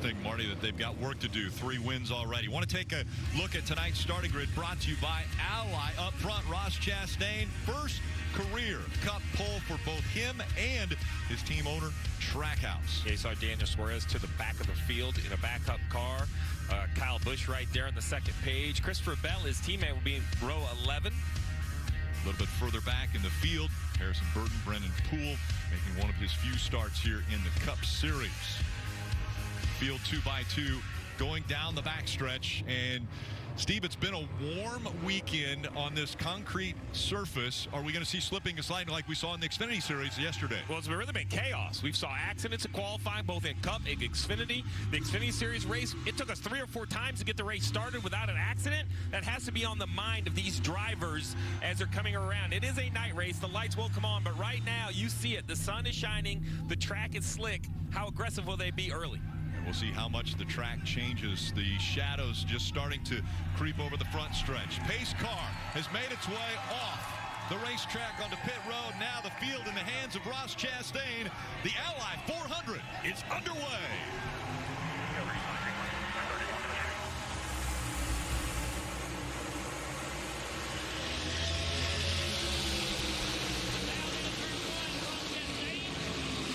think, Marty, that they've got work to do. 3 wins already. Want to take a look at tonight's starting grid brought to you by Ally. Up front, Ross Chastain, first career Cup pole for both him and his team owner, Trackhouse. Yeah, you saw Daniel Suarez to the back of the field in a backup car. Kyle Busch right there on the second page. Christopher Bell, his teammate, will be in row 11. A little bit further back in the field, Harrison Burton, Brendan Poole, making one of his few starts here in the Cup Series. Field 2x2 going down the backstretch. And Steve, it's been a warm weekend on this concrete surface. Are we going to see slipping and sliding like we saw in the Xfinity Series yesterday? Well, it's really been chaos. We've saw accidents in qualifying, both in Cup and Xfinity. The Xfinity Series race, it took us 3 or 4 times to get the race started without an accident. That has to be on the mind of these drivers as they're coming around. It is a night race. The lights will come on, but right now you see it. The sun is shining. The track is slick. How aggressive will they be early? We'll see how much the track changes. The shadows just starting to creep over the front stretch. Pace car has made its way off the racetrack onto pit road. Now the field in the hands of Ross Chastain. The Ally 400 is underway.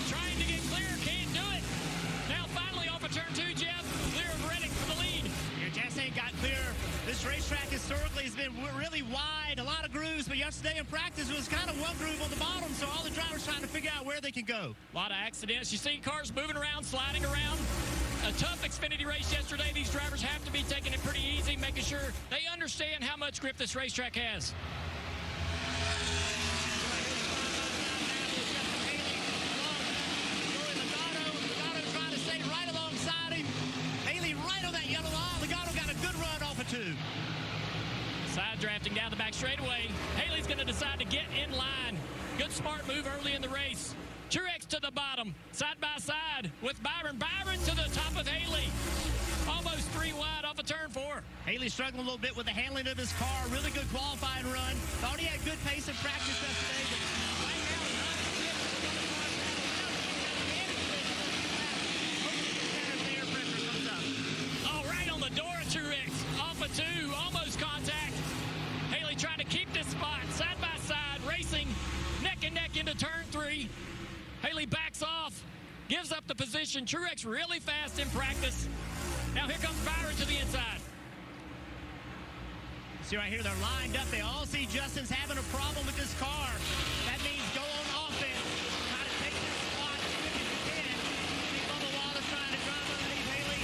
Trying to get clear, can't do it. Now finally off of turn 2, Jeff, clear of Reddick for the lead. Chastain got clear. This racetrack historically has been really wide, a lot of grooves, but yesterday in practice it was kind of one groove on the bottom, so all the drivers trying to figure out where they can go. A lot of accidents. You see cars moving around, sliding around. A tough Xfinity race yesterday. These drivers have to be taking it pretty easy, making sure they understand how much grip this racetrack has. Side drafting down the back straightaway. Haley's going to decide to get in line. Good smart move early in the race. Truex to the bottom, side by side with Byron. Byron to the top of Haley. Almost 3 wide off of turn 4. Haley struggling a little bit with the handling of his car. Really good qualifying run. Thought he had good pace in practice yesterday, but right now he's not all right on the door of Truex. Off of 2, almost contact. Haley trying to keep this spot, side by side, racing neck and neck into turn 3. Haley backs off, gives up the position. Truex really fast in practice. Now here comes Byron to the inside. See right here, they're lined up. They all see Justin's having a problem with this car. That means go on offense. Try to take this spot as quick as you can. See Bubba Wallace trying to drive underneath Haley.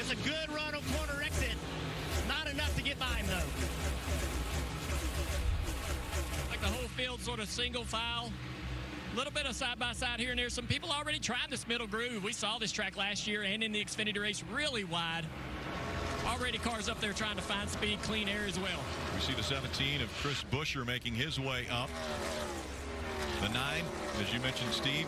It's a good run on corner exit. Not enough to get by him, though. Like the whole field sort of single file. A little bit of side-by-side here and there. Some people already tried this middle groove. We saw this track last year and in the Xfinity race really wide. Already cars up there trying to find speed, clean air as well. We see the 17 of Chris Buescher making his way up. The 9, as you mentioned, Steve,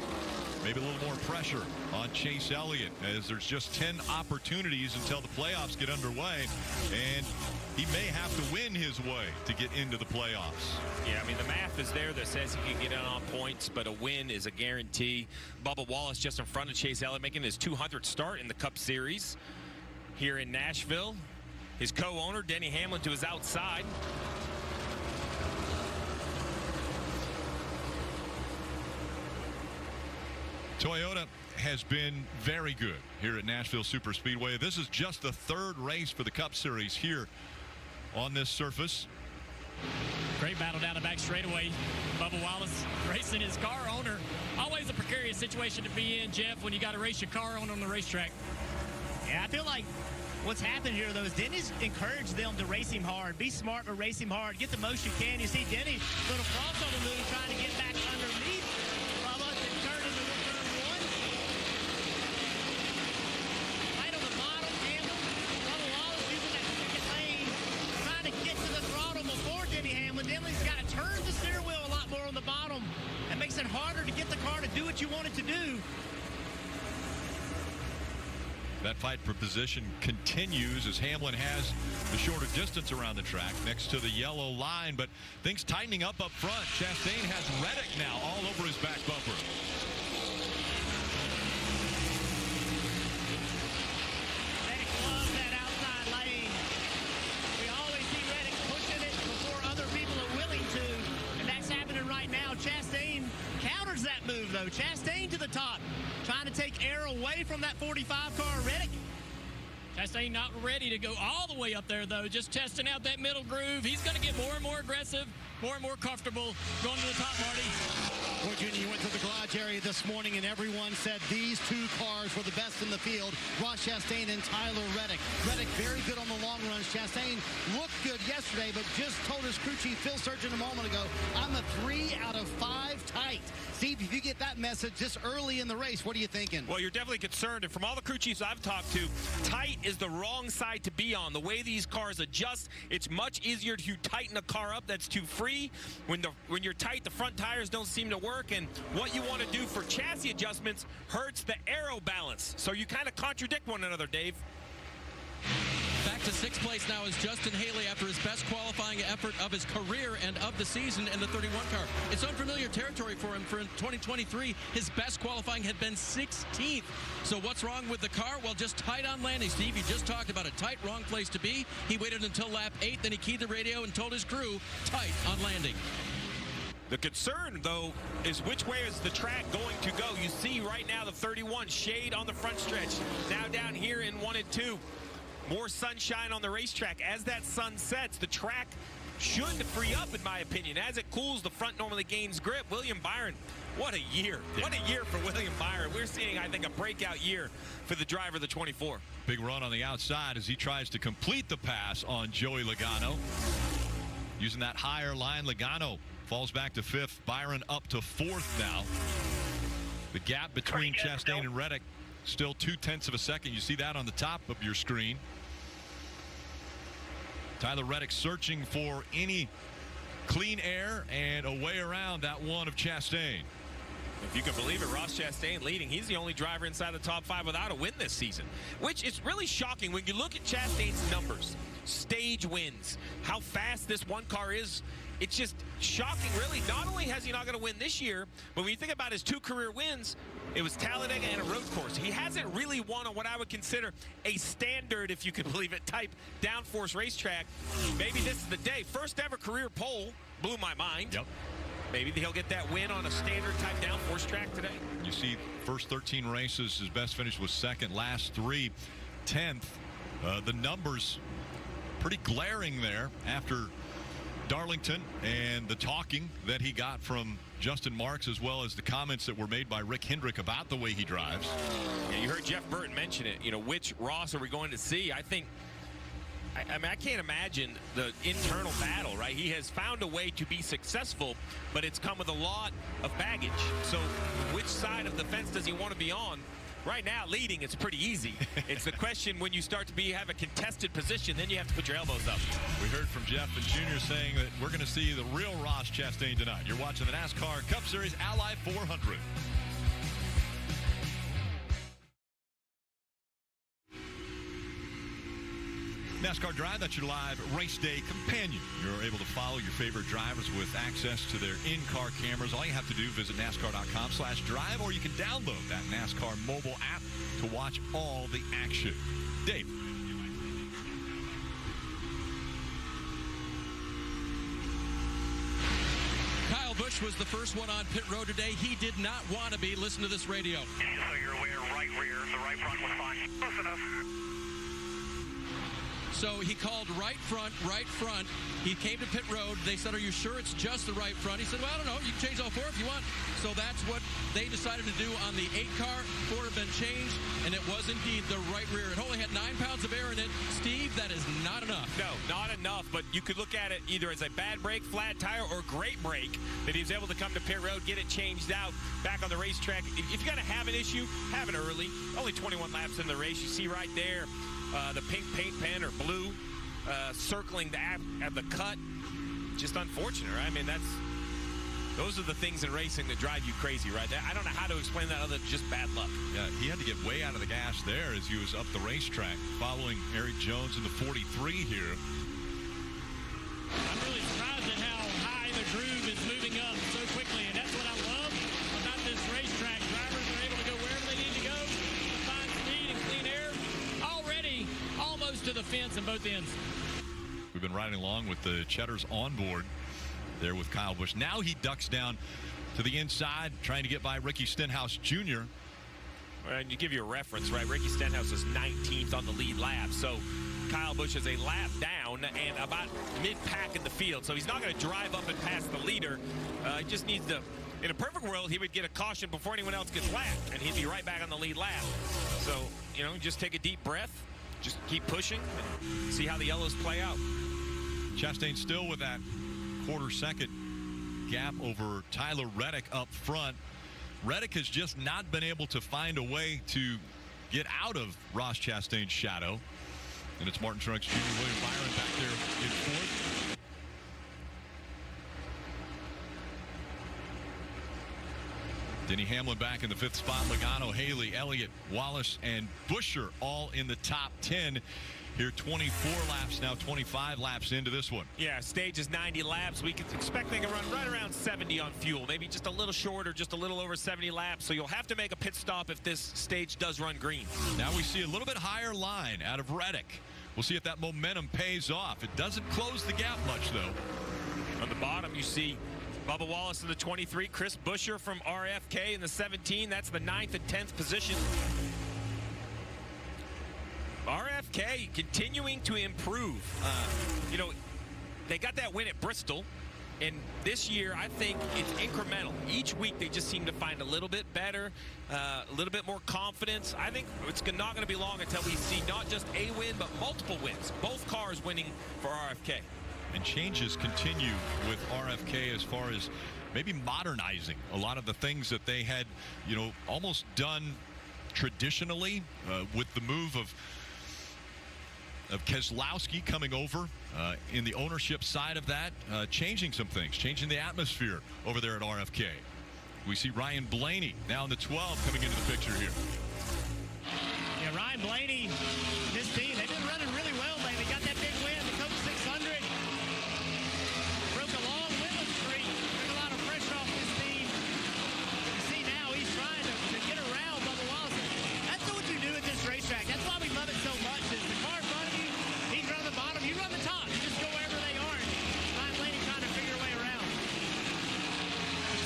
maybe a little more pressure on Chase Elliott as there's just 10 opportunities until the playoffs get underway, and he may have to win his way to get into the playoffs. Yeah, I mean, the math is there that says he can get in on points, but a win is a guarantee. Bubba Wallace just in front of Chase Elliott, making his 200th start in the Cup Series here in Nashville. His co-owner, Denny Hamlin, to his outside. Toyota has been very good here at Nashville Superspeedway. This is just the 3rd race for the Cup Series here on this surface. Great battle down the back straightaway. Bubba Wallace racing his car owner. Always a precarious situation to be in, Jeff, when you got to race your car on the racetrack. Yeah, I feel like what's happened here, though, is Denny's encouraged them to race him hard. Be smart, but race him hard. Get the most you can. You see Denny, little crossover move, trying to get back underneath Bubba to turn into turn 1. Right on the bottom, Hamlin. Bubba Wallace using that second lane, trying to get to the throttle before Denny Hamlin. Denny's got to turn the steering wheel a lot more on the bottom. That makes it harder to get the car to do what you want it to do. That fight for position continues as Hamlin has the shorter distance around the track next to the yellow line, but things tightening up front. Chastain has Reddick now all over his back bumper. Chastain to the top, trying to take air away from that 45 car Reddick. Chastain not ready to go all the way up there, though. Just testing out that middle groove. He's going to get more and more aggressive, more and more comfortable going to the top, Marty. Well, Junior, you went to the garage area this morning, and everyone said these two cars were the best in the field, Ross Chastain and Tyler Reddick. Reddick very good on the long runs. Chastain looked good yesterday, but just told his crew chief, Phil Surgeon, a moment ago, I'm a 3 out of 5 tight. Steve, if you get that message this early in the race, what are you thinking? Well, you're definitely concerned, and from all the crew chiefs I've talked to, tight is the wrong side to be on. The way these cars adjust, it's much easier to tighten a car up that's too free. When you're tight, the front tires don't seem to work, and what you want to do for chassis adjustments hurts the aero balance. So you kind of contradict one another, Dave. Back to 6th place now is Justin Haley after his best qualifying effort of his career and of the season in the 31 car. It's unfamiliar territory for him. For 2023, his best qualifying had been 16th. So what's wrong with the car? Well, just tight on landing. Steve, you just talked about a tight, wrong place to be. He waited until lap 8, then he keyed the radio and told his crew, tight on landing. The concern, though, is which way is the track going to go? You see right now the 31 shade on the front stretch. Now down here in 1 and 2. More sunshine on the racetrack. As that sun sets, the track should free up, in my opinion. As it cools, the front normally gains grip. William Byron, what a year. Yeah. What a year for William Byron. We're seeing, I think, a breakout year for the driver of the 24. Big run on the outside as he tries to complete the pass on Joey Logano. Using that higher line, Logano falls back to 5th. Byron up to 4th now. The gap between Chastain and Reddick still 0.2 of a second. You see that on the top of your screen. Tyler Reddick searching for any clean air and a way around that one of Chastain. If you can believe it, Ross Chastain leading. He's the only driver inside the top 5 without a win this season, which is really shocking when you look at Chastain's numbers. Stage wins, how fast this one car is. It's just shocking, really. Not only has he not going to win this year, but when you think about his 2 career wins, it was Talladega and a road course. He hasn't really won on what I would consider a standard, if you can believe it, type downforce racetrack. Maybe this is the day. First ever career pole, blew my mind. Yep. Maybe he'll get that win on a standard type downforce track today. You see, first 13 races, his best finish was 2nd. Last 3, 10th. The numbers pretty glaring there after Darlington and the talking that he got from Justin Marks, as well as the comments that were made by Rick Hendrick about the way he drives. Yeah, you heard Jeff Burton mention it. You know, which Ross are we going to see? I think, I mean, I can't imagine the internal battle, right? He has found a way to be successful, but it's come with a lot of baggage. So which side of the fence does he want to be on? Right now, leading, it's pretty easy. It's the question when you start to have a contested position, then you have to put your elbows up. We heard from Jeff and Junior saying that we're going to see the real Ross Chastain tonight. You're watching the NASCAR Cup Series Ally 400. NASCAR Drive, that's your live race day companion. You're able to follow your favorite drivers with access to their in-car cameras. All you have to do, visit NASCAR.com/drive, or you can download that NASCAR mobile app to watch all the action. Dave. Kyle Busch was the first one on pit road today. He did not want to be. Listen to this radio. So you're aware, right rear, the right front was fine. Close enough. So he called right front. He came to pit road. They said, are you sure it's just the right front? He said, well, I don't know. You can change all 4 if you want. So that's what they decided to do on the 8 car. 4 have been changed, and it was indeed the right rear. It only had 9 pounds of air in it. Steve, that is not enough. No, not enough, but you could look at it either as a bad brake, flat tire, or great brake, that he was able to come to pit road, get it changed out, back on the racetrack. If you're going to have an issue, have it early. Only 21 laps in the race. You see right there, the pink paint pen or blue circling the cut. Just unfortunate, right? I mean, those are the things in racing that drive you crazy, right? I don't know how to explain that other than just bad luck. Yeah, he had to get way out of the gas there as he was up the racetrack, following Eric Jones in the 43 here. I'm really surprised at how high the groove is moving up so quickly, and that's what I love about this racetrack. Drivers are able to go wherever they need to go, find speed and clean air. Already almost to the fence on both ends. We've been riding along with the Cheddars on board there with Kyle Busch. Now he ducks down to the inside, trying to get by Ricky Stenhouse Jr. And you give you a reference, right? Ricky Stenhouse is 19th on the lead lap. So Kyle Busch is a lap down and about mid-pack in the field. So he's not going to drive up and pass the leader. He just needs to, in a perfect world, he would get a caution before anyone else gets lapped, and he'd be right back on the lead lap. So, you know, just take a deep breath, just keep pushing, and see how the yellows play out. Chastain still with that quarter-second gap over Tyler Reddick up front. Reddick has just not been able to find a way to get out of Ross Chastain's shadow. And it's Martin Truex Jr., William Byron back there in fourth. Denny Hamlin back in the fifth spot. Logano, Haley, Elliott, Wallace, and Buescher all in the top 10. Here 24 laps now, 25 laps into this one. Yeah, stage is 90 laps. We can expect they can run right around 70 on fuel, maybe just a little short or just a little over 70 laps. So you'll have to make a pit stop if this stage does run green. Now we see a little bit higher line out of Reddick. We'll see if that momentum pays off. It doesn't close the gap much, though. On the bottom, you see Bubba Wallace in the 23, Chris Buescher from RFK in the 17. That's the 9th and 10th position. RFK continuing to improve. You know, they got that win at Bristol, and this year I think it's incremental. Each week they just seem to find a little bit better, a little bit more confidence. I think it's not going to be long until we see not just a win, but multiple wins. Both cars winning for RFK. And changes continue with RFK as far as maybe modernizing a lot of the things that they had, you know, almost done traditionally with the move of Keselowski coming over in the ownership side of that, changing some things, changing the atmosphere over there at RFK. We see Ryan Blaney now in the 12 coming into the picture here. Yeah, Ryan Blaney, this team, they've been running really well lately. Got that big win, the Coke 600. Broke a long winless streak. Took a lot of pressure off this team. You see now he's trying to get around Bubba Wallace. That's what you do at this racetrack. That's why we love it so much. Is the car in front of you, he's run the bottom, you run the top. You just go wherever they are. Ryan Blaney trying to figure a way around.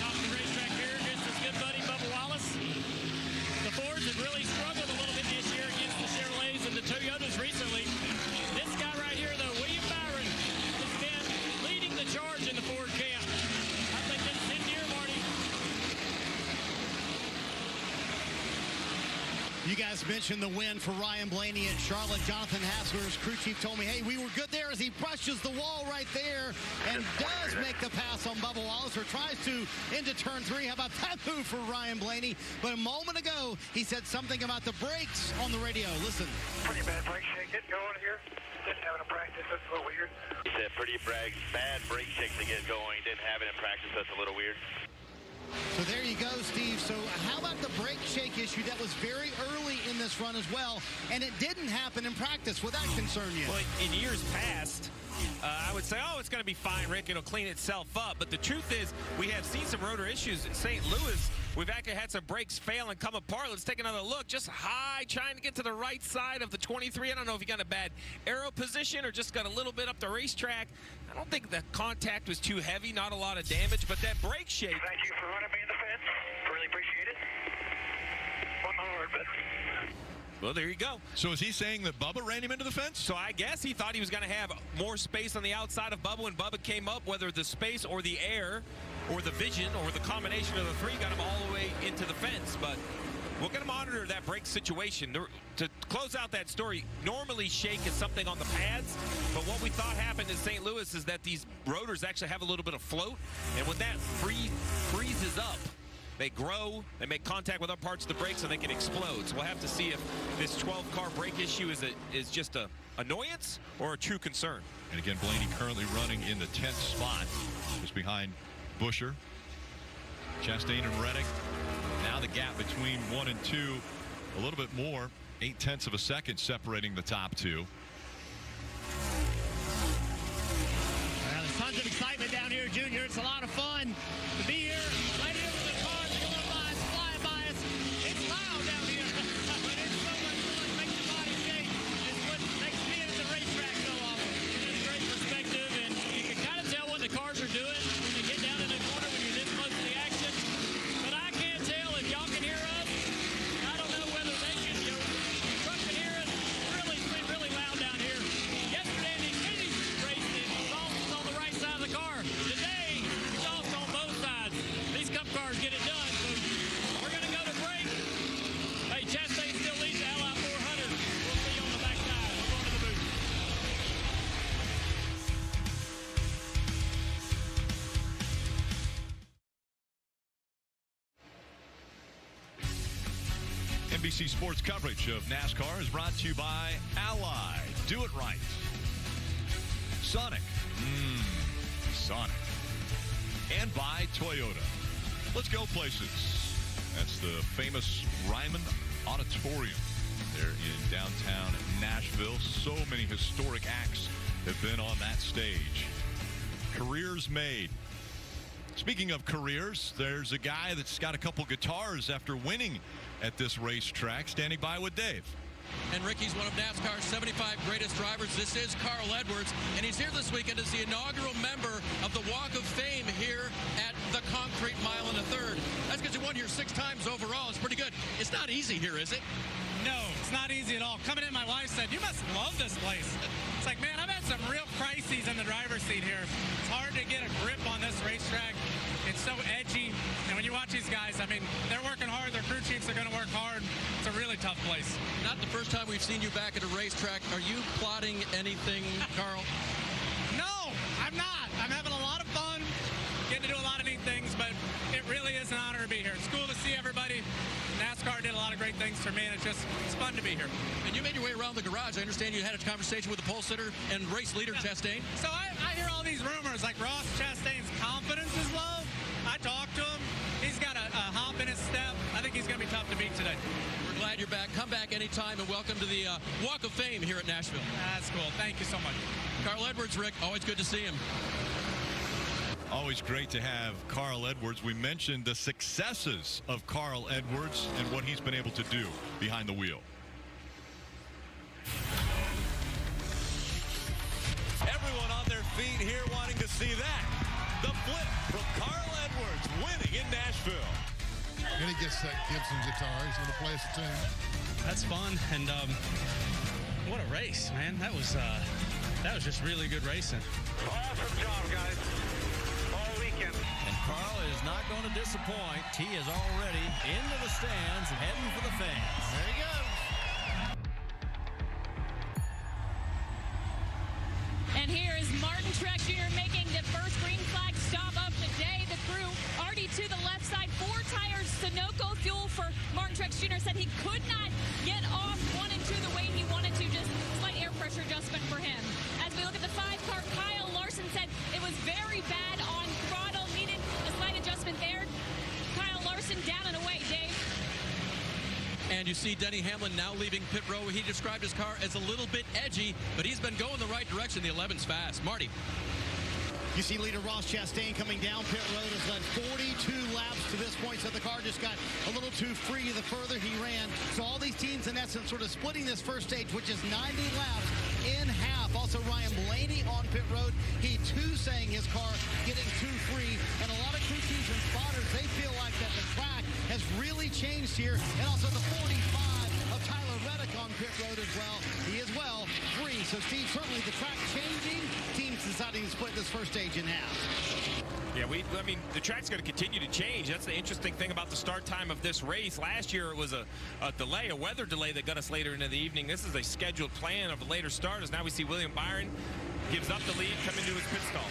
Top of the racetrack here against his good buddy Bubba Wallace. The Fords have really struggled a little bit this year against the Chevrolets and the Toyotas recently. This guy right here, though, William Byron, has been leading the charge in the Ford camp. I think that's in here, Marty. You guys mentioned the win for Ryan Blaney at Charlotte. Jonathan Hassler's crew chief told me, hey, we were good there as he brushes the wall right there and does make the pass on Bubba Wallace, or tries to into turn 3. How about that move for Ryan Blaney? But a moment ago, he said something about the brakes on the radio. Listen. Pretty bad brake shake getting going here. Didn't have it in practice. That's a little weird. He said pretty bad brake shake to get going. Didn't have it in practice. That's a little weird. So there you go, Steve. So how about the brake shake issue that was very early in this run as well, and it didn't happen in practice? Would that concern you? Well, in years past, I would say, oh, it's going to be fine, Rick. It'll clean itself up. But the truth is, we have seen some rotor issues in St. Louis. We've actually had some brakes fail and come apart. Let's take another look. Just high, trying to get to the right side of the 23. I don't know if he got a bad aero position or just got a little bit up the racetrack. I don't think the contact was too heavy, not a lot of damage, but that brake shake. Thank you for running me in the fence. Really appreciate it. One hard, but... Well, there you go. So is he saying that Bubba ran him into the fence? So I guess he thought he was going to have more space on the outside of Bubba when Bubba came up, whether the space or the air or the vision or the combination of the three got him all the way into the fence. But we're going to monitor that brake situation. To close out that story, normally shake is something on the pads, but what we thought happened in St. Louis is that these rotors actually have a little bit of float, and when that freezes up, they grow, they make contact with other parts of the brakes, and they can explode. So we'll have to see if this 12-car brake issue is just a annoyance or a true concern. And again, Blaney currently running in the 10th spot, just behind Buescher, Chastain, and Reddick. Now the gap between 1 and 2, a little bit more, 0.8 of a second separating the top two. There's tons of excitement down here, Junior. It's a lot of fun to be here. Right here with the cars going by us, flying by us. It's loud down here. But it's so much fun. It makes your body shake. It's what makes being at the racetrack so awesome. It's a great perspective, and you can kind of tell what the cars are doing when you get down in the corner when you're this close to the action. NBC Sports coverage of NASCAR is brought to you by Ally. Do it right. Sonic. Sonic. And by Toyota. Let's go places. That's the famous Ryman Auditorium there in downtown Nashville. So many historic acts have been on that stage. Careers made. Speaking of careers, there's a guy that's got a couple guitars after winning at this racetrack. Standing by with Dave. And Ricky's one of NASCAR's 75 greatest drivers. This is Carl Edwards, and he's here this weekend as the inaugural member of the Walk of Fame here at the Concrete Mile and a Third. That's because he won here 6 times overall. It's pretty good. It's not easy here, is it? No, it's not easy at all. Coming in, my wife said, "You must love this place." It's like, man, I've had some real crises in the driver's seat here. It's hard to get a grip on this racetrack. It's so edgy. And when you watch these guys, I mean, they're working hard. Their crew chiefs are going to work hard. It's a really tough place. Not the first time we've seen you back at a racetrack. Are you plotting anything, Carl? No, I'm not. I'm having a lot of fun, getting to do a lot of neat things, but it really is an honor to be here. It's cool to see everybody. NASCAR did a lot of great things for me, and it's fun to be here. And you made your way around the garage. I understand you had a conversation with the pole sitter and race leader, Chastain. So I hear all these rumors, like Ross Chastain's confidence is low. I talked to him. He's got a hop in his step. I think he's going to be tough to beat today. We're glad you're back. Come back anytime, and welcome to the Walk of Fame here at Nashville. That's cool. Thank you so much. Carl Edwards, Rick, always good to see him. Always great to have Carl Edwards. We mentioned the successes of Carl Edwards and what he's been able to do behind the wheel. Everyone on their feet here wanting to see that. The flip from Carl Edwards winning in Nashville. And he gets that Gibson guitar. He's going to play us a tune. That's fun, and what a race, man. That was just really good racing. Awesome job, guys. All weekend. And Carl is not going to disappoint. He is already into the stands and heading for the fans. There he goes. And here is Martin Truex Jr. making the first green flag stop of the day. The crew already to the left side. 4 tires Sunoco fuel for Martin Truex Jr. said he could not get off 1 and 2 the way he wanted to. Just slight air pressure adjustment for him. As we look at the 5-car, Kyle Larson said it was very bad on throttle. Needed a slight adjustment there. Kyle Larson down and away, Dave. And you see Denny Hamlin now leaving pit row. He described his car as a little bit edgy, but he's been going the right direction. The 11's fast. Marty. You see leader Ross Chastain coming down pit road, has led 42 laps to this point, so the car just got a little too free the further he ran. So all these teams, in essence, sort of splitting this first stage, which is 90 laps, in half. Also, Ryan Blaney on pit road. He, too, saying his car getting too free. And a lot of crew chiefs and spotters, they feel like that the track has really changed here. And also the 45 of Tyler Reddick on pit road as well. He is well free. So, Steve, certainly the track changing. Teams deciding to split this first stage in half. Yeah, I mean, the track's going to continue to change. That's the interesting thing about the start time of this race. Last year, it was a delay, a weather delay that got us later into the evening. This is a scheduled plan of a later start, as now we see William Byron gives up the lead, coming to his pit stall.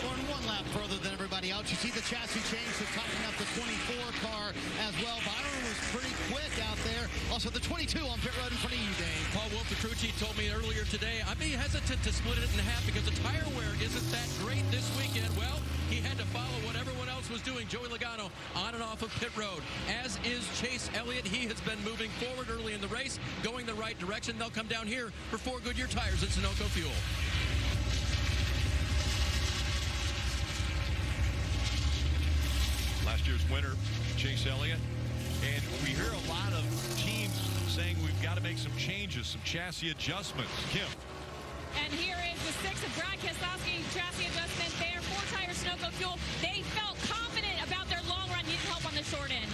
Going 1 lap further than everybody else. You see the chassis change to tighten up the 24 car as well. Byron was pretty quick out there. Also, the 22 on pit road in front of you, Dave. Paul Wolf, the crew chief, told me earlier today, I'd be hesitant to split it in half because the tire wear isn't that great this weekend. Well, he had to follow what everyone else was doing. Joey Logano on and off of pit road, as is Chase Elliott. He has been moving forward early in the race, going the right direction. They'll come down here for 4 Goodyear tires and Sunoco fuel. Last year's winner, Chase Elliott. And we hear a lot of teams saying we've got to make some changes, some chassis adjustments. Kim. And here is the 6 of Brad Keselowski, chassis adjustment there. 4 tires Sunoco fuel. They felt confident about their long run. Needed help on the short end.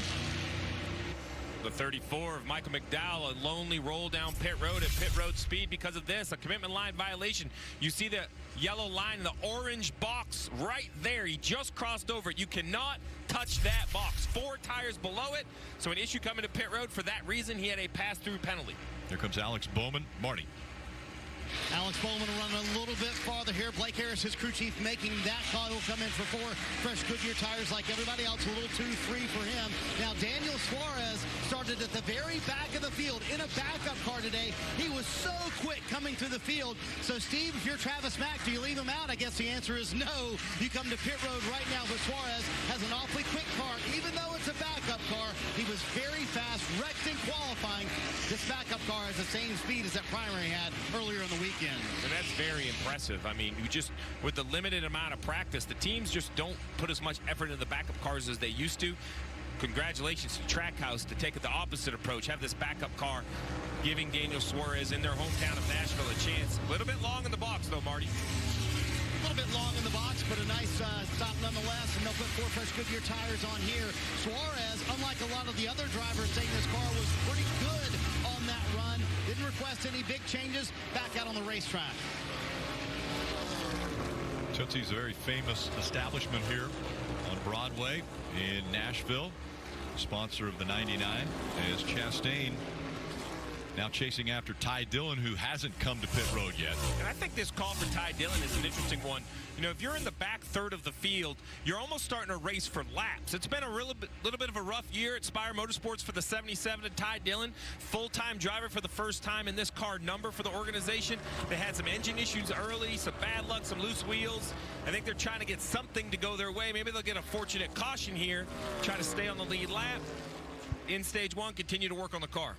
The 34 of Michael McDowell, a lonely roll down pit road at pit road speed because of this, a commitment line violation. You see the yellow line in the orange box right there. He just crossed over it. You cannot touch that box. 4 tires below it. So an issue coming to pit road. For that reason, he had a pass-through penalty. Here comes Alex Bowman. Marty. Alex Bowman will run a little bit farther here. Blake Harris, his crew chief, making that call. He'll come in for 4 fresh Goodyear tires like everybody else. A little 2-3 for him. Now, Daniel Suarez started at the very back of the field in a backup car today. He was so quick coming through the field. So, Steve, if you're Travis Mack, do you leave him out? I guess the answer is no. You come to pit road right now, but Suarez has an awfully quick car. Even though it's a backup car, he was very fast, wrecked in qualifying. This backup car has the same speed as that primary had earlier in the weekend. And that's very impressive. I mean, with the limited amount of practice, the teams just don't put as much effort into the backup cars as they used to. Congratulations to Trackhouse to take the opposite approach, have this backup car giving Daniel Suarez in their hometown of Nashville a chance. A little bit long in the box, though, Marty. A little bit long in the box, but a nice stop nonetheless, and they'll put 4 fresh Goodyear tires on here. Suarez, unlike a lot of the other drivers saying this car was pretty good on that run, didn't request any big changes, back out on the racetrack. Tootsie's a very famous establishment here on Broadway in Nashville, sponsor of the 99, as Chastain now chasing after Ty Dillon, who hasn't come to pit road yet. And I think this call for Ty Dillon is an interesting one. You know, if you're in the back third of the field, you're almost starting to race for laps. It's been a little bit of a rough year at Spire Motorsports for the 77 and Ty Dillon, full-time driver for the first time in this car number for the organization. They had some engine issues early, some bad luck, some loose wheels. I think they're trying to get something to go their way. Maybe they'll get a fortunate caution here, try to stay on the lead lap. In stage 1, continue to work on the car.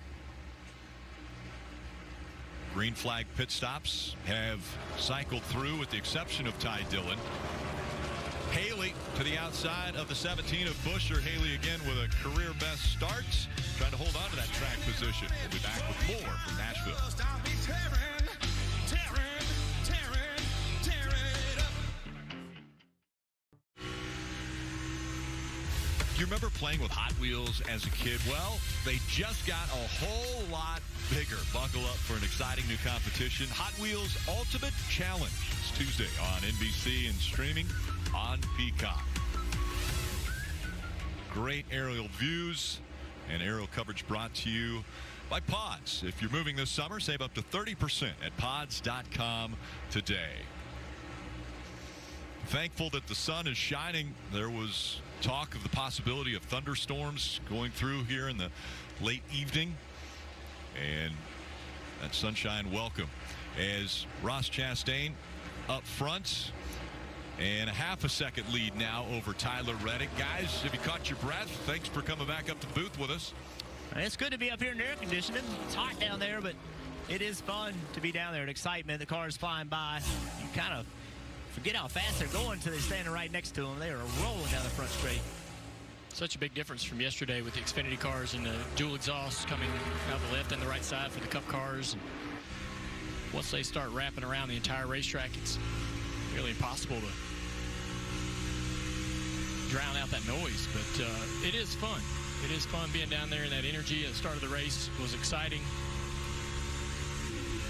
Green flag pit stops have cycled through with the exception of Ty Dillon. Haley to the outside of the 17 of Buescher. Haley again with a career best start, trying to hold on to that track position. We'll be back with more from Nashville. Do you remember playing with Hot Wheels as a kid? Well, they just got a whole lot bigger. Buckle up for an exciting new competition. Hot Wheels Ultimate Challenge. It's Tuesday on NBC and streaming on Peacock. Great aerial views and aerial coverage brought to you by Pods. If you're moving this summer, save up to 30% at pods.com today. Thankful that the sun is shining. There was talk of the possibility of thunderstorms going through here in the late evening, and that sunshine welcome as Ross Chastain up front and a half a second lead now over Tyler Reddick. Guys, have you caught your breath? Thanks for coming back up to the booth with us. It's good to be up here in air conditioning. It's hot down there, but it is fun to be down there. And excitement, the cars flying by. You kind of forget how fast they're going until they're standing right next to them. They are rolling down the front straight. Such a big difference from yesterday with the Xfinity cars and the dual exhausts coming out the left and the right side for the Cup cars. And once they start wrapping around the entire racetrack, it's really impossible to drown out that noise. But it is fun. It is fun being down there, and that energy at the start of the race was exciting.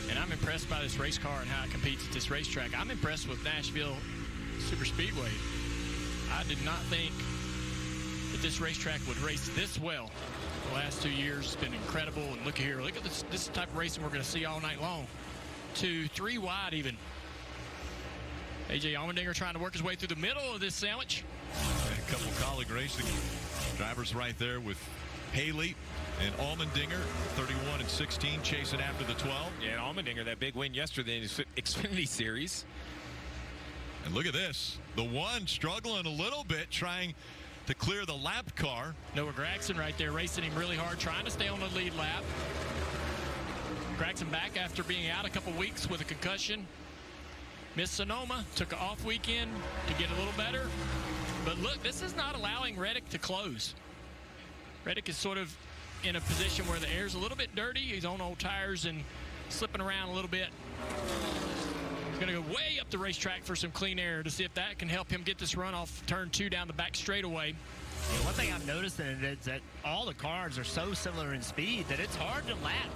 And I'm impressed by this race car and how it competes at this racetrack. I'm impressed with Nashville Super Speedway. I did not think that this racetrack would race this well. The last 2 years has been incredible. And look here, look at this is the type of racing we're going to see all night long. 2, 3 wide even. A.J. Allmendinger trying to work his way through the middle of this sandwich. And a couple colleague racing drivers right there with Haley and Allmendinger, 31 and 16, chasing after the 12. Yeah, and Allmendinger, that big win yesterday in his Xfinity Series. And look at this. The one struggling a little bit, trying to clear the lap car. Noah Gragson right there racing him really hard, trying to stay on the lead lap. Gragson back after being out a couple weeks with a concussion. Missed Sonoma, took an off weekend to get a little better. But look, this is not allowing Reddick to close. Reddick is sort of in a position where the air's a little bit dirty. He's on old tires and slipping around a little bit. He's going to go way up the racetrack for some clean air to see if that can help him get this run off turn 2 down the back straightaway. Yeah, one thing I'm noticing is that all the cars are so similar in speed that it's hard to lap.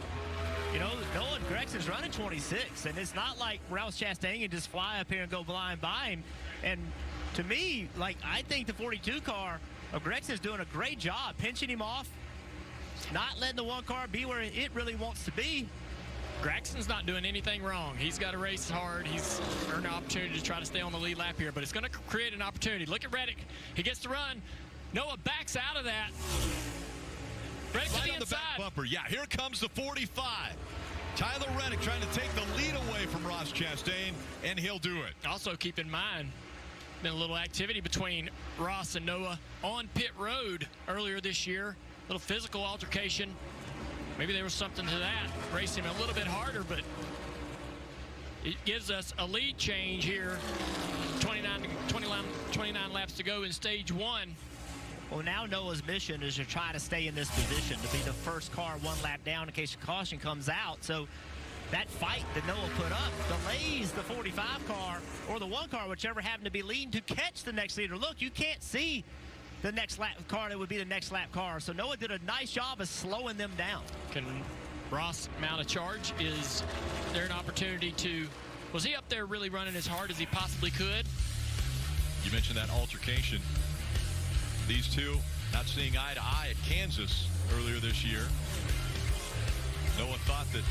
You know, Noah Gregson's running 26, and it's not like Ross Chastain can just fly up here and go blind by him. And to me, like, I think the 42 car of Gregson's doing a great job pinching him off, not letting the one car be where it really wants to be. Graxton's not doing anything wrong. He's got to race hard. He's earned an opportunity to try to stay on the lead lap here, but it's going to create an opportunity. Look at Reddick. He gets to run. Noah backs out of that. Reddick to the on inside. the back bumper. Yeah, here comes the 45. Tyler Reddick trying to take the lead away from Ross Chastain, and he'll do it. Also, keep in mind, been a little activity between Ross and Noah on pit road earlier this year. A little physical altercation. Maybe there was something to that. Racing a little bit harder, but it gives us a lead change here. 29 laps to go in stage 1. Well, now Noah's mission is to try to stay in this position, to be the first car 1 lap down in case the caution comes out. So that fight that Noah put up delays the 45 car or the 1 car, whichever happened to be leading, to catch the next leader. Look, you can't see the next lap car that would be the next lap car. So Noah did a nice job of slowing them down. Can Ross mount a charge? Is there an opportunity to... Was he up there really running as hard as he possibly could? You mentioned that altercation. These two not seeing eye to eye at Kansas earlier this year. Noah thought that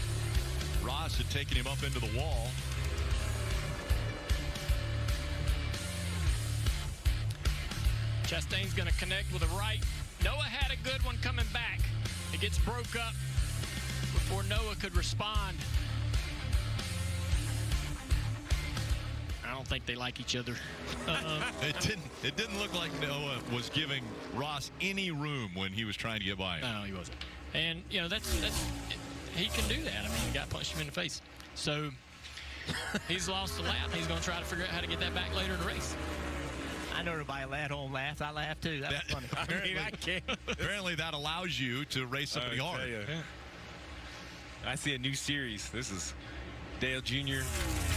Ross had taken him up into the wall. Chastain's going to connect with a right. Noah had a good one coming back. It gets broke up before Noah could respond. I don't think they like each other. It didn't look like Noah was giving Ross any room when he was trying to get by him. No, he wasn't. And, you know, that's he can do that. I mean, the guy punched him in the face. So he's lost a lap. He's going to try to figure out how to get that back later in the race. I know everybody at home laughed. I laughed too. That was funny. Apparently that allows you to race somebody hard. Yeah. I see a new series. This is Dale Jr.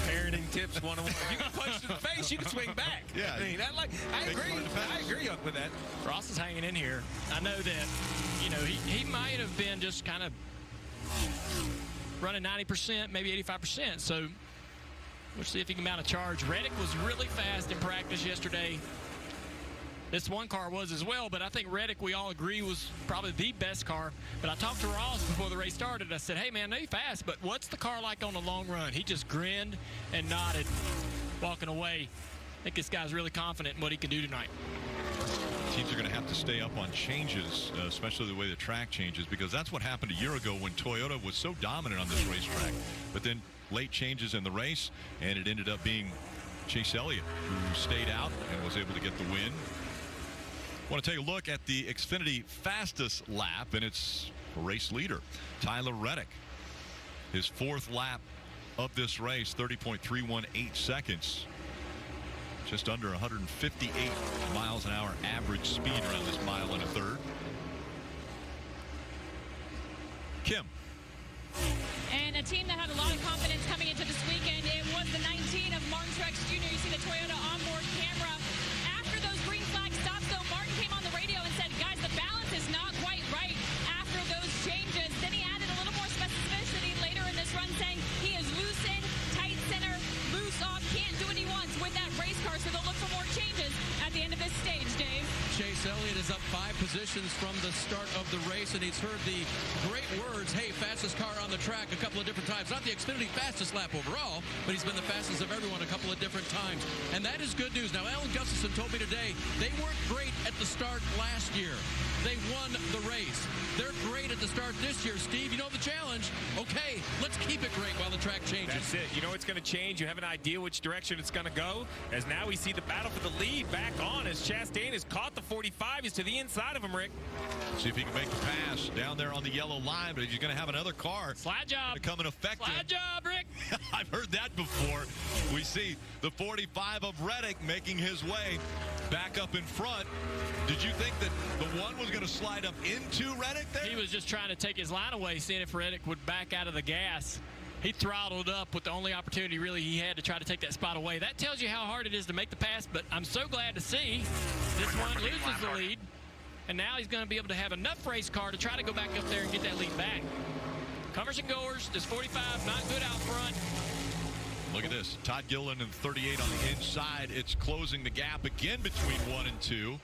parenting tips 101. If you can punch in the face, you can swing back. Yeah. I mean, I agree with that. Ross is hanging in here. I know that, you know, he might have been just kind of running 90%, maybe 85%. So we'll see if he can mount a charge. Reddick was really fast in practice yesterday. This 1 car was as well, but I think Reddick, we all agree, was probably the best car. But I talked to Ross before the race started. I said, hey, man, I know you're fast, but what's the car like on the long run? He just grinned and nodded, walking away. I think this guy's really confident in what he can do tonight. Teams are going to have to stay up on changes, especially the way the track changes, because that's what happened a year ago when Toyota was so dominant on this racetrack. But then late changes in the race, and it ended up being Chase Elliott who stayed out and was able to get the win. I want to take a look at the Xfinity fastest lap, and it's race leader Tyler Reddick. His 4th lap of this race, 30.318 seconds. Just under 158 miles an hour average speed around this 1.3 miles. Kim. And a team that had a lot of confidence coming into this weekend, it was the 19 of Martin Truex Jr. You see the Toyota onboard camera. After those green flag stops, though, Martin came on the radio and said, guys, the balance is not quite right after those changes. Then he added a little more specificity later in this run, saying he is loose in, tight center, loose off, can't do what he wants with that race car, so they'll look for more changes at the end of this stage, Dave. Chase Elliott is up 5 positions from the start of the race, and he's heard the great words, hey, fastest car on the track, a couple of different times. Not the Xfinity fastest lap overall, but he's been the fastest of everyone a couple of different times. And that is good news. Now, Alan Gustafson told me today they weren't great at the start last year. They won the race. They're great at the start this year. Steve, you know the challenge. Okay, let's keep it great while the track changes. That's it. You know it's going to change. You have an idea which direction it's going to go. As now we see the battle for the lead back on as Chastain has caught the 45. He's to the inside of him, Rick. See if he can make the pass down there on the yellow line, but he's going to have another car. Slide job. To come and affect him. Slide job, Rick. I've heard that before. We see the 45 of Reddick making his way back up in front. Did you think that the 1 was going to slide up into Reddick there? He was just trying to take his line away, seeing if Reddick would back out of the gas. He throttled up with the only opportunity really he had to try to take that spot away. That tells you how hard it is to make the pass, but I'm so glad to see this one loses the lead. And now he's going to be able to have enough race car to try to go back up there and get that lead back. Comers and goers, this 45 not good out front. Look at this. Todd Gilliland and 38 on the inside. It's closing the gap again between 1 and 2.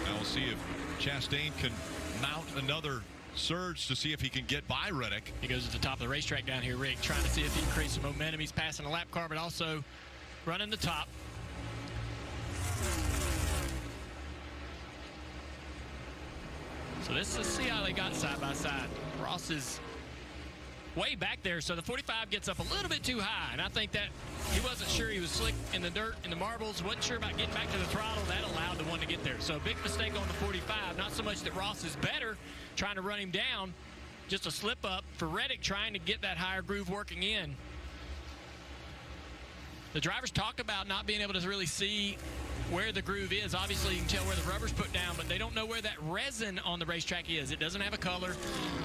Now we'll see if Chastain can mount another surge to see if he can get by Reddick. He goes to the top of the racetrack down here, Rick, trying to see if he can create some momentum. He's passing a lap car, but also running the top. So let's see how they got side by side. Ross is way back there, so the 45 gets up a little bit too high, and I think that he wasn't sure. He was slick in the dirt, in the marbles, wasn't sure about getting back to the throttle. That allowed the one to get there. So a big mistake on the 45. Not so much that Ross is better, trying to run him down, just a slip up for Reddick trying to get that higher groove working in. The drivers talk about not being able to really see where the groove is. Obviously, you can tell where the rubber's put down, but they don't know where that resin on the racetrack is. It doesn't have a color.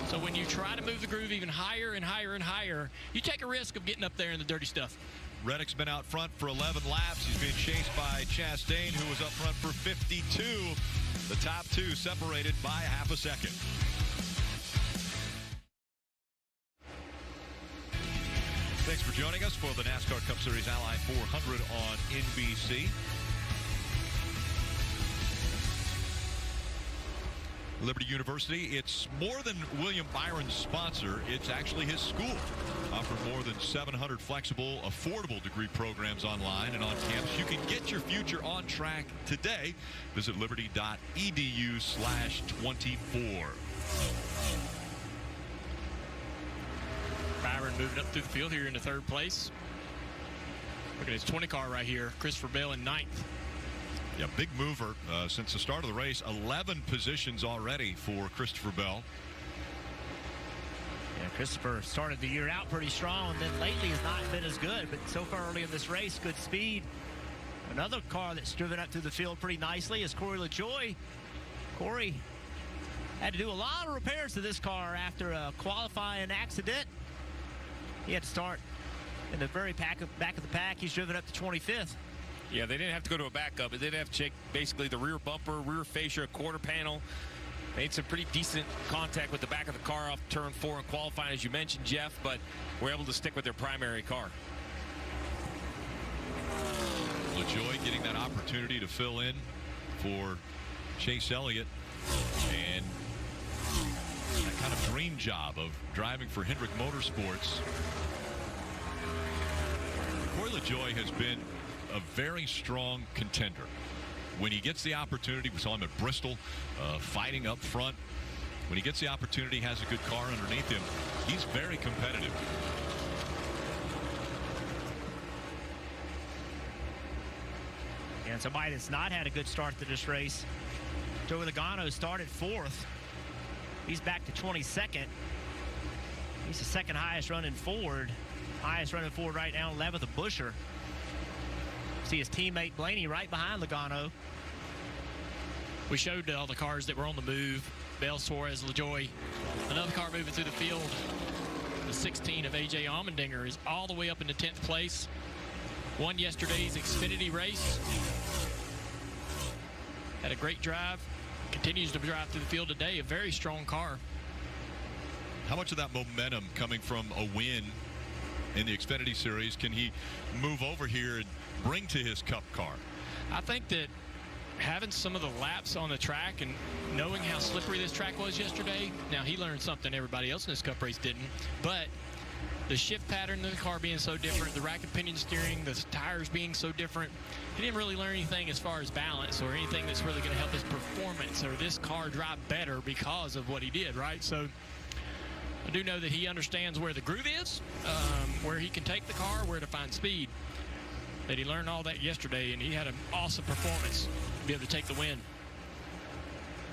So when you try to move the groove even higher and higher and higher, you take a risk of getting up there in the dirty stuff. Reddick's been out front for 11 laps. He's being chased by Chastain, who was up front for 52. The top two separated by half a second. Thanks for joining us for the NASCAR Cup Series Ally 400 on NBC. Liberty University, it's more than William Byron's sponsor. It's actually his school. Offer more than 700 flexible, affordable degree programs online and on campus. You can get your future on track today. Visit liberty.edu/24. Byron moving up through the field here into third place. Look at his 20 car right here. Christopher Bell in ninth. Yeah, big mover since the start of the race. 11 positions already for Christopher Bell. Yeah, Christopher started the year out pretty strong, and then lately has not been as good. But so far early in this race, good speed. Another car that's driven up through the field pretty nicely is Corey LaJoie. Corey had to do a lot of repairs to this car after a qualifying accident. He had to start in the very back of the pack. He's driven up to 25th. Yeah, they didn't have to go to a backup. They did have to check basically the rear bumper, rear fascia, quarter panel. Made some pretty decent contact with the back of the car off turn 4 in qualifying, as you mentioned, Jeff, but were able to stick with their primary car. LaJoie getting that opportunity to fill in for Chase Elliott, and that kind of dream job of driving for Hendrick Motorsports. Corey LaJoie has been a very strong contender. When he gets the opportunity, we saw him at Bristol fighting up front. When he gets the opportunity, has a good car underneath him, he's very competitive. And somebody that's not had a good start to this race, Joey Logano started 4th. He's back to 22nd. He's the second highest running Ford. Highest running Ford right now, 11th of Busher. See his teammate Blaney right behind Logano. We showed all the cars that were on the move. Bell, Suarez, LaJoie. Another car moving through the field. The 16 of A.J. Allmendinger is all the way up into 10th place. Won yesterday's Xfinity race. Had a great drive. Continues to drive through the field today. A very strong car. How much of that momentum coming from a win in the Xfinity Series can he move over here and bring to his Cup car? I think that having some of the laps on the track and knowing how slippery this track was yesterday, now he learned something everybody else in this Cup race didn't, but the shift pattern of the car being so different, the rack and pinion steering, the tires being so different, he didn't really learn anything as far as balance or anything that's really going to help his performance or this car drive better because of what he did, right? So I do know that he understands where the groove is, where he can take the car, where to find speed. That he learned all that yesterday, and he had an awesome performance to be able to take the win.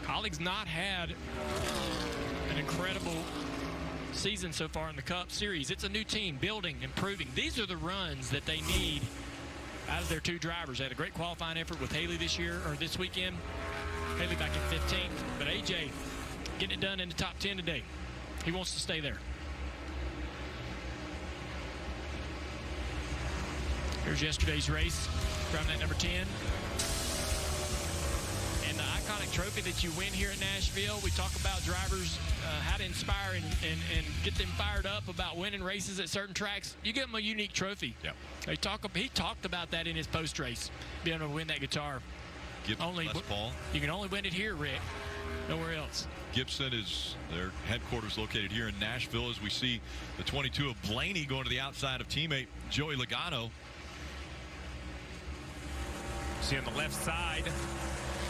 Colleagues not had an incredible season so far in the Cup Series. It's a new team, building, improving. These are the runs that they need out of their two drivers. They had a great qualifying effort with Haley this weekend. Haley back in 15th, but AJ getting it done in the top 10 today. He wants to stay there. Here's yesterday's race, round that number 10. And the iconic trophy that you win here at Nashville. We talk about drivers, how to inspire and get them fired up about winning races at certain tracks. You give them a unique trophy. Yep. He talked about that in his post-race, being able to win that guitar. Les Paul. You can only win it here, Rick. Nowhere else. Gibson is their headquarters located here in Nashville, as we see the 22 of Blaney going to the outside of teammate Joey Logano. See on the left side,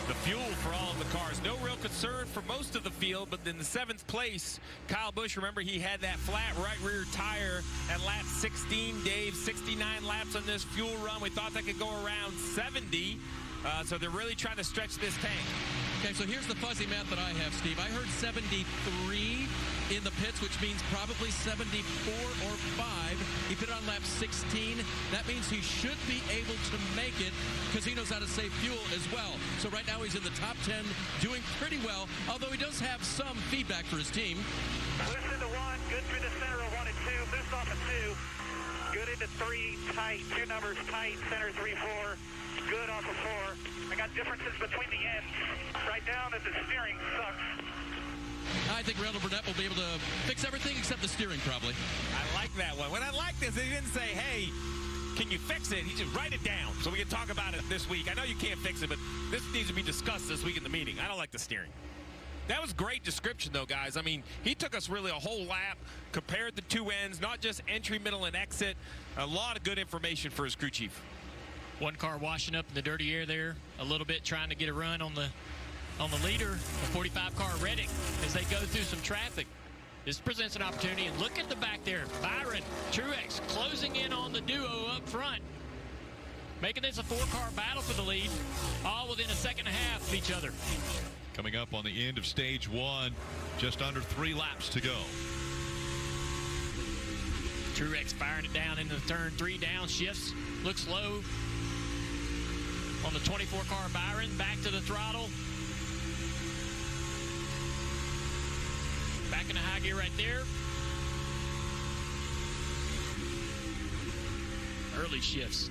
the fuel for all of the cars. No real concern for most of the field, but in the 7th place, Kyle Busch, remember he had that flat right rear tire at lap 16, Dave. 69 laps on this fuel run. We thought that could go around 70. So they're really trying to stretch this tank. Okay, so here's the fuzzy math that I have, Steve. I heard 73 in the pits, which means probably 74 or 5. He put it on lap 16. That means he should be able to make it because he knows how to save fuel as well. So right now he's in the top 10, doing pretty well, although he does have some feedback for his team. Boost into 1, good through the center of 1 and 2, boost off of 2, good into 3, tight, 2 numbers tight, center 3, 4. Good off of 4. I got differences between the ends. Right down that the steering sucks. I think Randall Burnett will be able to fix everything except the steering, probably. I like that one. When I like this, he didn't say, hey, can you fix it? He just write it down so we can talk about it this week. I know you can't fix it, but this needs to be discussed this week in the meeting. I don't like the steering. That was great description, though, guys. I mean, he took us really a whole lap, compared the two ends, not just entry, middle, and exit. A lot of good information for his crew chief. One car washing up in the dirty air there a little bit, trying to get a run on the leader, the 45 car Reddick, as they go through some traffic. This presents an opportunity, and look at the back there. Byron, Truex closing in on the duo up front, making this a 4-car battle for the lead, all within a second and a half of each other. Coming up on the end of stage 1, just under 3 laps to go. Truex firing it down into the turn 3, down shifts, looks low on the 24 car Byron, back to the throttle. Back in the high gear right there. Early shifts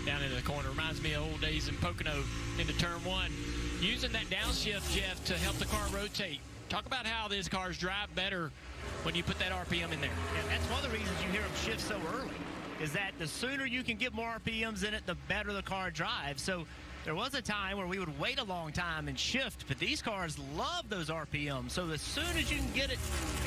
down into the corner. Reminds me of old days in Pocono into turn 1. Using that downshift, Jeff, to help the car rotate. Talk about how these cars drive better when you put that RPM in there. And that's one of the reasons you hear them shift so early, is that the sooner you can get more RPMs in it, the better the car drives. So there was a time where we would wait a long time and shift, but these cars love those RPMs. So as soon as you can get it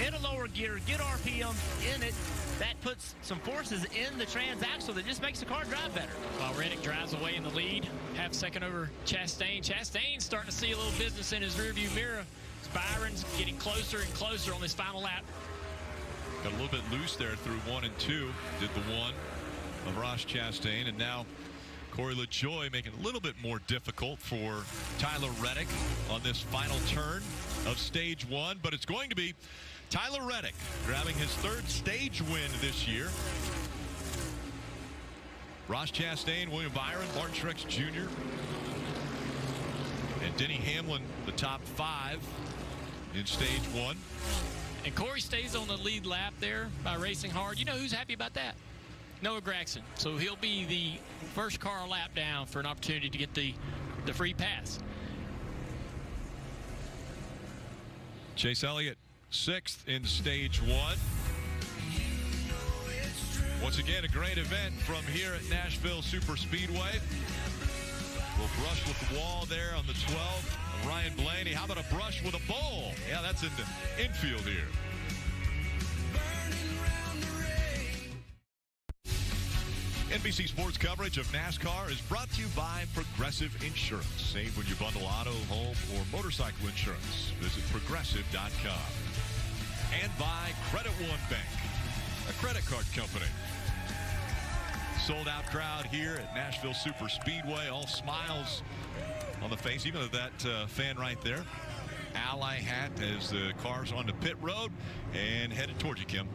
in a lower gear, get RPMs in it, that puts some forces in the transaxle that just makes the car drive better. While Reddick drives away in the lead, half second over Chastain. Chastain's starting to see a little business in his rearview mirror. Byron's getting closer and closer on this final lap. Got a little bit loose there through 1 and 2. Did the 1 of Ross Chastain, and now Corey LaJoie making it a little bit more difficult for Tyler Reddick on this final turn of stage 1. But it's going to be Tyler Reddick grabbing his 3rd stage win this year. Ross Chastain, William Byron, Martin Truex Jr., and Denny Hamlin, the top 5 in stage 1. And Corey stays on the lead lap there by racing hard. You know who's happy about that? Noah Gragson. So he'll be the first car lap down for an opportunity to get the free pass. Chase Elliott, 6th in stage 1. Once again, a great event from here at Nashville Super Speedway. We'll brush with the wall there on the 12. Ryan Blaney. How about a brush with a bowl? Yeah, that's in the infield here. NBC Sports coverage of NASCAR is brought to you by Progressive Insurance. Save when you bundle auto, home, or motorcycle insurance. Visit progressive.com. And by Credit One Bank, a credit card company. Sold out crowd here at Nashville Super Speedway. All smiles on the face, even of that fan right there. Ally hat as the car's on the pit road and headed towards you, Kim.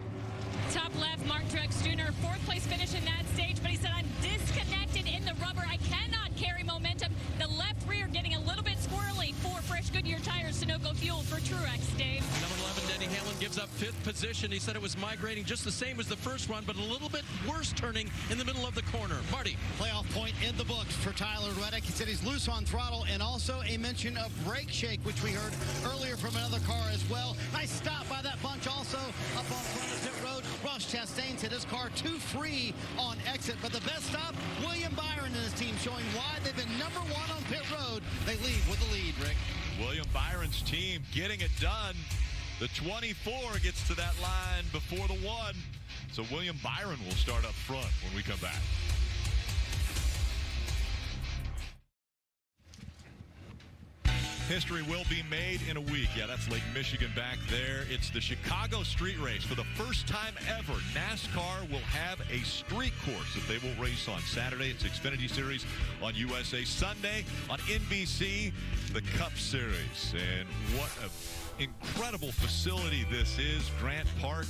Top left, Martin Truex Jr., 4th place finish in that stage, but he said, I'm disconnected in the rubber. I cannot carry momentum. The left rear getting a little bit squirrely for fresh Goodyear tires, Sunoco fuel for Truex, Dave. Number 11, Denny Hamlin gives up 5th position. He said it was migrating just the same as the first one, but a little bit worse turning in the middle of the corner. Marty. Playoff point in the books for Tyler Reddick. He said he's loose on throttle, and also a mention of brake shake, which we heard earlier from another car as well. Nice stop by that bunch also up on front of pit road. Ross Chastain said his car too free on exit, but the best stop, William Byron and his team showing why they've been number 1 on pit road. They leave with the lead, Rick. William Byron's team getting it done. The 24 gets to that line before the 1. So William Byron will start up front when we come back. History will be made in a week. Yeah, that's Lake Michigan back there. It's the Chicago Street Race. For the first time ever, NASCAR will have a street course that they will race on Saturday. It's Xfinity Series on USA. Sunday on NBC, the Cup Series. And what an incredible facility this is. Grant Park,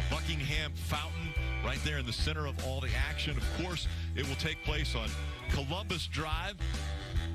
Buckingham Fountain, right there in the center of all the action. Of course, it will take place on Columbus Drive.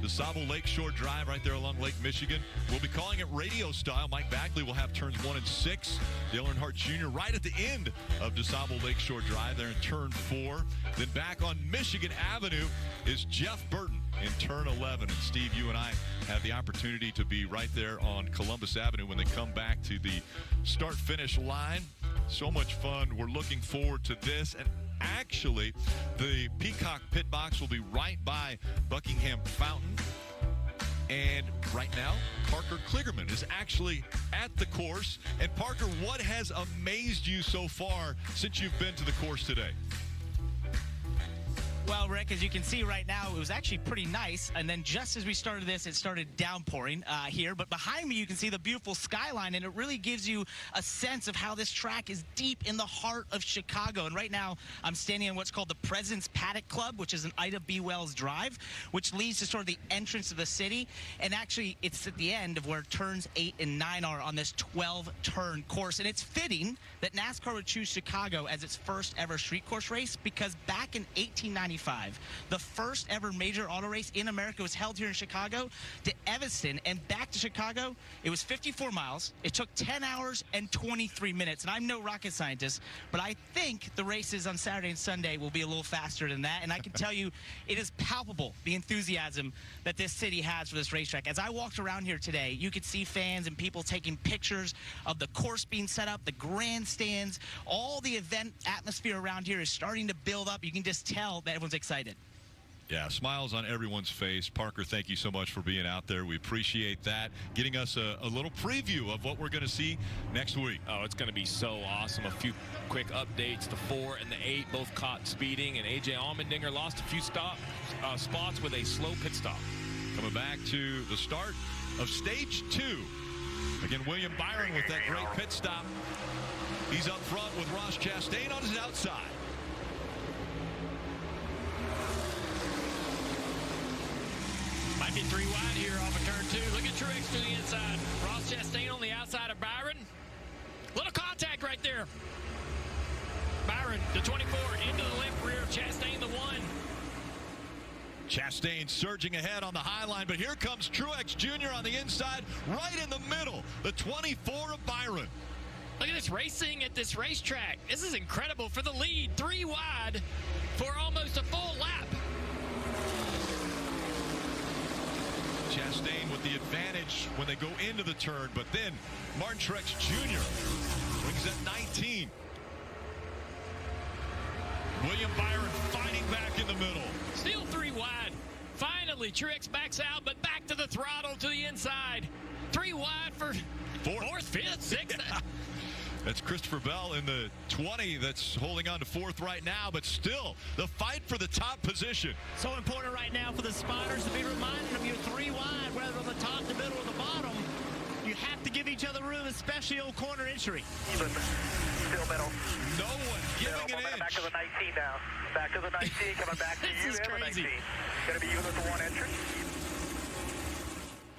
DeSable Lakeshore Drive right there along Lake Michigan. We'll be calling it radio style. Mike Backley will have turns 1 and 6. Dale Earnhardt Jr. right at the end of DeSable Lakeshore Drive there in turn 4. Then back on Michigan Avenue is Jeff Burton in turn 11. And Steve, you and I have the opportunity to be right there on Columbus Avenue when they come back to the start-finish line. So much fun. We're looking forward to this. And actually, the Peacock pit box will be right by Buckingham Fountain. And right now, Parker Kligerman is actually at the course. And Parker, what has amazed you so far since you've been to the course today? Well, Rick, as you can see right now, it was actually pretty nice. And then just as we started this, it started downpouring here. But behind me, you can see the beautiful skyline, and it really gives you a sense of how this track is deep in the heart of Chicago. And right now, I'm standing in what's called the President's Paddock Club, which is an Ida B. Wells Drive, which leads to sort of the entrance of the city. And actually, it's at the end of where turns 8 and 9 are on this 12-turn course. And it's fitting that NASCAR would choose Chicago as its first ever street course race, because back in 1895, the first ever major auto race in America was held here in Chicago to Evanston and back to Chicago. It was 54 miles. It took 10 hours and 23 minutes. And I'm no rocket scientist, but I think the races on Saturday and Sunday will be a little faster than that. And I can tell you, it is palpable, the enthusiasm that this city has for this racetrack. As I walked around here today, you could see fans and people taking pictures of the course being set up, the grandstands, all the event atmosphere around here is starting to build up. You can just tell that everyone's excited. Yeah, smiles on everyone's face. Parker, thank you so much for being out there. We appreciate that. Getting us a little preview of what we're going to see next week. Oh, it's going to be so awesome. A few quick updates. The 4 and the 8 both caught speeding, and A.J. Allmendinger lost a few spots with a slow pit stop. Coming back to the start of stage 2. Again, William Byron with that great pit stop. He's up front with Ross Chastain on his outside. Might be 3 wide here off of turn 2. Look at Truex to the inside. Ross Chastain on the outside of Byron. Little contact right there. Byron, the 24, into the left rear of Chastain, the 1. Chastain surging ahead on the high line, but here comes Truex Jr. on the inside, right in the middle. The 24 of Byron. Look at this racing at this racetrack. This is incredible for the lead. 3 wide for almost a full lap. Chastain with the advantage when they go into the turn, but then Martin Truex Jr. brings at 19. William Byron fighting back in the middle. Still 3 wide. Finally, Truex backs out, but back to the throttle to the inside. 3 wide for 4th, 5th, 6th. Yeah. That's Christopher Bell in the 20 that's holding on to 4th right now, but still the fight for the top position. So important right now for the spotters to be reminded of your 3 wide, whether on the top, the middle, or the bottom. You have to give each other room, especially on corner entry. Even still middle. No one giving an inch. Back to the 19 now. Back to the 19, coming back to you. This is crazy. Going to be you with the 1 entry.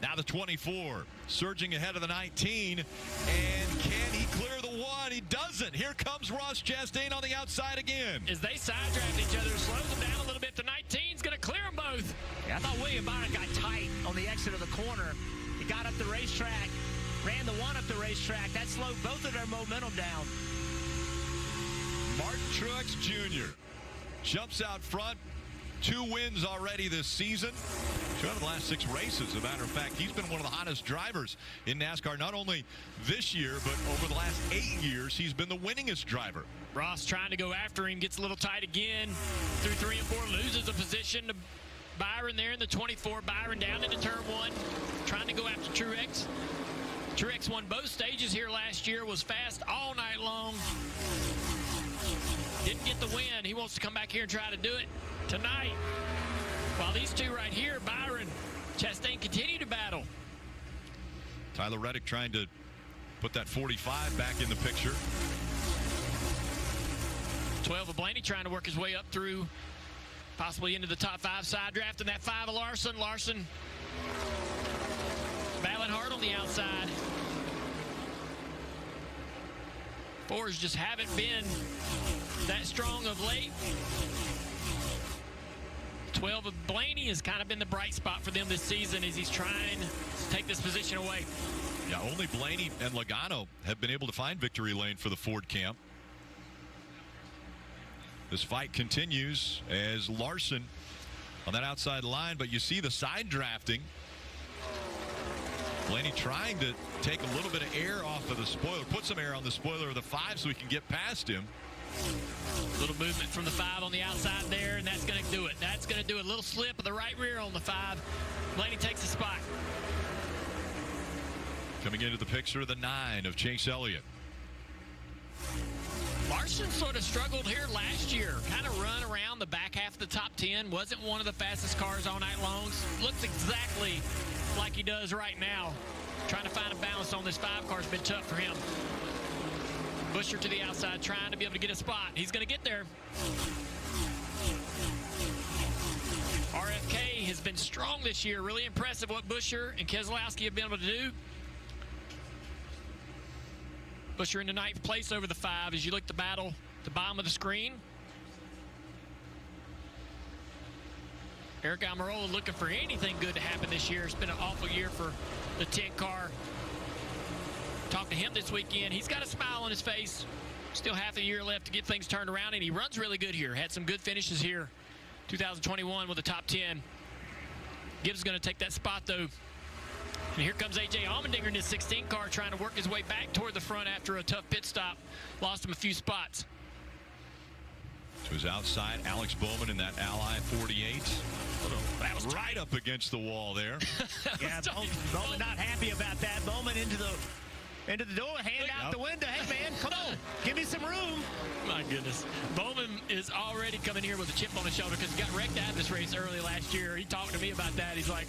Now the 24 surging ahead of the 19, and can he clear the 1? He doesn't. Here comes Ross Chastain on the outside again. As they side draft each other, slows them down a little bit. The 19's going to clear them both. Yeah, I thought William Byron got tight on the exit of the corner. He got up the racetrack, ran the 1 up the racetrack. That slowed both of their momentum down. Martin Truex Jr. jumps out front. 2 wins already this season. 2 out of the last 6 races. As a matter of fact, he's been one of the hottest drivers in NASCAR, not only this year, but over the last 8 years, he's been the winningest driver. Ross trying to go after him, gets a little tight again. Through 3 and 4, loses a position to Byron there in the 24. Byron down into turn 1, trying to go after Truex. Truex won both stages here last year, was fast all night long. Didn't get the win. He wants to come back here and try to do it tonight. While these two right here, Byron, Chastain, continue to battle. Tyler Reddick trying to put that 45 back in the picture. 12 of Blaney trying to work his way up through, possibly into the top 5 side draft. And that 5 of Larson. Larson battling hard on the outside. 4s just haven't been that strong of late. 12 of Blaney has kind of been the bright spot for them this season as he's trying to take this position away. Yeah, only Blaney and Logano have been able to find victory lane for the Ford camp. This fight continues as Larson on that outside line, but you see the side drafting. Blaney trying to take a little bit of air off of the spoiler, put some air on the spoiler of the 5 so he can get past him. Little movement from the 5 on the outside there, and that's going to do it. That's going to do a little slip of the right rear on the 5. Blaney takes the spot. Coming into the picture, the 9 of Chase Elliott. Larson sort of struggled here last year. Kind of run around the back half of the top 10. Wasn't one of the fastest cars all night long. Looks exactly like he does right now. Trying to find a balance on this 5 car has been tough for him. Buescher to the outside, trying to be able to get a spot. He's going to get there. RFK has been strong this year. Really impressive what Buescher and Keselowski have been able to do. Buescher into 9th place over the 5 as you look at the battle at the bottom of the screen. Eric Almirola looking for anything good to happen this year. It's been an awful year for the 10 car. Talked to him this weekend. He's got a smile on his face. Still half a year left to get things turned around, and he runs really good here. Had some good finishes here. 2021 with the top 10. Gibbs is going to take that spot, though. And here comes A.J. Allmendinger in his 16 car trying to work his way back toward the front after a tough pit stop. Lost him a few spots. To his outside, Alex Bowman in that Ally 48. That was right up against the wall there. Yeah, Bowman not happy about that. Bowman into the door, hand out the window. Hey, man, come on. Give me some room. My goodness. Bowman is already coming here with a chip on his shoulder because he got wrecked out of this race early last year. He talked to me about that. He's like,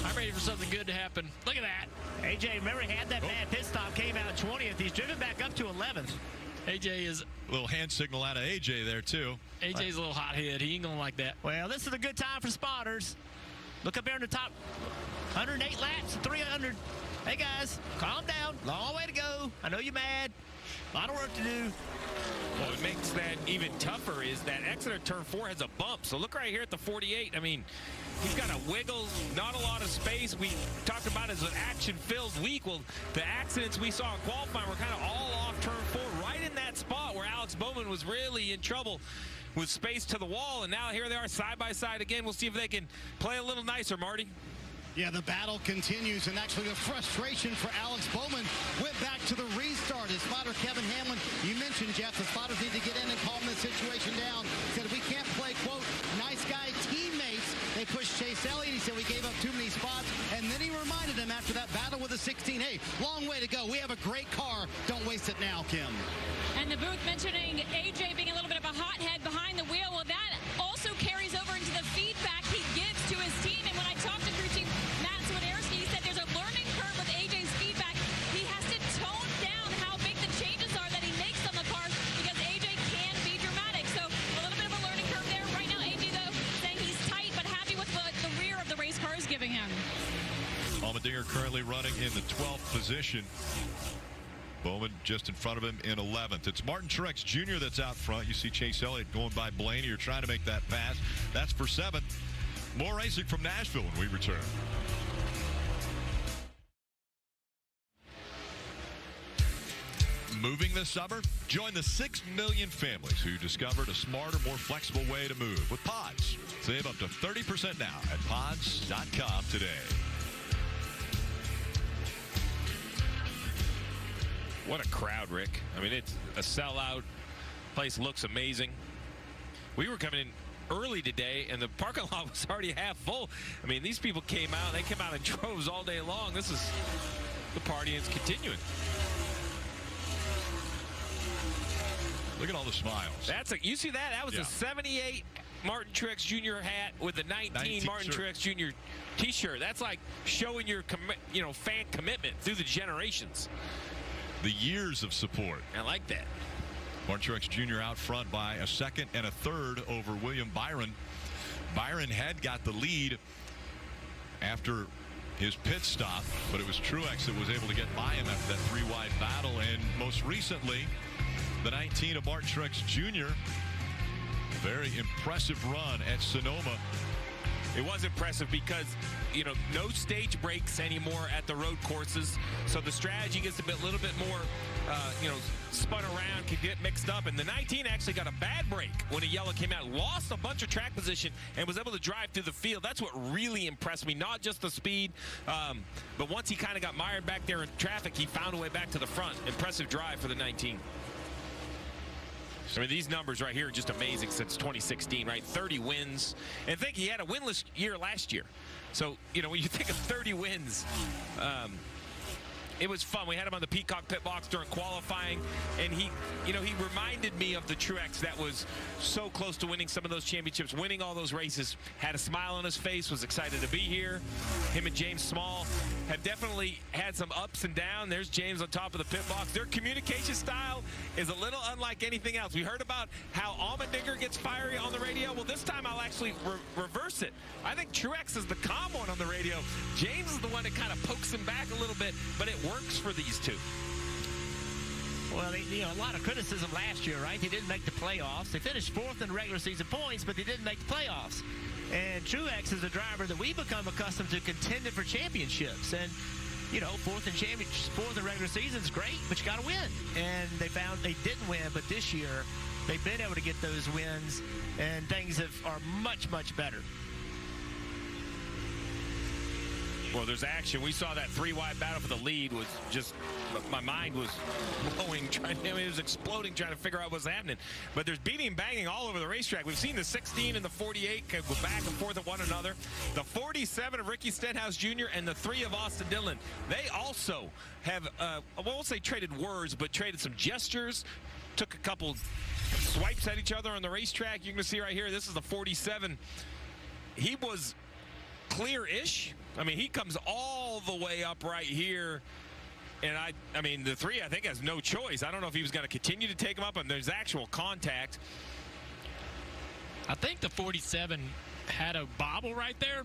I'm ready for something good to happen. Look at that. AJ, remember he had that bad pit stop, came out 20th. He's driven back up to 11th. AJ is... A little hand signal out of AJ there, too. AJ's a little hothead. He ain't going to like that. Well, this is a good time for spotters. Look up there in the top 108 laps, 300. Hey, guys, calm down. Long way to go. I know you're mad. A lot of work to do. What makes that even tougher is that Exeter turn 4 has a bump. So look right here at the 48. I mean, he's got a wiggle, not a lot of space. We talked about it as an action-filled week. Well, the accidents we saw in qualifying were kind of all off turn 4, right in that spot where Alex Bowman was really in trouble with space to the wall. And now here they are side by side again. We'll see if they can play a little nicer, Marty. Yeah, the battle continues, and actually the frustration for Alex Bowman went back to the restart. His spotter, Kevin Hamlin, you mentioned, Jeff, the spotters need to get in and calm this situation down. He said, we can't play, quote, nice guy teammates. They pushed Chase Elliott. He said we gave up too many spots, and then he reminded him after that battle with the 16, hey, long way to go. We have a great car. Don't waste it now, Kim. And the booth mentioning AJ being a little bit of a hothead behind the wheel. Well, that also carries over into the feedback he gives to his team. And when I talked to crew chief Matt Swiderski, he said there's a learning curve with AJ's feedback. He has to tone down how big the changes are that he makes on the car because AJ can be dramatic. So a little bit of a learning curve there. Right now, AJ, though, saying he's tight but happy with what the rear of the race car is giving him. Allmendinger currently running in the 12th position. Bowman just in front of him in 11th. It's Martin Truex Jr. that's out front. You see Chase Elliott going by Blaney. You're trying to make that pass. That's for 7th. More racing from Nashville when we return. Moving this summer? Join the 6 million families who discovered a smarter, more flexible way to move with Pods. Save up to 30% now at pods.com today. What a crowd, Rick. I mean, it's a sellout. Place looks amazing. We were coming in early today, and the parking lot was already half full. I mean, these people came out. They came out in droves all day long. This is the party is continuing. Look at all the smiles. You see that? That was a 78 Martin Truex Jr. hat with the 19 Martin Truex Jr. T-shirt. That's like showing your fan commitment through the generations. The years of support. I like that. Martin Truex Jr. out front by a second and a third over William Byron. Byron had got the lead after his pit stop, but it was Truex that was able to get by him after that three-wide battle. And most recently, the 19 of Martin Truex Jr. Very impressive run at Sonoma. It was impressive because, no stage breaks anymore at the road courses. So the strategy gets a little bit more, spun around, can get mixed up. And the 19 actually got a bad break when a yellow came out, lost a bunch of track position, and was able to drive through the field. That's what really impressed me, not just the speed, but once he kind of got mired back there in traffic, he found a way back to the front. Impressive drive for the 19. I mean, these numbers right here are just amazing since 2016, right? 30 wins. And think he had a winless year last year. So, when you think of 30 wins, it was fun. We had him on the Peacock pit box during qualifying, and he reminded me of the Truex that was so close to winning some of those championships, winning all those races, had a smile on his face, was excited to be here. Him and James Small have definitely had some ups and downs. There's James on top of the pit box. Their communication style is a little unlike anything else. We heard about how Allmendinger gets fiery on the radio. Well, this time I'll actually reverse it. I think Truex is the calm one on the radio. James is the one that kind of pokes him back a little bit, but it works for these two. Well, a lot of criticism last year, right? They didn't make the playoffs. They finished fourth in regular season points, but they didn't make the playoffs. And Truex is a driver that we become accustomed to contending for championships. And, fourth in regular season is great, but you got to win. And they found they didn't win, but this year they've been able to get those wins, and things are much, much better. Well, there's action. We saw that three-wide battle for the lead was just, my mind was blowing. It was exploding trying to figure out what's happening. But there's beating and banging all over the racetrack. We've seen the 16 and the 48 go back and forth at one another. The 47 of Ricky Stenhouse Jr. and the 3 of Austin Dillon. They also have, I won't say traded words, but traded some gestures, took a couple swipes at each other on the racetrack. You can see right here, this is the 47. He was clear-ish. I mean, he comes all the way up right here. And I mean, the 3, I think, has no choice. I don't know if he was going to continue to take him up, and there's actual contact. I think the 47 had a bobble right there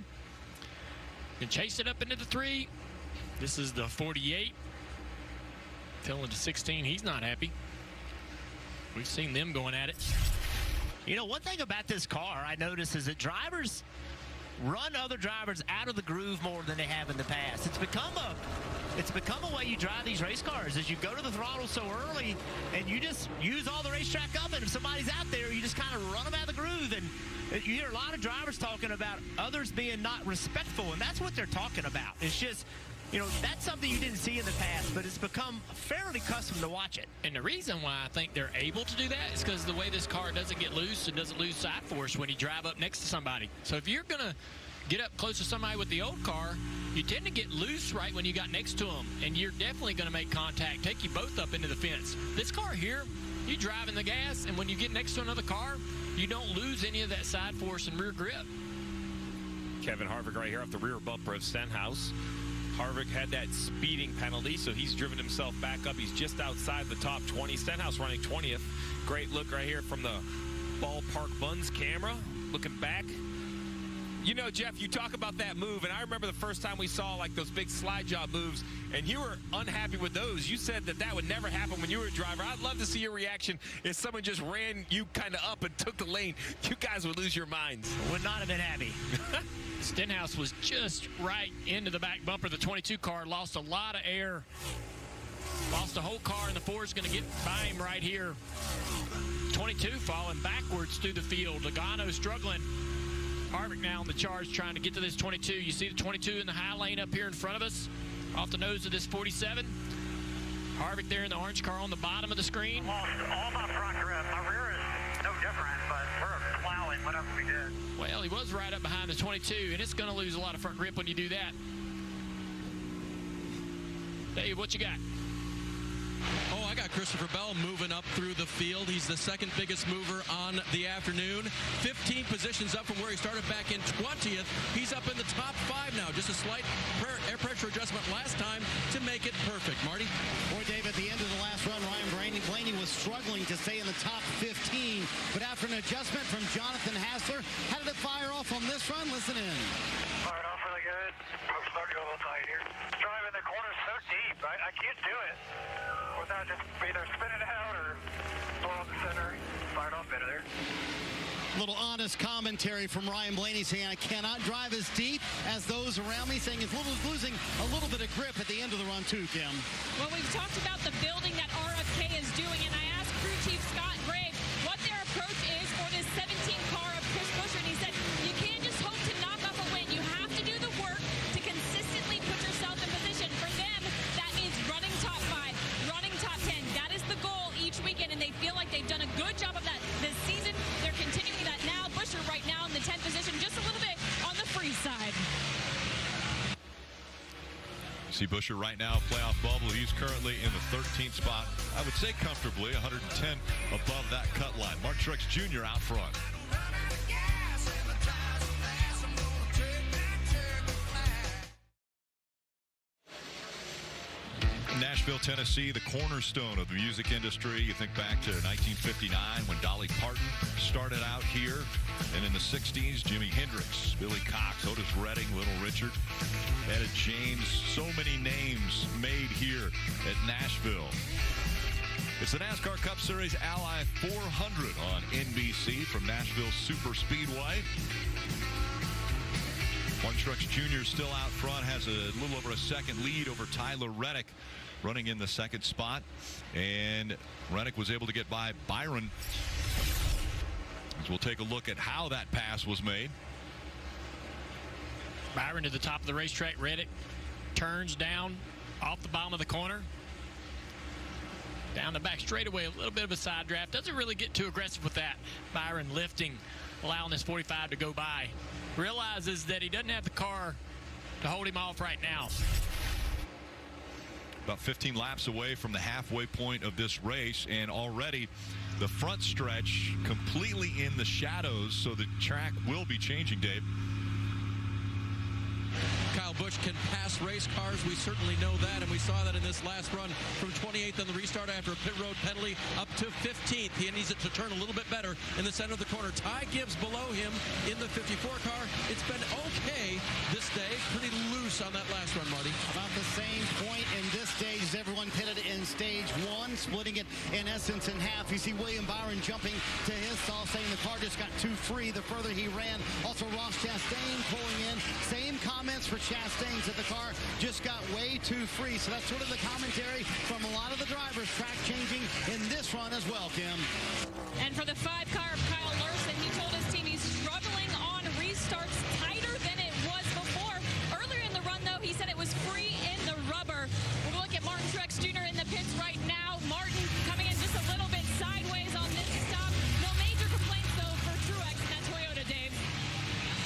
and chased it up into the 3. This is the 48. Telling the 16 he's not happy. We've seen them going at it. One thing about this car I noticed is that drivers run other drivers out of the groove more than they have in the past. It's become a way you drive these race cars, is you go to the throttle so early and you just use all the racetrack up, and if somebody's out there, you just kind of run them out of the groove. And you hear a lot of drivers talking about others being not respectful, and that's what they're talking about. It's just, that's something you didn't see in the past, but it's become fairly custom to watch it. And the reason why I think they're able to do that is because the way this car doesn't get loose and doesn't lose side force when you drive up next to somebody. So if you're going to get up close to somebody with the old car, you tend to get loose right when you got next to them, and you're definitely going to make contact, take you both up into the fence. This car here, you driving the gas, and when you get next to another car, you don't lose any of that side force and rear grip. Kevin Harvick right here off the rear bumper of Stenhouse. Harvick had that speeding penalty, so he's driven himself back up. He's just outside the top 20. Stenhouse running 20th. Great look right here from the Ballpark Buns camera. Looking back. Jeff, you talk about that move, and I remember the first time we saw like those big slide job moves, and you were unhappy with those. You said that would never happen when you were a driver. I'd love to see your reaction if someone just ran you kind of up and took the lane. You guys would lose your minds. Would not have been happy. Stenhouse was just right into the back bumper. The 22 car lost a lot of air. Lost the whole car, and the 4 is going to get by him right here. 22 falling backwards through the field. Logano struggling. Harvick now on the charge trying to get to this 22. You see the 22 in the high lane up here in front of us, off the nose of this 47. Harvick there in the orange car on the bottom of the screen. Lost all my front grip. My rear is no different, but we're plowing whatever we did. Well, he was right up behind the 22, and it's going to lose a lot of front grip when you do that. Dave, what you got? Oh, I got Christopher Bell moving up through the field. He's the second biggest mover on the afternoon. 15 positions up from where he started back in 20th. He's up in the top 5 now. Just a slight air pressure adjustment last time to make it perfect. Marty? Boy, Dave, at the end of the last run, Ryan Blaney was struggling to stay in the top 15. But after an adjustment from Jonathan Hassler, how did it fire off on this run? Listen in. Fired off really good. I'm starting to go a little tight here. Driving the corner so deep, I can't do it without just either spinning out or blowing the center. Fired off better there. Little honest commentary from Ryan Blaney saying, I cannot drive as deep as those around me, saying he's losing a little bit of grip at the end of the run too, Kim. Well, we've talked about the building that RFK is doing, and I asked crew chief Scott Graves what their approach is for this 17 car of Chris Buescher, and he said, you can't just hope to knock off a win. You have to do the work to consistently put yourself in position. For them, that means running top 5, running top 10. That is the goal each weekend, and they feel like they've done a good job of that this season. They're continuing that now. Buescher right now in the 10th position, just a little bit on the free side. You see Buescher right now, playoff bubble. He's currently in the 13th spot. I would say comfortably, 110 above that cut line. Mark Truex Jr. out front. Nashville, Tennessee, the cornerstone of the music industry. You think back to 1959 when Dolly Parton started out here. And in the 60s, Jimi Hendrix, Billy Cox, Otis Redding, Little Richard, Etta James. So many names made here at Nashville. It's the NASCAR Cup Series Ally 400 on NBC from Nashville Super Speedway. Mark Truex Jr. still out front, has a little over a second lead over Tyler Reddick, running in the second spot. And Reddick was able to get by Byron. As we'll take a look at how that pass was made. Byron to the top of the racetrack. Reddick turns down off the bottom of the corner. Down the back straightaway, a little bit of a side draft. Doesn't really get too aggressive with that. Byron lifting, allowing this 45 to go by. Realizes that he doesn't have the car to hold him off right now. About 15 laps away from the halfway point of this race, and already the front stretch completely in the shadows, so the track will be changing, Dave. Kyle Busch can pass race cars. We certainly know that, and we saw that in this last run from 28th on the restart after a pit road penalty up to 15th. He needs it to turn a little bit better in the center of the corner. Ty Gibbs below him in the 54 car. It's been okay this day. Pretty loose on that last run, Marty. About the same point in this stage as everyone pitted in stage 1, splitting it in essence in half. You see William Byron jumping to his stall, saying the car just got too free the further he ran. Also Ross Chastain pulling in. Same comments for Chastain, said the car just got way too free. So that's sort of the commentary from a lot of the drivers. Track changing in this run as well, Kim. And for the 5 car of Kyle Larson, he told his team he's struggling on restarts tighter than it was before. Earlier in the run, though, he said it was free in the rubber. We'll look at Martin Truex Jr. in the pits right now. Martin coming in just a little bit sideways on this stop. No major complaints, though, for Truex in that Toyota, Dave.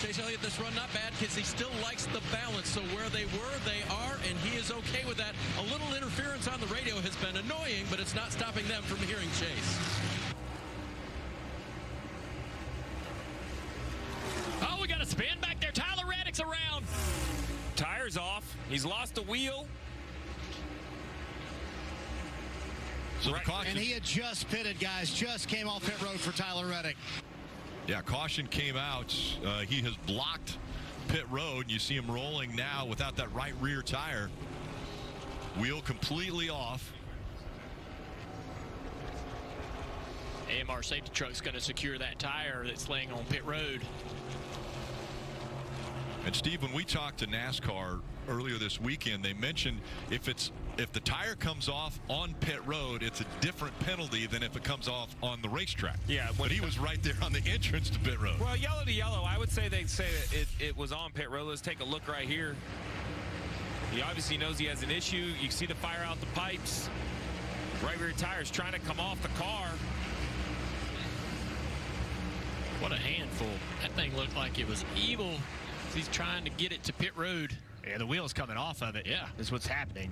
Chase Elliott, this run not bad because he still likes the balance. So where they were, they are, and he is okay with that. A little interference on the radio has been annoying, but it's not stopping them from hearing Chase. Oh, we got a spin back there. Tyler Reddick's around. Tires off. He's lost the wheel. So the caution. And he had just pitted, guys. Just came off pit road for Tyler Reddick. Yeah, caution came out. He has blocked pit road. You see him rolling now without that right rear tire. Wheel completely off. AMR safety truck's going to secure that tire that's laying on pit road. And Steve, when we talked to NASCAR earlier this weekend, they mentioned if the tire comes off on pit road, it's a different penalty than if it comes off on the racetrack. Yeah, but he was right there on the entrance to pit road. Well, yellow to yellow, I would say they'd say that it was on pit road. Let's take a look right here. He obviously knows he has an issue. You see the fire out the pipes. Right rear tire is trying to come off the car. What a handful. That thing looked like it was evil. He's trying to get it to pit road. Yeah, the wheel's coming off of it. Yeah. Is what's happening.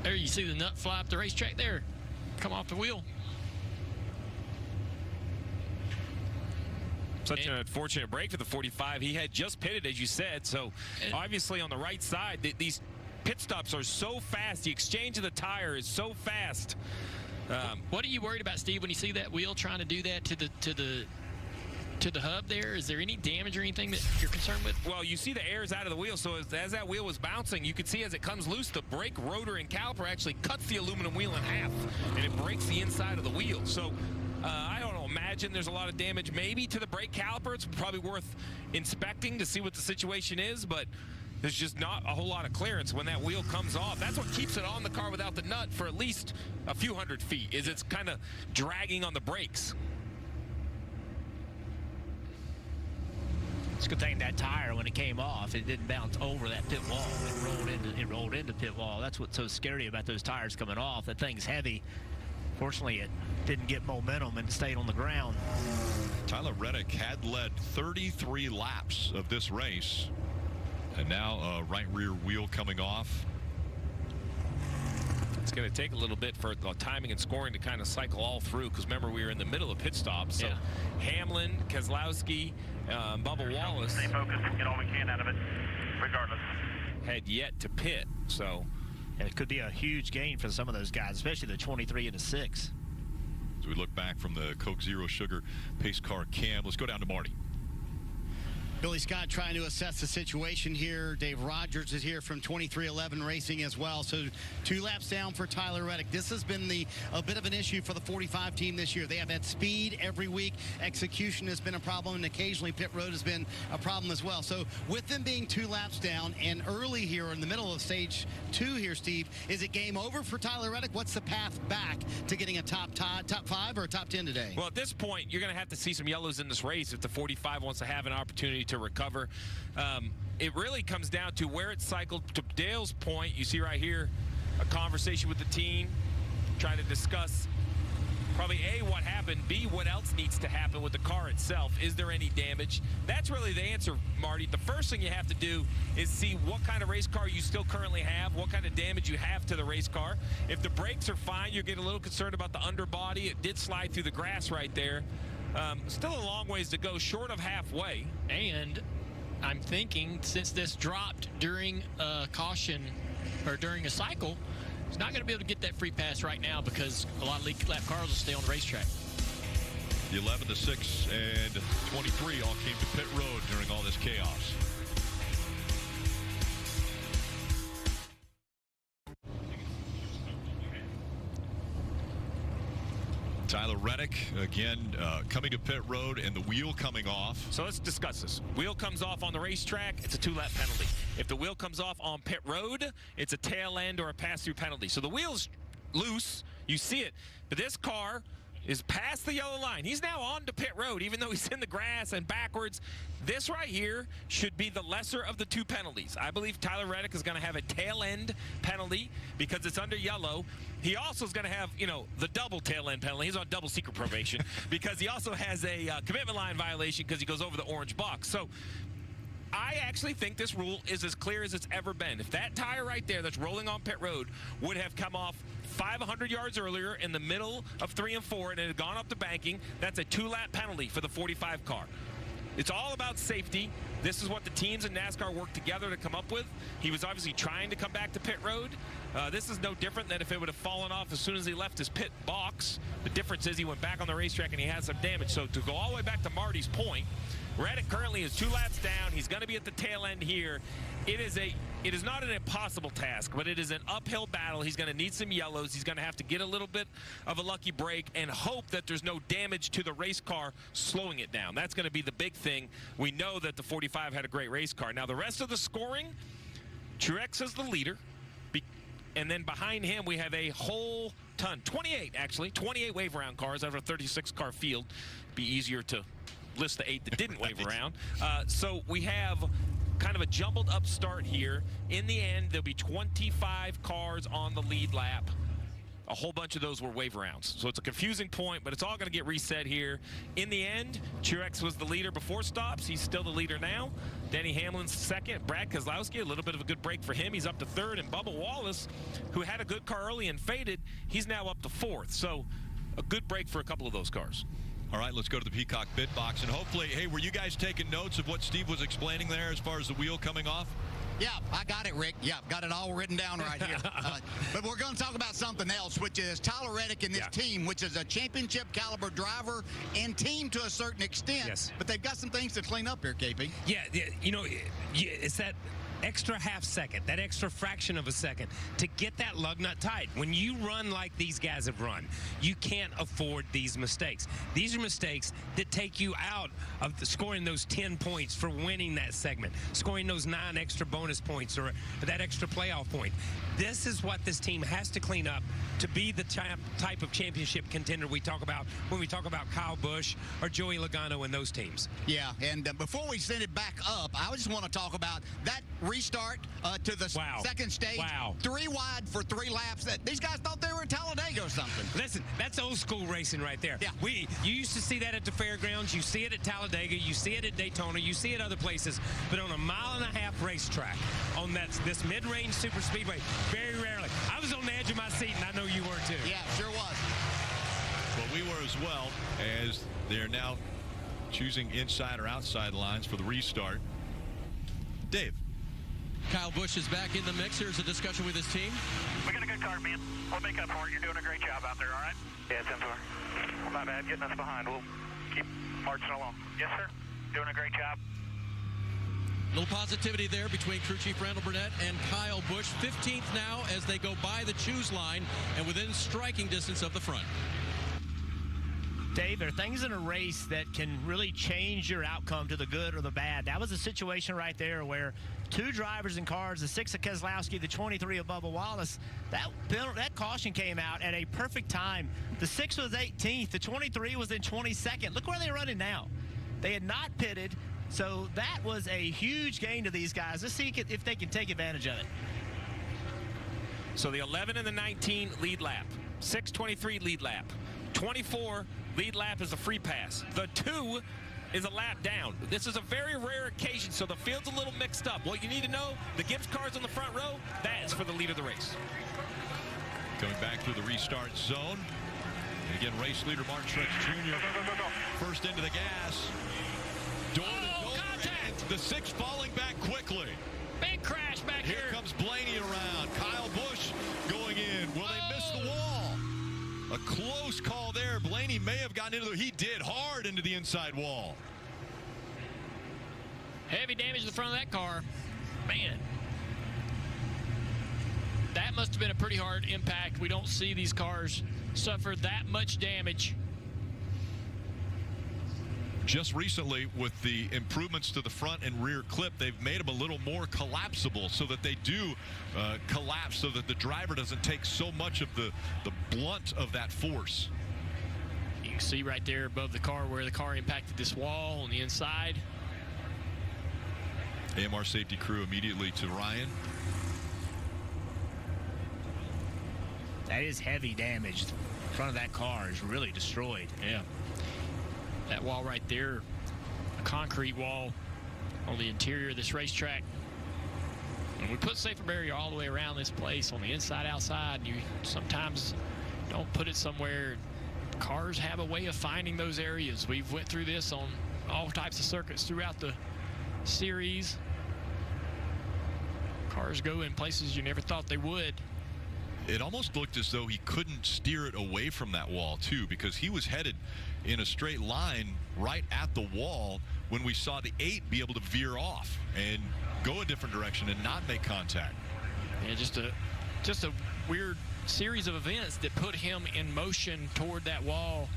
There you see the nut fly up the racetrack there. Come off the wheel. Such an unfortunate break for the 45. He had just pitted, as you said, so obviously on the right side, these pit stops are so fast. The exchange of the tire is so fast. What are you worried about, Steve, when you see that wheel trying to do that to the hub there? Is there any damage or anything that you're concerned with? Well, you see the air's out of the wheel, so as that wheel was bouncing, you could see as it comes loose, the brake rotor and caliper actually cuts the aluminum wheel in half, and it breaks the inside of the wheel. So I don't know, imagine there's a lot of damage maybe to the brake caliper. It's probably worth inspecting to see what the situation is, but there's just not a whole lot of clearance when that wheel comes off. That's what keeps it on the car without the nut for at least a few hundred feet, is it's kind of dragging on the brakes. It's a good thing that tire, when it came off, it didn't bounce over that pit wall. It rolled into pit wall. That's what's so scary about those tires coming off. That thing's heavy. Fortunately, it didn't get momentum and stayed on the ground. Tyler Reddick had led 33 laps of this race, and now a right rear wheel coming off. It's going to take a little bit for the timing and scoring to kind of cycle all through, because remember, we were in the middle of pit stops. So Hamlin, Keselowski, Bubba Wallace. Stay focused, get all we can out of it, regardless. Had yet to pit, so. And it could be a huge gain for some of those guys, especially the 23 and the 6. As we look back from the Coke Zero Sugar pace car cam, let's go down to Marty. Billy Scott trying to assess the situation here. Dave Rogers is here from 2311 Racing as well. So 2 laps down for Tyler Reddick. This has been a bit of an issue for the 45 team this year. They have had speed every week. Execution has been a problem, and occasionally pit road has been a problem as well. So with them being 2 laps down and early here in the middle of stage 2 here, Steve, is it game over for Tyler Reddick? What's the path back to getting a top 5 or a top 10 today? Well, at this point, you're going to have to see some yellows in this race if the 45 wants to have an opportunity to recover. It really comes down to where it's cycled. To Dale's point, you see right here a conversation with the team trying to discuss probably A, what happened, B, what else needs to happen with the car itself. Is there any damage? That's really the answer, Marty. The first thing you have to do is see what kind of race car you still currently have, what kind of damage you have to the race car. If the brakes are fine, you're getting a little concerned about the underbody. It did slide through the grass right there. Still a long ways to go, short of halfway. And I'm thinking, since this dropped during a caution or during a cycle, he's not going to be able to get that free pass right now because a lot of lead lap cars will stay on the racetrack. The 11, the 6, and 23 all came to pit road during all this chaos. Tyler Reddick, again, coming to pit road and the wheel coming off. So let's discuss this. Wheel comes off on the racetrack, it's a 2-lap penalty. If the wheel comes off on pit road, it's a tail end or a pass-through penalty. So the wheel's loose, you see it, but this car is past the yellow line. He's now on to pit road, even though he's in the grass and backwards. This right here should be the lesser of the 2 penalties. I believe Tyler Reddick is going to have a tail end penalty because it's under yellow. He also is going to have, the double tail end penalty. He's on double secret probation because he also has a commitment line violation because he goes over the orange box. So I actually think this rule is as clear as it's ever been. If that tire right there that's rolling on pit road would have come off 500 yards earlier in the middle of 3 and 4 and it had gone up the banking, that's a 2-lap penalty for the 45 car. It's all about safety. This is what the teams in NASCAR work together to come up with. He was obviously trying to come back to pit road. This is no different than if it would have fallen off as soon as he left his pit box. The difference is he went back on the racetrack and he had some damage. So to go all the way back to Marty's point, Reddick currently is 2 laps down. He's going to be at the tail end here. It is not an impossible task, but it is an uphill battle. He's going to need some yellows. He's going to have to get a little bit of a lucky break and hope that there's no damage to the race car slowing it down. That's going to be the big thing. We know that the 45 had a great race car. Now, the rest of the scoring, Truex is the leader. And then behind him, we have a whole ton, 28 actually, 28 wave around cars out of a 36-car field. Be easier to list the 8 that didn't wave around. So we have kind of a jumbled up start here. In the end, there'll be 25 cars on the lead lap. a whole bunch of those were wave rounds. So it's a confusing point, but it's all going to get reset here. In the end, Truex was the leader before stops. He's still the leader now. Denny Hamlin's second. Brad Keselowski, a little bit of a good break for him. He's up to third. And Bubba Wallace, who had a good car early and faded, he's now up to fourth. So a good break for a couple of those cars. All right, let's go to the Peacock bid box. And hopefully, hey, were you guys taking notes of what Steve was explaining there as far as the wheel coming off? Yeah, I got it, Rick. Yeah, got it all written down right here. But we're going to talk about something else, which is Tyler Reddick and this team, which is a championship caliber driver and team to a certain extent. Yes. But they've got some things to clean up here, KP. Yeah, you know, it's that extra half second, that extra fraction of a second to get that lug nut tight. When you run like these guys have run, you can't afford these mistakes. These are mistakes that take you out of scoring those 10 points for winning that segment, scoring those 9 extra bonus points or that extra playoff point. This is what this team has to clean up to be the type of championship contender we talk about when we talk about Kyle Busch or Joey Logano and those teams. Yeah, and before we send it back up, I just want to talk about that restart to the second stage. Wow. 3 wide for 3 laps. These guys thought they were in Talladega or something. Listen, that's old school racing right there. Yeah. You used to see that at the fairgrounds. You see it at Talladega. You see it at Daytona. You see it other places. But on a 1.5-mile racetrack, on this mid-range super speedway, very rarely. I was on the edge of my seat, and I know you were too. Yeah, sure was. Well, we were as well, as they're now choosing inside or outside lines for the restart. Dave. Kyle Busch is back in the mix. Here's a discussion with his team. We got a good car, man. We'll make up for it. You're doing a great job out there, all right? Yeah, 10-4. Not bad getting us behind. We'll keep marching along. Yes, sir. Doing a great job. A little positivity there between crew chief Randall Burnett and Kyle Busch. 15th now as they go by the choose line and within striking distance of the front. Dave, there are things in a race that can really change your outcome to the good or the bad. That was a situation right there where 2 drivers in cars, the 6 of Keselowski, the 23 of Bubba Wallace, that caution came out at a perfect time. The 6 was 18th. The 23 was in 22nd. Look where they're running now. They had not pitted, so that was a huge gain to these guys. Let's see if they can take advantage of it. So the 11 and the 19 lead lap. 6:23 lead lap. 24 lead lap is a free pass. The 2 is a lap down. This is a very rare occasion, so the field's a little mixed up. What you need to know, the Gibbs car's on the front row, that is for the lead of the race. Coming back through the restart zone. And again, race leader Martin Truex Jr. First into the gas. Door to door, contact! The 6 falling back quickly. Big crash back here. Here comes Blaney around. Kyle Busch going in. Will they miss the wall? A close call there. Blaney may have gotten into he did hard into the inside wall. Heavy damage to the front of that car. Man. That must have been a pretty hard impact. We don't see these cars suffer that much damage. Just recently, with the improvements to the front and rear clip, they've made them a little more collapsible so that they do collapse so that the driver doesn't take so much of the blunt of that force. You can see right there above the car where the car impacted this wall on the inside. AMR safety crew immediately to Ryan. That is heavy damage. The front of that car is really destroyed. Yeah. That wall right there, a concrete wall on the interior of this racetrack. And we put safer barrier all the way around this place on the inside, outside. You sometimes don't put it somewhere. Cars have a way of finding those areas. We've went through this on all types of circuits throughout the series. Cars go in places you never thought they would. It almost looked as though he couldn't steer it away from that wall, too, because he was headed in a straight line right at the wall when we saw the 8 be able to veer off and go a different direction and not make contact. Yeah, just a weird series of events that put him in motion toward that wall.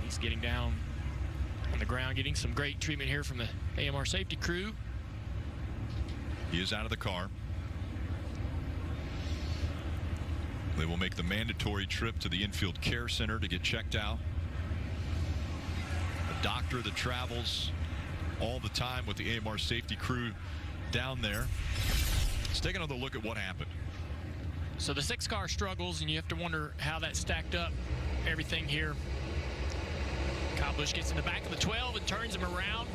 He's getting down on the ground, getting some great treatment here from the AMR safety crew. He is out of the car. They will make the mandatory trip to the infield care center to get checked out. A doctor that travels all the time with the AMR safety crew down there. Let's take another look at what happened. So the 6 car struggles, and you have to wonder how that stacked up everything here. Kyle Busch gets in the back of the 12 and turns him around.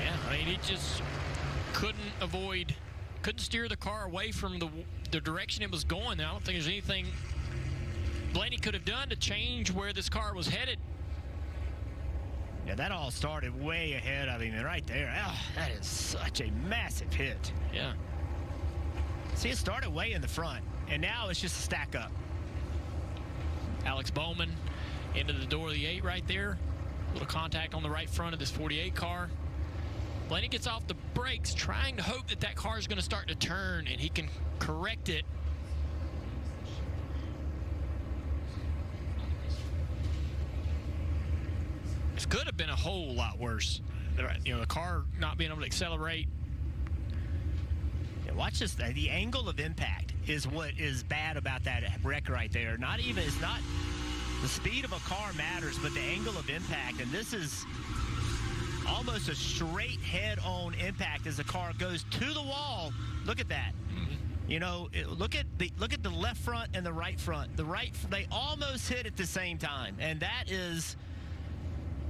Yeah, I mean, he just couldn't steer the car away from the direction it was going. I don't think there's anything Blaney could have done to change where this car was headed. Yeah, that all started way ahead of him, and right there, that is such a massive hit. Yeah. See, it started way in the front, and now it's just a stack up. Alex Bowman into the door of the 8 right there. A little contact on the right front of this 48 car. Blaney gets off the brakes, trying to hope that that car is going to start to turn, and he can correct it. This could have been a whole lot worse. You know, the car not being able to accelerate. Yeah, watch this. The angle of impact is what is bad about that wreck right there. It's not the speed of a car matters, but the angle of impact. And this is almost a straight head-on impact as the car goes to the wall. Look at that. You know, look at the left front and the right front. They almost hit at the same time, and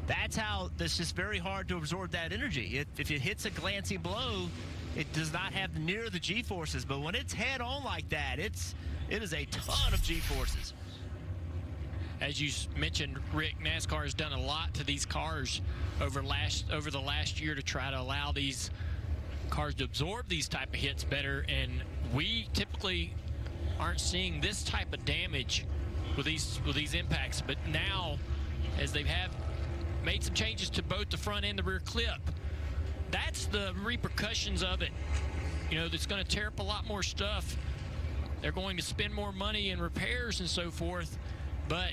that's how it's just very hard to absorb that energy. If it hits a glancing blow, it does not have near the G-forces. But when it's head-on like that, it is a ton of G-forces. As you mentioned, Rick, NASCAR has done a lot to these cars over the last year to try to allow these cars to absorb these type of hits better, and we typically aren't seeing this type of damage with these impacts. But now, as they have made some changes to both the front and the rear clip, that's the repercussions of it. You know, that's going to tear up a lot more stuff. They're going to spend more money in repairs and so forth, but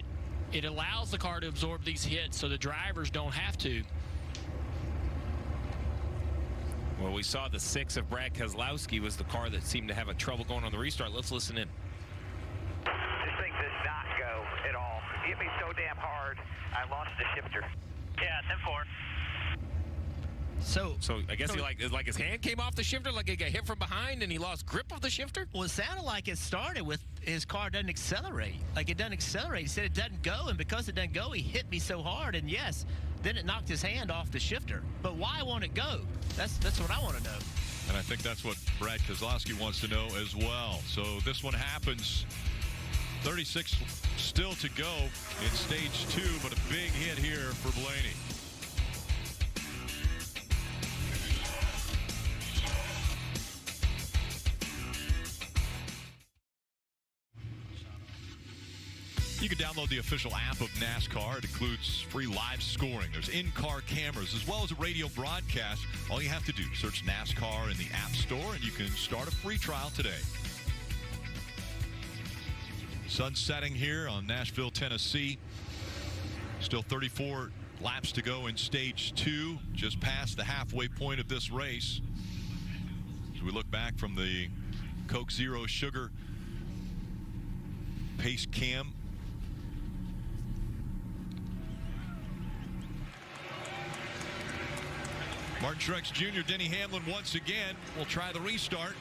it allows the car to absorb these hits so the drivers don't have to. Well, we saw the 6 of Brad Keselowski was the car that seemed to have a trouble going on the restart. Let's listen in. This thing does not go at all. It hit me so damn hard, I lost the shifter. Yeah, 10-4. So I guess he like his hand came off the shifter, like he got hit from behind and he lost grip of the shifter? Well, it sounded like it started with his car doesn't accelerate. Like it doesn't accelerate. He said it doesn't go, and because it doesn't go, he hit me so hard, and yes, then it knocked his hand off the shifter. But why won't it go? That's what I want to know. And I think that's what Brad Keselowski wants to know as well. So this one happens. 36 still to go in stage 2, but a big hit here for Blaney. You can download the official app of NASCAR. It includes free live scoring. There's in-car cameras as well as a radio broadcast. All you have to do, search NASCAR in the App Store, and you can start a free trial today. Sun setting here on Nashville, Tennessee. Still 34 laps to go in stage 2, just past the halfway point of this race. As we look back from the Coke Zero Sugar pace cam, Martin Truex Jr., Denny Hamlin once again will try the restart.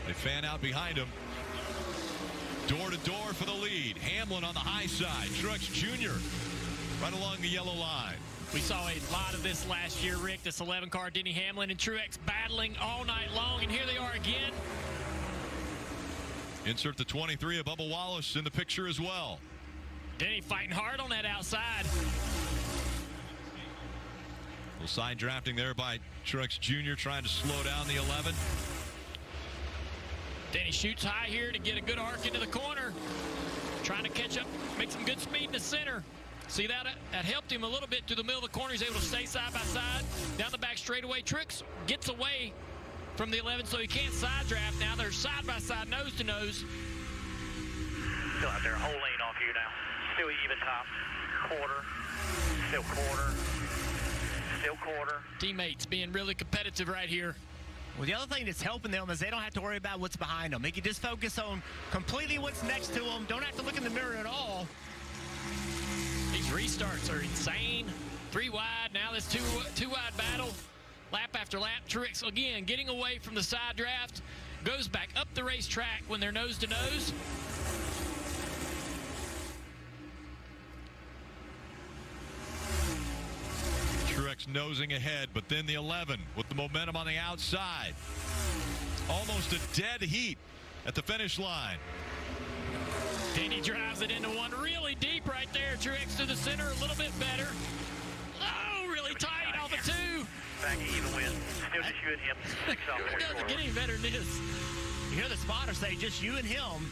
They fan out behind him. Door to door for the lead. Hamlin on the high side. Truex Jr. right along the yellow line. We saw a lot of this last year, Rick. This 11 car, Denny Hamlin and Truex battling all night long, and here they are again. Insert the 23 of Bubba Wallace in the picture as well. Denny fighting hard on that outside. A little side drafting there by Truex Jr. trying to slow down the 11. Denny shoots high here to get a good arc into the corner. Trying to catch up, make some good speed in the center. See that helped him a little bit through the middle of the corner. He's able to stay side by side. Down the back straightaway. Truex gets away from the 11, so he can't side draft. Now they're side by side, nose to nose. Still out there, whole lane off you now. Still even top. Quarter. Still quarter. Still quarter. Teammates being really competitive right here. Well, the other thing that's helping them is they don't have to worry about what's behind them. They can just focus on completely what's next to them. Don't have to look in the mirror at all. He's These restarts are insane. 3 wide, now this two wide battle. Lap after lap, Truex again getting away from the side draft. Goes back up the racetrack when they're nose to nose. Truex nosing ahead, but then the 11 with the momentum on the outside. Almost a dead heat at the finish line. Denny drives it into one really deep right there. Truex to the center a little bit better. Oh, really tight off of 2. Back even win. Still just you and him. 6 off It doesn't get any better than this. You hear the spotter say, just you and him.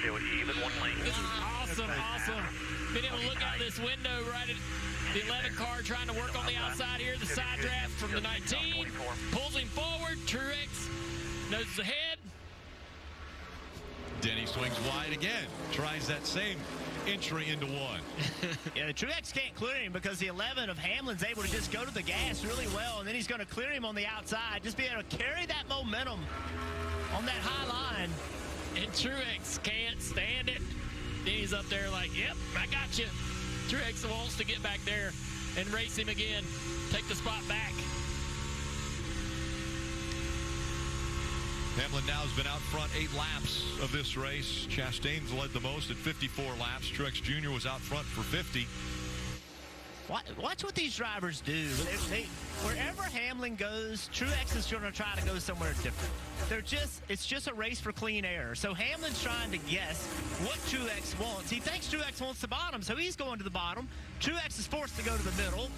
Still even 1 lane. This is awesome, awesome. Being able to look out this window right at the 11 car trying to work on the outside here. The side draft from the 19. Pulls him forward. Truex noses ahead. Denny swings wide again. Tries that same entry into 1. Yeah, Truex can't clear him because the 11 of Hamlin's able to just go to the gas really well, and then he's going to clear him on the outside. Just be able to carry that momentum on that high line. And Truex can't stand it. Denny's up there like, yep, I got you. Truex wants to get back there and race him again. Take the spot back. Hamlin now has been out front 8 laps of this race. Chastain's led the most at 54 laps. Truex Jr. was out front for 50. Watch what these drivers do. Wherever Hamlin goes, Truex is going to try to go somewhere different. It's just a race for clean air. So Hamlin's trying to guess what Truex wants. He thinks Truex wants the bottom, so he's going to the bottom. Truex is forced to go to the middle.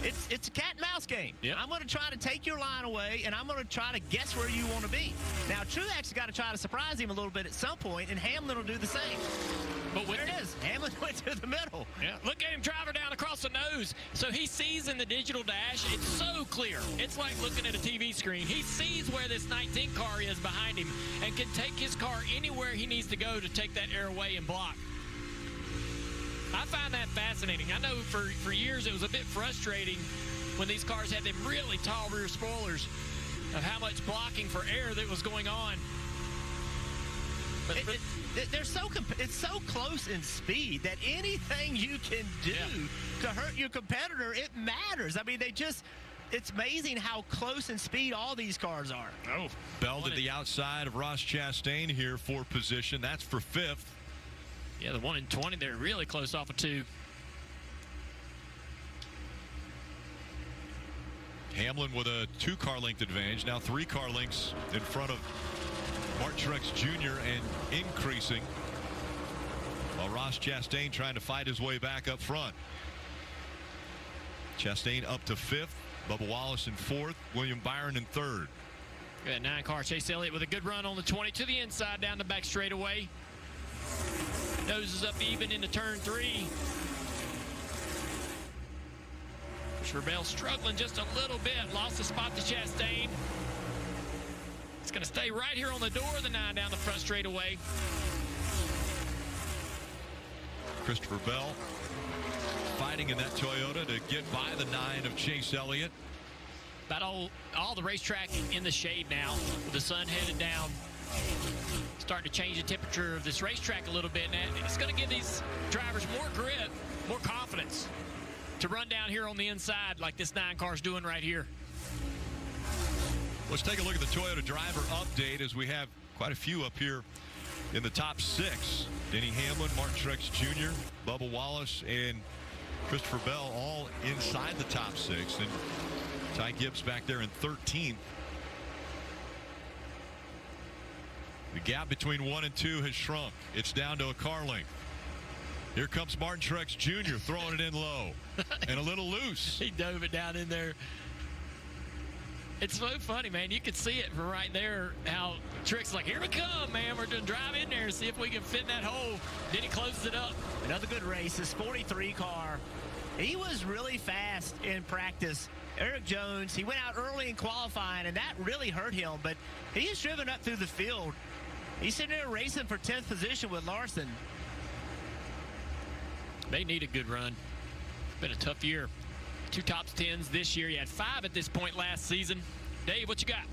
It's a cat and mouse game. Yep. I'm going to try to take your line away, and I'm going to try to guess where you want to be. Now, Truex has got to try to surprise him a little bit at some point, and Hamlin will do the same. But there it is. Hamlin went to the middle. Yeah. Look at him driving down across the nose. So he sees in the digital dash, it's so clear. It's like looking at a TV screen. He sees where this 19 car is behind him and can take his car anywhere he needs to go to take that air away and block. I find that fascinating. I know for years it was a bit frustrating when these cars had them really tall rear spoilers of how much blocking for air that was going on. But it's so close in speed that anything you can do to hurt your competitor, it matters. I mean, it's amazing how close in speed all these cars are. Oh, Bell to the outside of Ross Chastain here for position. That's for 5th. Yeah, the 1 in 20, they're really close off of 2. Hamlin with a 2-car length advantage. Now 3 car lengths in front of Martin Truex Jr. and increasing, while Ross Chastain trying to fight his way back up front. Chastain up to 5th. Bubba Wallace in 4th. William Byron in 3rd. Got 9-car Chase Elliott with a good run on the 20 to the inside down the back straightaway. Noses up even into turn 3. Bell struggling just a little bit. Lost the spot to Chastain. It's going to stay right here on the door of the 9 down the front straightaway. Christopher Bell fighting in that Toyota to get by the 9 of Chase Elliott. About all the racetrack in the shade now with the sun headed down. Starting to change the temperature of this racetrack a little bit. And it's going to give these drivers more grip, more confidence to run down here on the inside like this 9 car's doing right here. Let's take a look at the Toyota driver update as we have quite a few up here in the top 6. Denny Hamlin, Martin Truex Jr., Bubba Wallace, and Christopher Bell all inside the top 6. And Ty Gibbs back there in 13th. The gap between 1 and 2 has shrunk. It's down to a car length. Here comes Martin Truex Jr. throwing it in low and a little loose. He dove it down in there. It's so funny, man. You can see it from right there how Truex is like, here we come, man. We're going to drive in there and see if we can fit in that hole. Then he closes it up. Another good race. This 43 car. He was really fast in practice. Eric Jones, he went out early in qualifying, and that really hurt him. But he has driven up through the field. He's sitting there racing for 10th position with Larson. They need a good run. It's been a tough year. 2 top 10s this year. You had 5 at this point last season. Dave, what you got?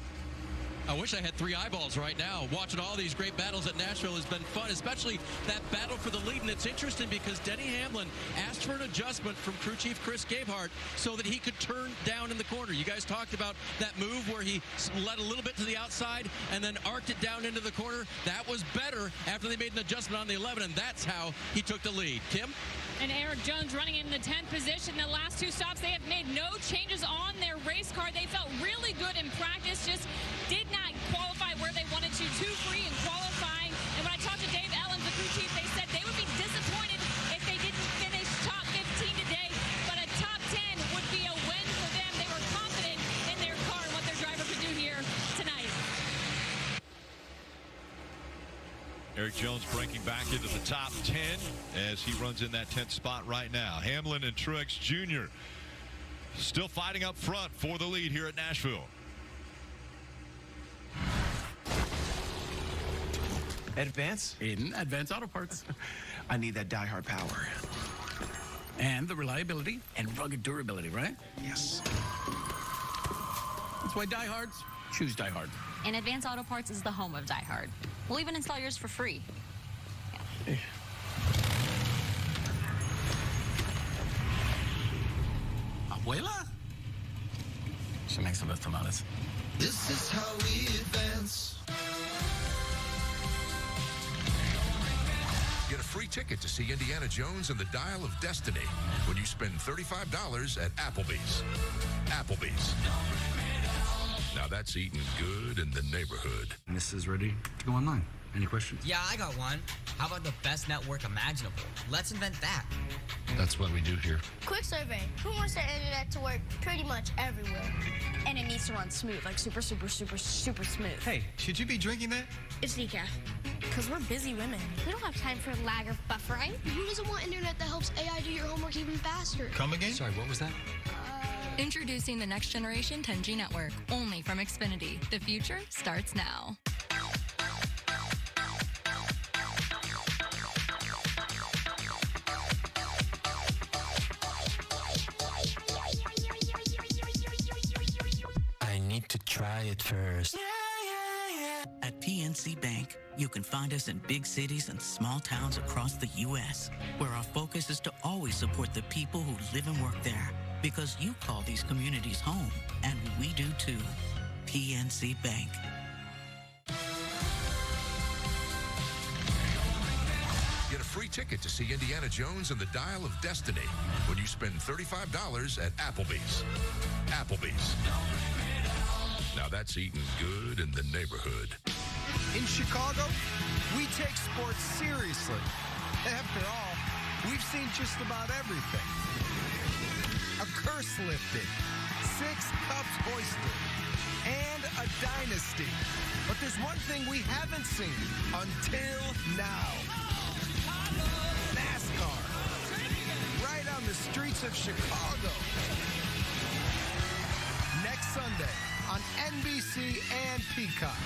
I wish I had 3 eyeballs right now. Watching all these great battles at Nashville has been fun, especially that battle for the lead. And it's interesting because Denny Hamlin asked for an adjustment from crew chief Chris Gabehart so that he could turn down in the corner. You guys talked about that move where he led a little bit to the outside and then arced it down into the corner. That was better after they made an adjustment on the 11, and that's how he took the lead. Kim? And Eric Jones running in the 10th position. The last 2 stops, they have made no changes on their race car. They felt really good in practice, just did not qualify where they wanted to. 2 free in qualifying. And when I talked to Dave Ellens, the crew chief, they said they would be disappointed if they didn't finish top 15 today. But a top 10 would be a win for them. They were confident in their car and what their driver could do here tonight. Eric Jones breaking back into the top 10 as he runs in that 10th spot right now. Hamlin and Truex Jr. still fighting up front for the lead here at Nashville. Advance? In Advance Auto Parts. I need that die-hard power. And the reliability and rugged durability, right? Yes. That's why diehards choose Die Hard. And Advance Auto Parts is the home of Die Hard. We'll even install yours for free. Yeah. Abuela? She makes the best tamales. This is how we advance. Get a free ticket to see Indiana Jones and the Dial of Destiny when you spend $35 at Applebee's. Applebee's. Now that's eating good in the neighborhood. This is ready to go online. Any questions? Yeah, I got one. How about the best network imaginable? Let's invent that. That's what we do here. Quick survey. Who wants their internet to work pretty much everywhere? And it needs to run smooth, like super, super, super, super smooth. Hey, should you be drinking that? It's decaf. Because we're busy women. We don't have time for lag or buffering. Who doesn't want internet that helps AI do your homework even faster? Come again? Sorry, what was that? Introducing the next generation 10G network, only from Xfinity. The future starts now. I need to try it first. At PNC Bank, you can find us in big cities and small towns across the U.S., where our focus is to always support the people who live and work there. Because you call these communities home, and we do too. PNC Bank. Get a free ticket to see Indiana Jones and the Dial of Destiny when you spend $35 at Applebee's. Applebee's. Now that's eating good in the neighborhood. In Chicago, we take sports seriously. After all, we've seen just about everything. A curse lifted, 6 cups hoisted, and a dynasty. But there's one thing we haven't seen until now. Nascar. Right on the streets of Chicago. Next Sunday on NBC and Peacock.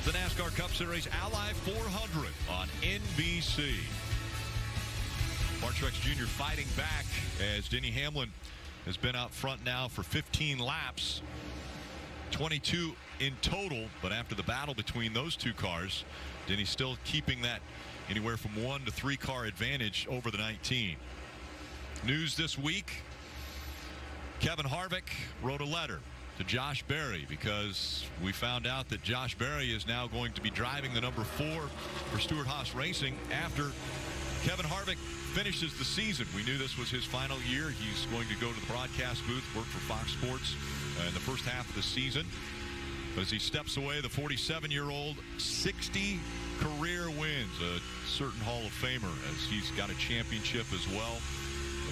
The NASCAR Cup Series Ally 400 on NBC. Mark Truex Jr. fighting back as Denny Hamlin has been out front now for 15 laps. 22 in total, but after the battle between those 2 cars, Denny's still keeping that anywhere from 1 to 3 car advantage over the 19. News this week, Kevin Harvick wrote a letter to Josh Berry because we found out that Josh Berry is now going to be driving the number 4 for Stewart-Haas Racing after Kevin Harvick finishes the season. We knew this was his final year. He's going to go to the broadcast booth, work for Fox Sports in the first half of the season. But as he steps away, the 47-year-old, 60 career wins, a certain Hall of Famer, as he's got a championship as well.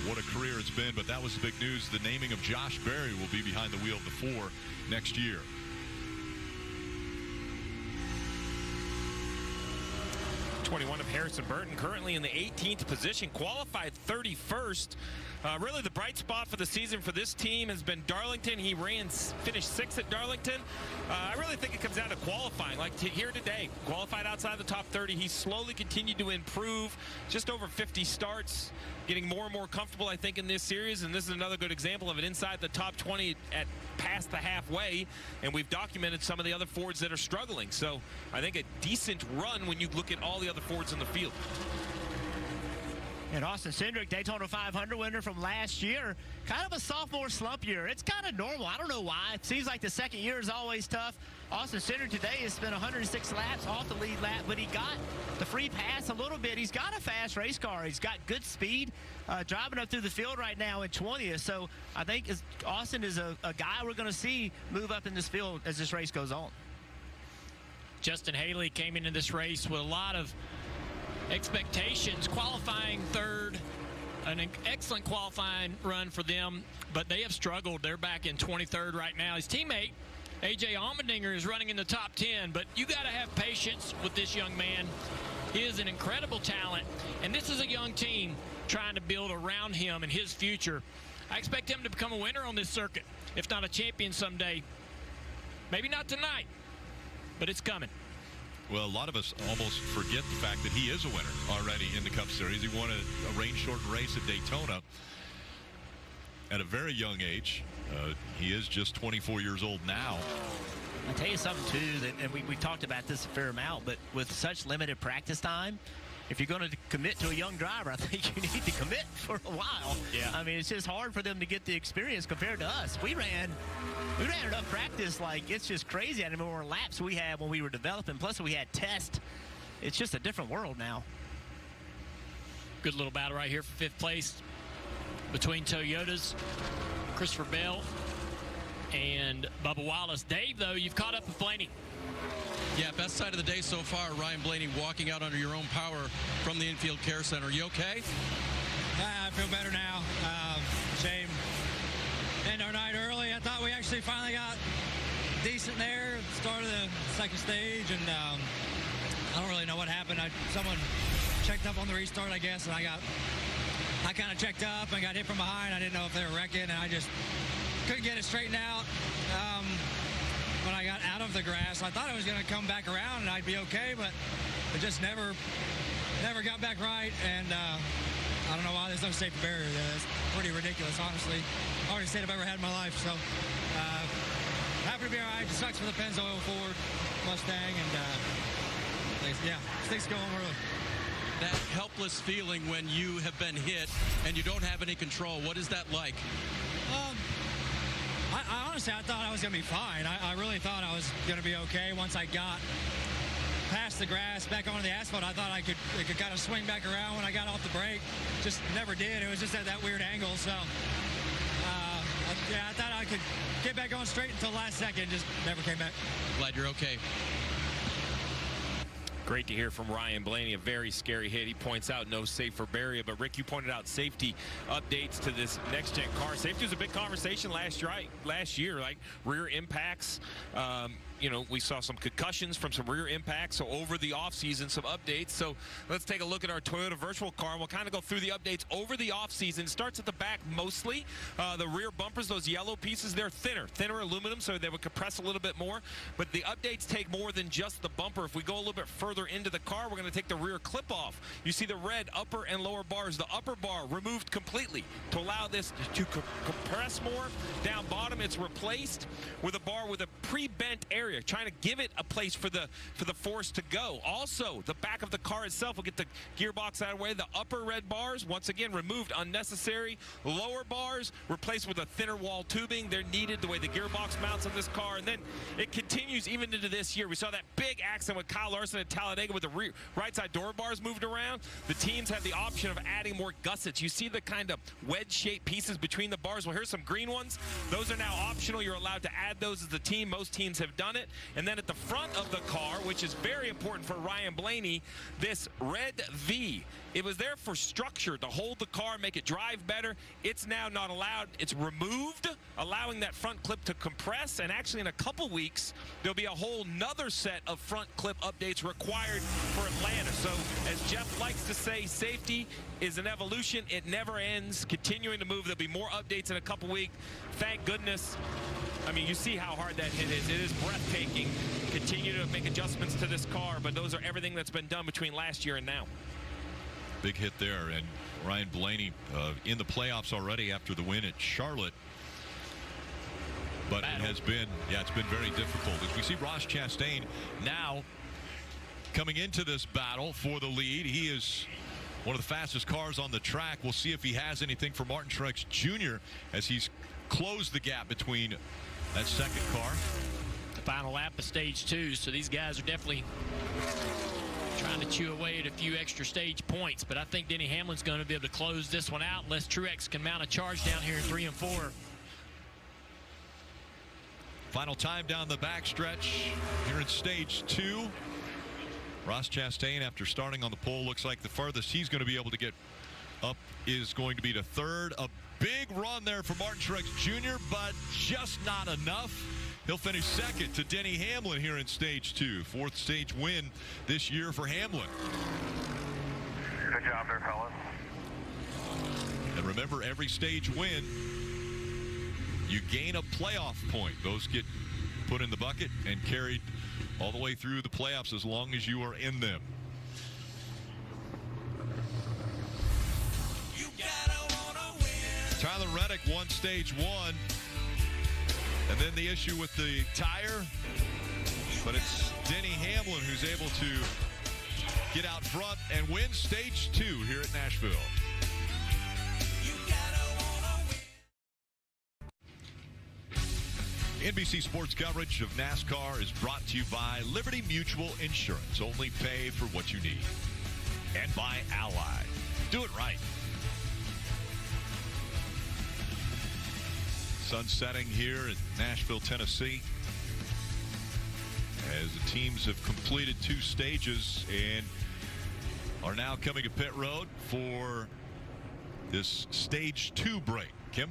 What a career it's been, but that was the big news. The naming of Josh Berry will be behind the wheel of the 4 next year. 21 of Harrison Burton, currently in the 18th position, qualified 31st. Really the bright spot for the season for this team has been Darlington. He finished 6th at Darlington. I really think it comes down to qualifying. Like here today, qualified outside the top 30. He's slowly continued to improve, just over 50 starts, getting more and more comfortable, I think, in this series. And this is another good example of it inside the top 20 at past the halfway. And we've documented some of the other Fords that are struggling. So I think a decent run when you look at all the other Fords in the field. And Austin Cindric, Daytona 500 winner from last year, kind of a sophomore slump year. It's kind of normal. I don't know why. It seems like the second year is always tough. Austin Cindric today has spent 106 laps off the lead lap, but he got the free pass a little bit. He's got a fast race car. He's got good speed, driving up through the field right now in 20th. So I think Austin is a guy we're going to see move up in this field as this race goes on. Justin Haley came into this race with a lot of expectations, qualifying third, an excellent qualifying run for them, but they have struggled. They're back in 23rd right now. His teammate AJ Allmendinger is running in the top 10, but you got to have patience with this young man. He is an incredible talent, and this is a young team trying to build around him and his future. I expect him to become a winner on this circuit, if not a champion someday. Maybe not tonight, but it's coming. Well, a lot of us almost forget the fact that he is a winner already in the Cup Series. He won a rain-shortened race at Daytona at a very young age. He is just 24 years old now. I'll tell you something, too, and we talked about this a fair amount, but with such limited practice time, if you're going to commit to a young driver, I think you need to commit for a while. Yeah. I mean, it's just hard for them to get the experience compared to us. We ran enough practice like it's just crazy. I mean, more laps we had when we were developing. Plus, we had tests. It's just a different world now. Good little battle right here for 5th place between Toyotas, Christopher Bell and Bubba Wallace. Dave, though, you've caught up with Blaney. Yeah, best side of the day so far, Ryan Blaney walking out under your own power from the infield care center. You okay? I feel better now. Shame. End our night early. I thought we actually finally got decent there at the start of the second stage, and I don't really know what happened. Someone checked up on the restart, I guess, and I kind of checked up and got hit from behind. I didn't know if they were wrecking, and I just couldn't get it straightened out. When I got out of the grass, I thought I was going to come back around and I'd be okay, but it just never got back right. And I don't know why there's no safety barrier there. It's pretty ridiculous, honestly. Hardest state I've ever had in my life. So happy to be all right. It sucks for the Pennzoil Ford Mustang, and yeah, things going early. That helpless feeling when you have been hit and you don't have any control, what is that like? I honestly, I thought I was going to be fine. I really thought I was going to be okay once I got past the grass, back onto the asphalt. I thought it could kind of swing back around when I got off the brake. Just never did. It was just at that weird angle. So, yeah, I thought I could get back on straight until last second. Just never came back. Glad you're okay. Great to hear from Ryan Blaney. A very scary hit. He points out no safer barrier. But, Rick, you pointed out safety updates to this next-gen car. Safety was a big conversation last year, like rear impacts. You know, we saw some concussions from some rear impacts. So over the offseason, some updates. So let's take a look at our Toyota virtual car. And we'll kind of go through the updates over the offseason. It starts at the back mostly. The rear bumpers, those yellow pieces, they're thinner aluminum, so they would compress a little bit more. But the updates take more than just the bumper. If we go a little bit further into the car, we're going to take the rear clip off. You see the red upper and lower bars. The upper bar removed completely to allow this to compress more. Down bottom, it's replaced with a bar with a pre-bent area, trying to give it a place for the force to go. Also, the back of the car itself will get the gearbox out of the way. The upper red bars, once again, removed unnecessary. Lower bars replaced with a thinner wall tubing. They're needed the way the gearbox mounts on this car. And then it continues even into this year. We saw that big accident with Kyle Larson at Talladega with the right side door bars moved around. The teams have the option of adding more gussets. You see the kind of wedge-shaped pieces between the bars. Well, here's some green ones. Those are now optional. You're allowed to add those as a team. Most teams have done it. And then at the front of the car, which is very important for Ryan Blaney, this red V It was there for structure, to hold the car, make it drive better. It's now not allowed. It's removed, allowing that front clip to compress. And actually, in a couple weeks, there'll be a whole nother set of front clip updates required for Atlanta. So, as Jeff likes to say, safety is an evolution. It never ends. Continuing to move. There'll be more updates in a couple weeks. Thank goodness. I mean, you see how hard that hit is. It is breathtaking. Continue to make adjustments to this car, but those are everything that's been done between last year and now. Big hit there, and Ryan Blaney in the playoffs already after the win at Charlotte. But it has been, it's been very difficult. As we see Ross Chastain now coming into this battle for the lead. He is one of the fastest cars on the track. We'll see if he has anything for Martin Truex Jr. as he's closed the gap between that second car. The final lap of stage 2, so these guys are definitely trying to chew away at a few extra stage points, but I think Denny Hamlin's going to be able to close this one out unless Truex can mount a charge down here in 3 and 4. Final time down the backstretch here in stage 2. Ross Chastain, after starting on the pole, looks like the farthest he's going to be able to get up is going to be to third. A big run there for Martin Truex Jr., but just not enough. He'll finish second to Denny Hamlin here in stage 2. 4th stage win this year for Hamlin. Good job there, fellas. And remember, every stage win, you gain a playoff point. Those get put in the bucket and carried all the way through the playoffs as long as you are in them. Tyler Reddick won stage 1. And then the issue with the tire. But it's Denny Hamlin who's able to get out front and win stage 2 here at Nashville. NBC Sports coverage of NASCAR is brought to you by Liberty Mutual Insurance. Only pay for what you need. And by Ally. Do it right. Sun setting here in Nashville, Tennessee, as the teams have completed 2 stages and are now coming to pit road for this stage 2 break. Kim?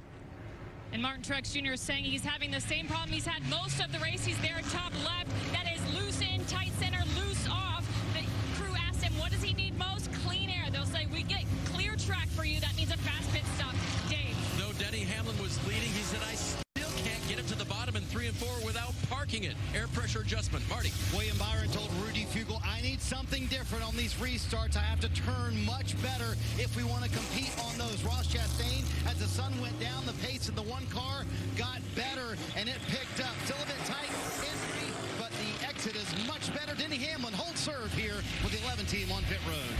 And Martin Truex Jr. is saying he's having the same problem he's had most of the race. He's there top left. That is loose in, tight center, loose off. The crew asked him, what does he need most? Clean air. They'll say, we get clear track for you. That means a fast pit stop. Dave. Though Denny Hamlin was leading, he said, I still can't get it to the bottom in 3 and 4 without parking it. Air pressure adjustment. Marty. William Byron told Rudy Fugle, I need something different on these restarts. I have to turn much better if we want to compete on those. Ross Chastain, as the sun went down, the pace of the one car got better, and it picked up. Still a bit tight in 3, but the exit is much better. Denny Hamlin holds serve here with the 11 team on pit road.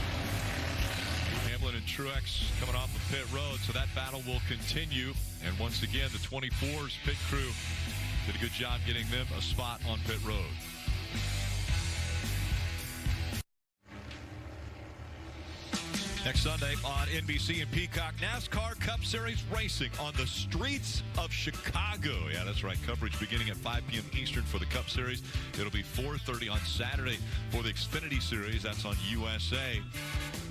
Hamlin and Truex coming off the pit road, so that battle will continue. And once again, the 24's pit crew did a good job getting them a spot on pit road. Next Sunday on NBC and Peacock, NASCAR Cup Series racing on the streets of Chicago. Yeah, that's right. Coverage beginning at 5 p.m. Eastern for the Cup Series. It'll be 4:30 on Saturday for the Xfinity Series. That's on USA.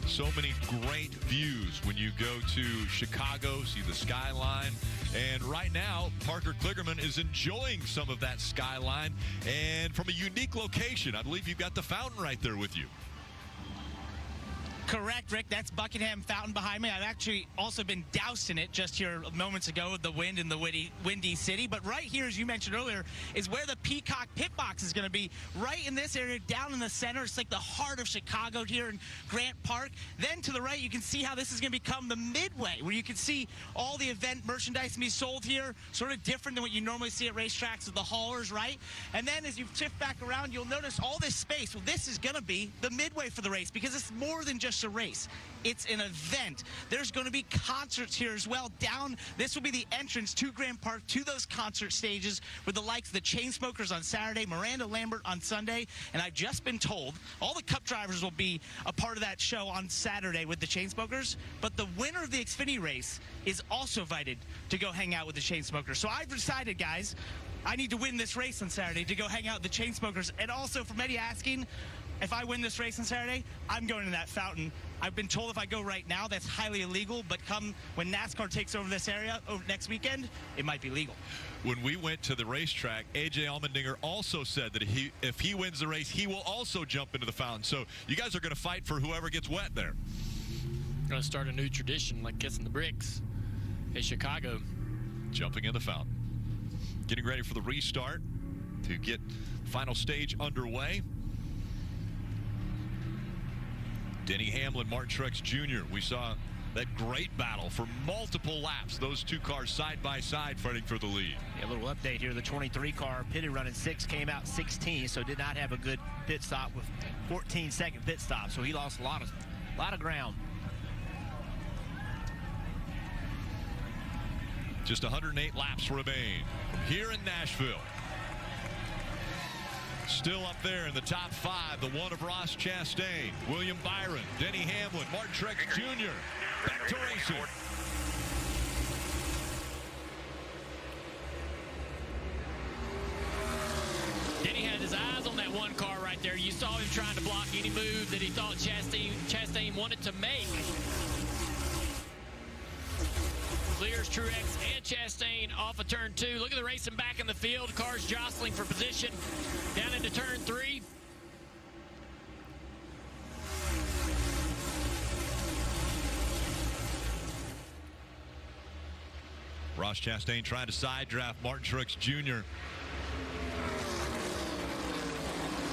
So many great views when you go to Chicago, see the skyline. And right now, Parker Kligerman is enjoying some of that skyline. And from a unique location, I believe you've got the fountain right there with you. Correct, Rick. That's Buckingham Fountain behind me. I've actually also been doused in it just here moments ago with the wind in the windy city. But right here, as you mentioned earlier, is where the Peacock pit box is going to be. Right in this area, down in the center. It's like the heart of Chicago here in Grant Park. Then to the right, you can see how this is going to become the midway, where you can see all the event merchandise be sold here. Sort of different than what you normally see at racetracks with the haulers, right? And then as you shift back around, you'll notice all this space. Well, this is going to be the midway for the race because it's more than just a race. It's an event. There's going to be concerts here as well. This will be the entrance to Grant Park to those concert stages with the likes of the Chainsmokers on Saturday, Miranda Lambert on Sunday, and I've just been told all the Cup drivers will be a part of that show on Saturday with the Chainsmokers, but the winner of the Xfinity race is also invited to go hang out with the Chainsmokers. So I've decided, guys, I need to win this race on Saturday to go hang out with the Chainsmokers. And also, for many asking, if I win this race on Saturday, I'm going to that fountain. I've been told if I go right now, that's highly illegal, but come when NASCAR takes over this area next weekend, it might be legal. When we went to the racetrack, A.J. Allmendinger also said that if he wins the race, he will also jump into the fountain. So you guys are going to fight for whoever gets wet there. Going to start a new tradition like kissing the bricks in Chicago. Jumping in the fountain. Getting ready for the restart to get final stage underway. Denny Hamlin, Martin Truex Jr. We saw that great battle for multiple laps. Those two cars side by side fighting for the lead. Yeah, a little update here. The 23 car pitted running 6, came out 16, so did not have a good pit stop with 14-second pit stop. So he lost a lot of ground. Just 108 laps remain from here in Nashville. Still up there in the top 5, the one of Ross Chastain, William Byron, Denny Hamlin, Martin Truex Jr. Back to racing. Denny had his eyes on that one car right there. You saw him trying to block any move that he thought Chastain wanted to make. Clears Truex and Chastain off of turn 2. Look at the racing back in the field. Cars jostling for position down into turn 3. Ross Chastain trying to side draft Martin Truex Jr.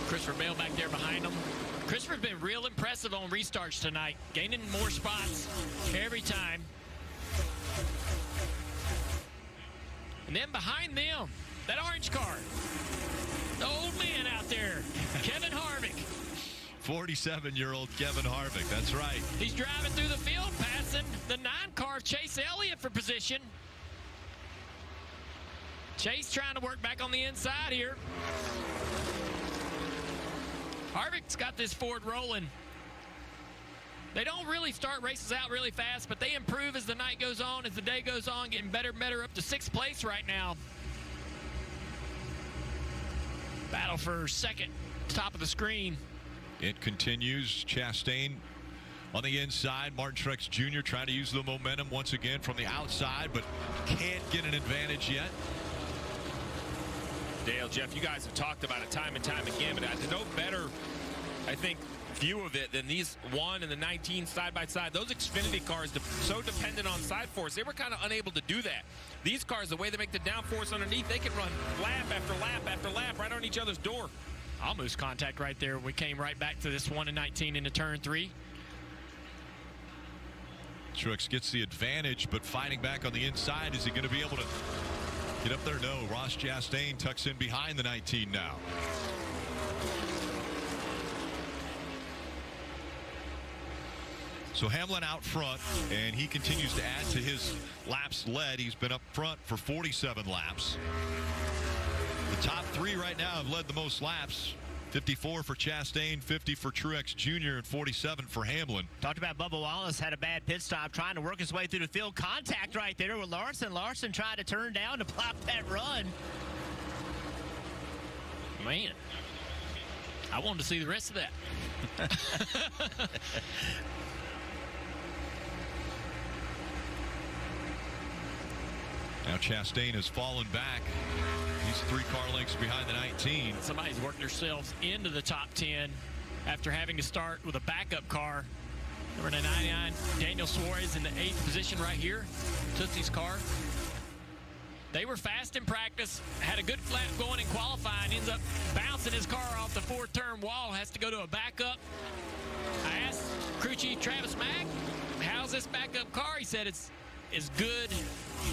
Christopher Bale back there behind him. Christopher's been real impressive on restarts tonight, gaining more spots every time. And then behind them, that orange car, the old man out there, Kevin Harvick. 47-year-old Kevin Harvick, that's right. He's driving through the field, passing the 9 car Chase Elliott for position. Chase trying to work back on the inside here. Harvick's got this Ford rolling. They don't really start races out really fast, but they improve as the night goes on, as the day goes on, getting better and better, up to 6th place right now. Battle for second, top of the screen. It continues. Chastain on the inside. Martin Truex Jr. trying to use the momentum once again from the outside, but can't get an advantage yet. Dale, Jeff, you guys have talked about it time and time again, but there's no better, I think, view of it than these 1 and the 19 side by side. Those Xfinity cars so dependent on side force, they were kind of unable to do that. These cars, the way they make the downforce underneath, they can run lap after lap after lap right on each other's door. Almost contact right there. We came right back to this 1 and 19 into turn 3. Truex gets the advantage, but fighting back on the inside. Is he going to be able to get up there? No. Ross Chastain tucks in behind the 19 now. So Hamlin out front, and he continues to add to his laps led. He's been up front for 47 laps. The top 3 right now have led the most laps. 54 for Chastain, 50 for Truex Jr., and 47 for Hamlin. Talked about Bubba Wallace had a bad pit stop trying to work his way through the field. Contact right there with Larson. Larson tried to turn down to block that run. Man, I wanted to see the rest of that. Now Chastain has fallen back. He's 3 car lengths behind the 19. Somebody's worked themselves into the top 10 after having to start with a backup car. Number 99, Daniel Suarez in the 8th position right here. Tootsie's car. They were fast in practice, had a good lap going in qualifying, ends up bouncing his car off the 4-turn wall, has to go to a backup. I asked crew chief Travis Mack, how's this backup car? He said it's good,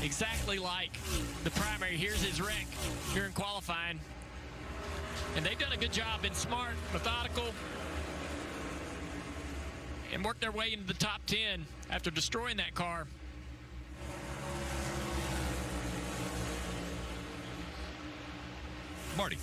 exactly like the primary. Here's his wreck here in qualifying. And they've done a good job, been smart, methodical, and worked their way into the top 10 after destroying that car. Marty.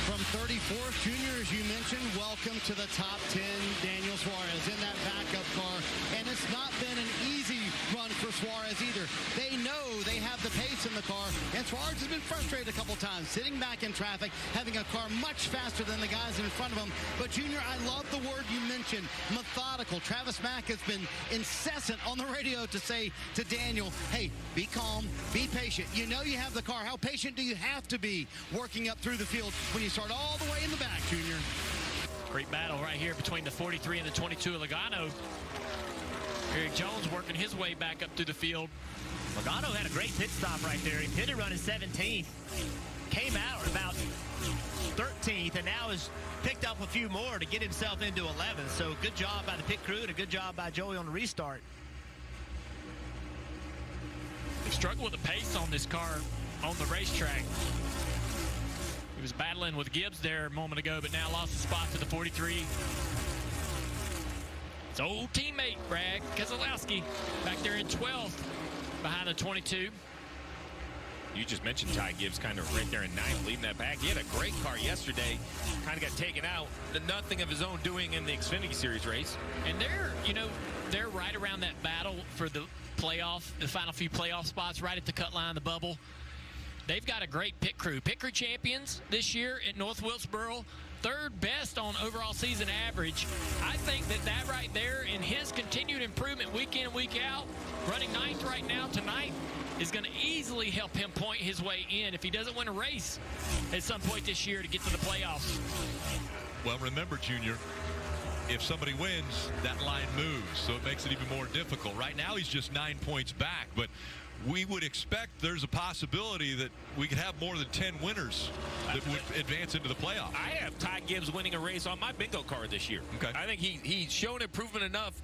From 34th, Junior, as you mentioned, welcome to the top 10. Daniel Suarez in that backup car. And it's not been an easy run for Suarez either. They know they have the pace in the car, and And Suarez has been frustrated a couple times, sitting back in traffic, having a car much faster than the guys in front of him. But, Junior, I love the word you mentioned, methodical. Travis Mack has been incessant on the radio to say to Daniel, hey, be calm, be patient. You know you have the car. How patient do you have to be working up through the field when you start all the way in the back, Junior? Great battle right here between the 43 and the 22 of Logano. Eric Jones working his way back up through the field. Logano had a great pit stop right there. He pitted running 17th, came out about 13th, and now has picked up a few more to get himself into 11th. So good job by the pit crew and a good job by Joey on the restart. They struggled with the pace on this car on the racetrack. He was battling with Gibbs there a moment ago, but now lost the spot to the 43. His old teammate, Brad Keselowski, back there in 12th behind the 22. You just mentioned Ty Gibbs kind of right there in 9th, leading that back. He had a great car yesterday, kind of got taken out. Nothing of his own doing in the Xfinity Series race. And they're right around that battle for the playoff, the final few playoff spots, right at the cut line, the bubble. They've got a great pit crew. Pit crew champions this year at North Wilkesboro. Third best on overall season average. I think that right there and his continued improvement week in, week out, running 9th right now tonight, is going to easily help him point his way in if he doesn't win a race at some point this year to get to the playoffs. Well, remember, Junior, if somebody wins, that line moves, so it makes it even more difficult. Right now, he's just 9 points back, but we would expect there's a possibility that we could have more than 10 winners that would advance into the playoffs. I have Ty Gibbs winning a race on my bingo card this year. Okay. I think he's shown improvement enough.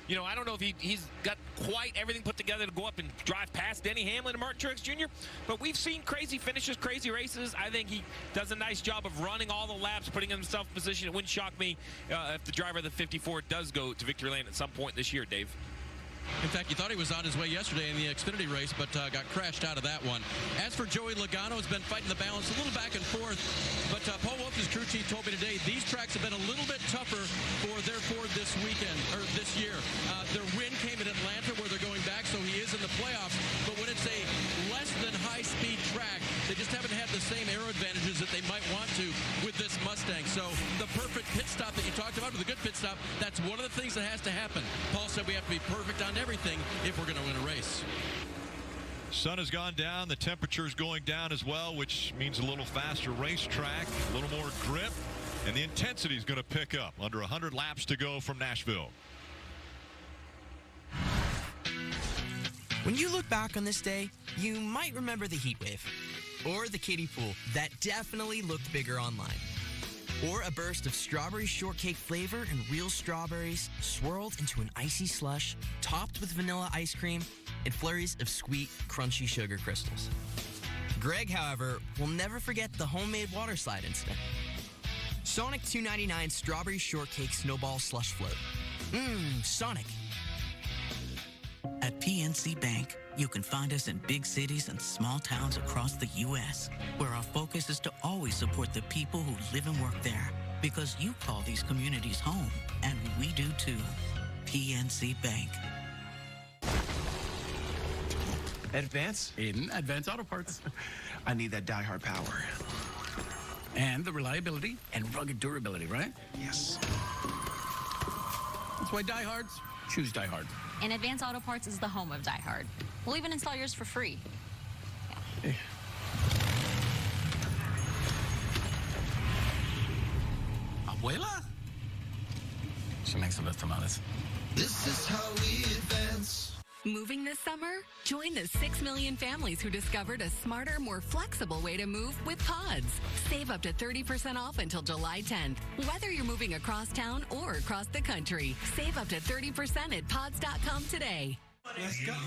You know, I don't know if he's got quite everything put together to go up and drive past Denny Hamlin and Martin Truex Jr., but we've seen crazy finishes, crazy races. I think he does a nice job of running all the laps, putting himself in position. It wouldn't shock me if the driver of the 54 does go to victory lane at some point this year, Dave. In fact, you thought he was on his way yesterday in the Xfinity race, but got crashed out of that one. As for Joey Logano, has been fighting the balance a little back and forth, but Paul Wolf's crew chief told me today these tracks have been a little bit tougher for their Ford this weekend, or this year. Their win came in Atlanta where they're going back, so he is in the playoffs, but when it's a less than high-speed track, they just haven't had the same aero advantages that they might want to with this Mustang. So the perfect pit stop that you talked about, or the good pit stop, that's one of the things that has to happen. Paul said we have to be perfect on everything if we're going to win a race. Sun has gone down, the temperature's going down as well, which means a little faster racetrack, a little more grip, and the intensity is going to pick up. Under 100 laps to go from Nashville. When you look back on this day, you might remember the heat wave, or the kiddie pool that definitely looked bigger online, or a burst of strawberry shortcake flavor and real strawberries swirled into an icy slush topped with vanilla ice cream and flurries of sweet, crunchy sugar crystals. Greg, however, will never forget the homemade water slide incident. Sonic $2.99 strawberry shortcake snowball slush float. Sonic. At PNC Bank, you can find us in big cities and small towns across the U.S., where our focus is to always support the people who live and work there, because you call these communities home, and we do too. PNC Bank. Advance? In Advance Auto Parts. I need that die-hard power. And the reliability and rugged durability, right? Yes. That's why diehards choose Die Hard. And Advance Auto Parts is the home of Die Hard. We'll even install yours for free. Abuela? She makes the best tamales. This is how we advance. Moving this summer? Join the 6 million families who discovered a smarter, more flexible way to move with Pods. Save up to 30% off until July 10th. Whether you're moving across town or across the country, save up to 30% at pods.com today.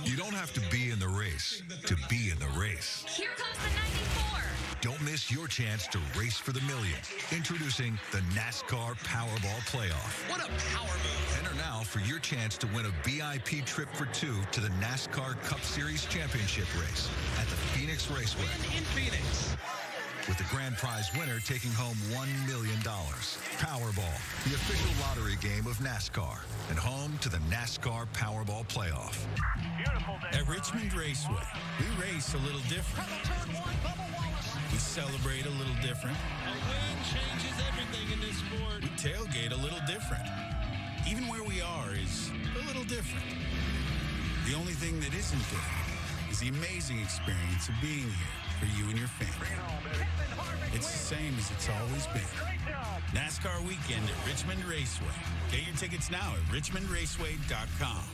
You don't have to be in the race to be in the race. Here comes the 94. Don't miss your chance to race for the millions. Introducing the Nascar Powerball Playoff. What a power move. Enter now for your chance to win a VIP trip for two to the Nascar Cup Series Championship race at the Phoenix Raceway. In Phoenix. with the grand prize winner taking home $1 million. Powerball, the official lottery game of NASCAR, and home to the NASCAR Powerball Playoff. At Richmond Raceway, we race a little different. We celebrate a little different. A win changes everything in this sport. We tailgate a little different. Even where we are is a little different. The only thing that isn't different is the amazing experience of being here for you and your family. It's the same as it's always been. NASCAR weekend at Richmond Raceway. Get your tickets now at richmondraceway.com.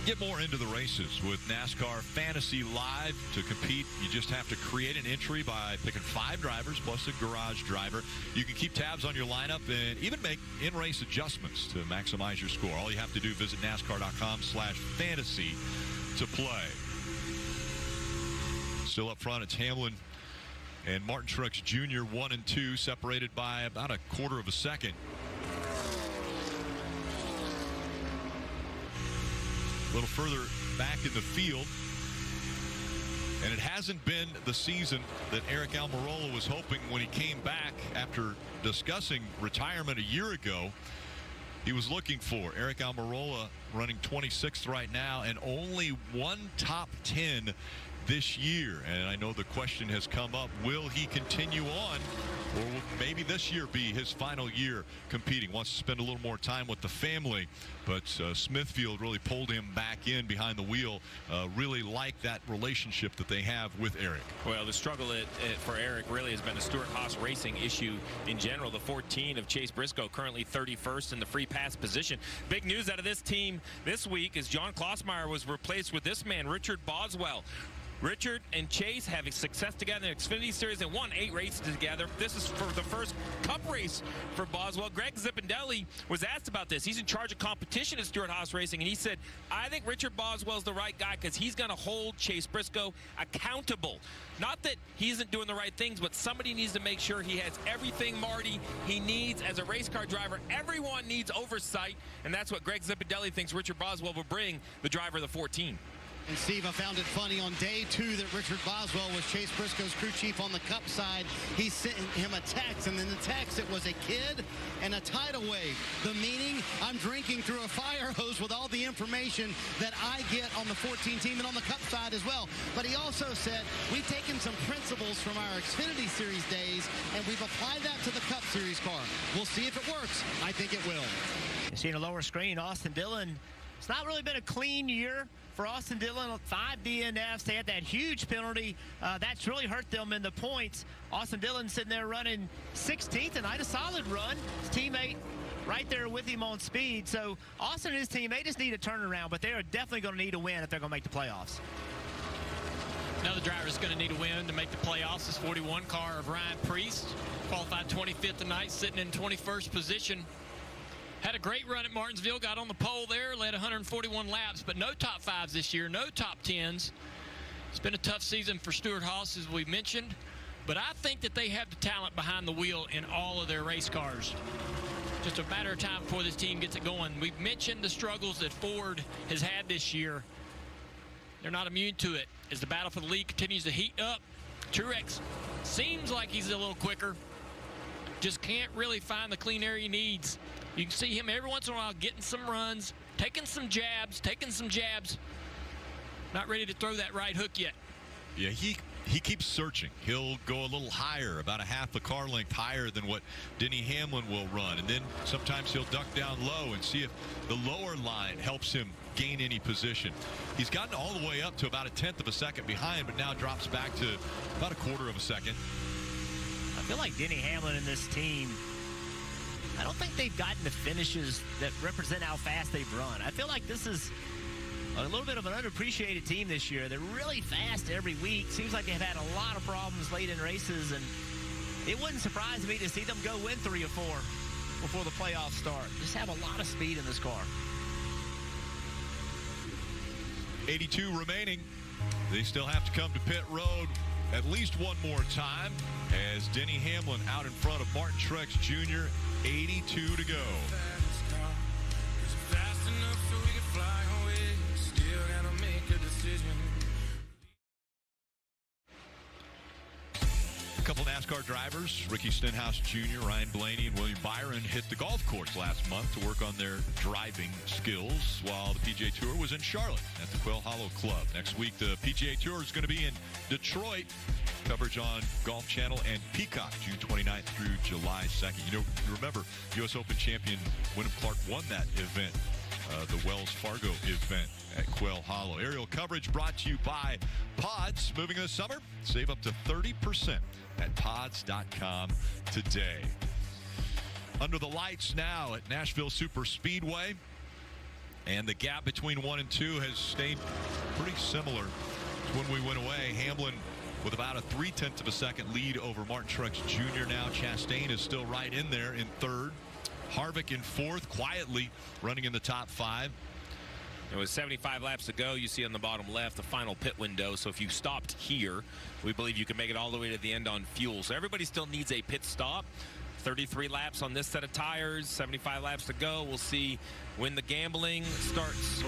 Get more into the races with NASCAR Fantasy Live. To compete, you just have to create an entry by picking 5 drivers plus a garage driver. You can keep tabs on your lineup and even make in-race adjustments to maximize your score. All you have to do, visit NASCAR.com/fantasy to play. Still up front, it's Hamlin and Martin Truex Jr. 1 and 2, separated by about a quarter of a second. A little further back in the field, and it hasn't been the season that Eric Almirola was hoping when he came back after discussing retirement a year ago. He was looking for Eric Almirola running 26th right now, and only one top 10 this year. And I know the question has come up, will he continue on, or will maybe this year be his final year competing? Wants to spend a little more time with the family, but Smithfield really pulled him back in behind the wheel. Really like that relationship that they have with Eric. Well, the struggle for Eric really has been a Stewart-Haas Racing issue in general. The 14 of Chase Briscoe currently 31st in the free pass position. Big news out of this team this week is John Klossmeyer was replaced with this man, Richard Boswell. Richard and Chase having success together in the Xfinity Series and won 8 races together. This is for the first Cup race for Boswell. Greg Zippindelli was asked about this. He's in charge of competition at Stewart-Haas Racing, and he said, I think Richard Boswell's the right guy because he's going to hold Chase Briscoe accountable. Not that he isn't doing the right things, but somebody needs to make sure he has everything, Marty, he needs as a race car driver. Everyone needs oversight, and that's what Greg Zippindelli thinks Richard Boswell will bring the driver of the 14. And Steve, I found it funny on day 2 that Richard Boswell was Chase Briscoe's crew chief on the Cup side. He sent him a text, and in the text it was a kid and a tidal wave. The meaning, I'm drinking through a fire hose with all the information that I get on the 14 team and on the Cup side as well. But he also said, we've taken some principles from our Xfinity Series days, and we've applied that to the Cup Series car. We'll see if it works. I think it will. You see in the lower screen, Austin Dillon. It's not really been a clean year for Austin Dillon. 5 DNFs. They had that huge penalty. That's really hurt them in the points. Austin Dillon sitting there running 16th tonight. A solid run. His teammate right there with him on speed. So Austin and his team, they just need a turnaround, but they are definitely going to need a win if they're going to make the playoffs. Another driver is going to need a win to make the playoffs. This 41 car of Ryan Priest, qualified 25th tonight, sitting in 21st position. Had a great run at Martinsville, got on the pole there, led 141 laps, but no top 5s this year, no top 10s. It's been a tough season for Stewart-Haas, as we mentioned, but I think that they have the talent behind the wheel in all of their race cars. Just a matter of time before this team gets it going. We've mentioned the struggles that Ford has had this year. They're not immune to it. As the battle for the lead continues to heat up, Truex seems like he's a little quicker, just can't really find the clean air he needs. You can see him every once in a while getting some runs, taking some jabs. Not ready to throw that right hook yet. Yeah, he keeps searching. He'll go a little higher, about a half a car length higher than what Denny Hamlin will run. And then sometimes he'll duck down low and see if the lower line helps him gain any position. He's gotten all the way up to about a 1/10 of a second behind, but now drops back to about a 1/4 of a second. I feel like Denny Hamlin and this team, I don't think they've gotten the finishes that represent how fast they've run. I feel like this is a little bit of an underappreciated team this year. They're really fast every week. Seems like they've had a lot of problems late in races, and it wouldn't surprise me to see them go win 3 or 4 before the playoffs start. Just have a lot of speed in this car. 82 remaining. They still have to come to pit road at least one more time as Denny Hamlin out in front of Martin Truex Jr. 82 to go. Fast enough so we can fly away. Still gotta make a couple NASCAR drivers, Ricky Stenhouse Jr., Ryan Blaney, and William Byron, hit the golf course last month to work on their driving skills while the PGA Tour was in Charlotte at the Quail Hollow Club. Next week, the PGA Tour is going to be in Detroit. Coverage on Golf Channel and Peacock, June 29th through July 2nd. You remember, U.S. Open champion Wyndham Clark won that event, the Wells Fargo event at Quail Hollow. Aerial coverage brought to you by Pods. Moving this summer, save up to 30% at pods.com today. Under the lights now at Nashville Super Speedway. And the gap between 1 and 2 has stayed pretty similar to when we went away. Hamlin with about a 0.3 of a second lead over Martin Truex Jr. now. Chastain is still right in there in third. Harvick in fourth, quietly running in the top 5. It was 75 laps to go. You see on the bottom left the final pit window. So if you stopped here, we believe you can make it all the way to the end on fuel. So everybody still needs a pit stop. 33 laps on this set of tires, 75 laps to go. We'll see when the gambling starts.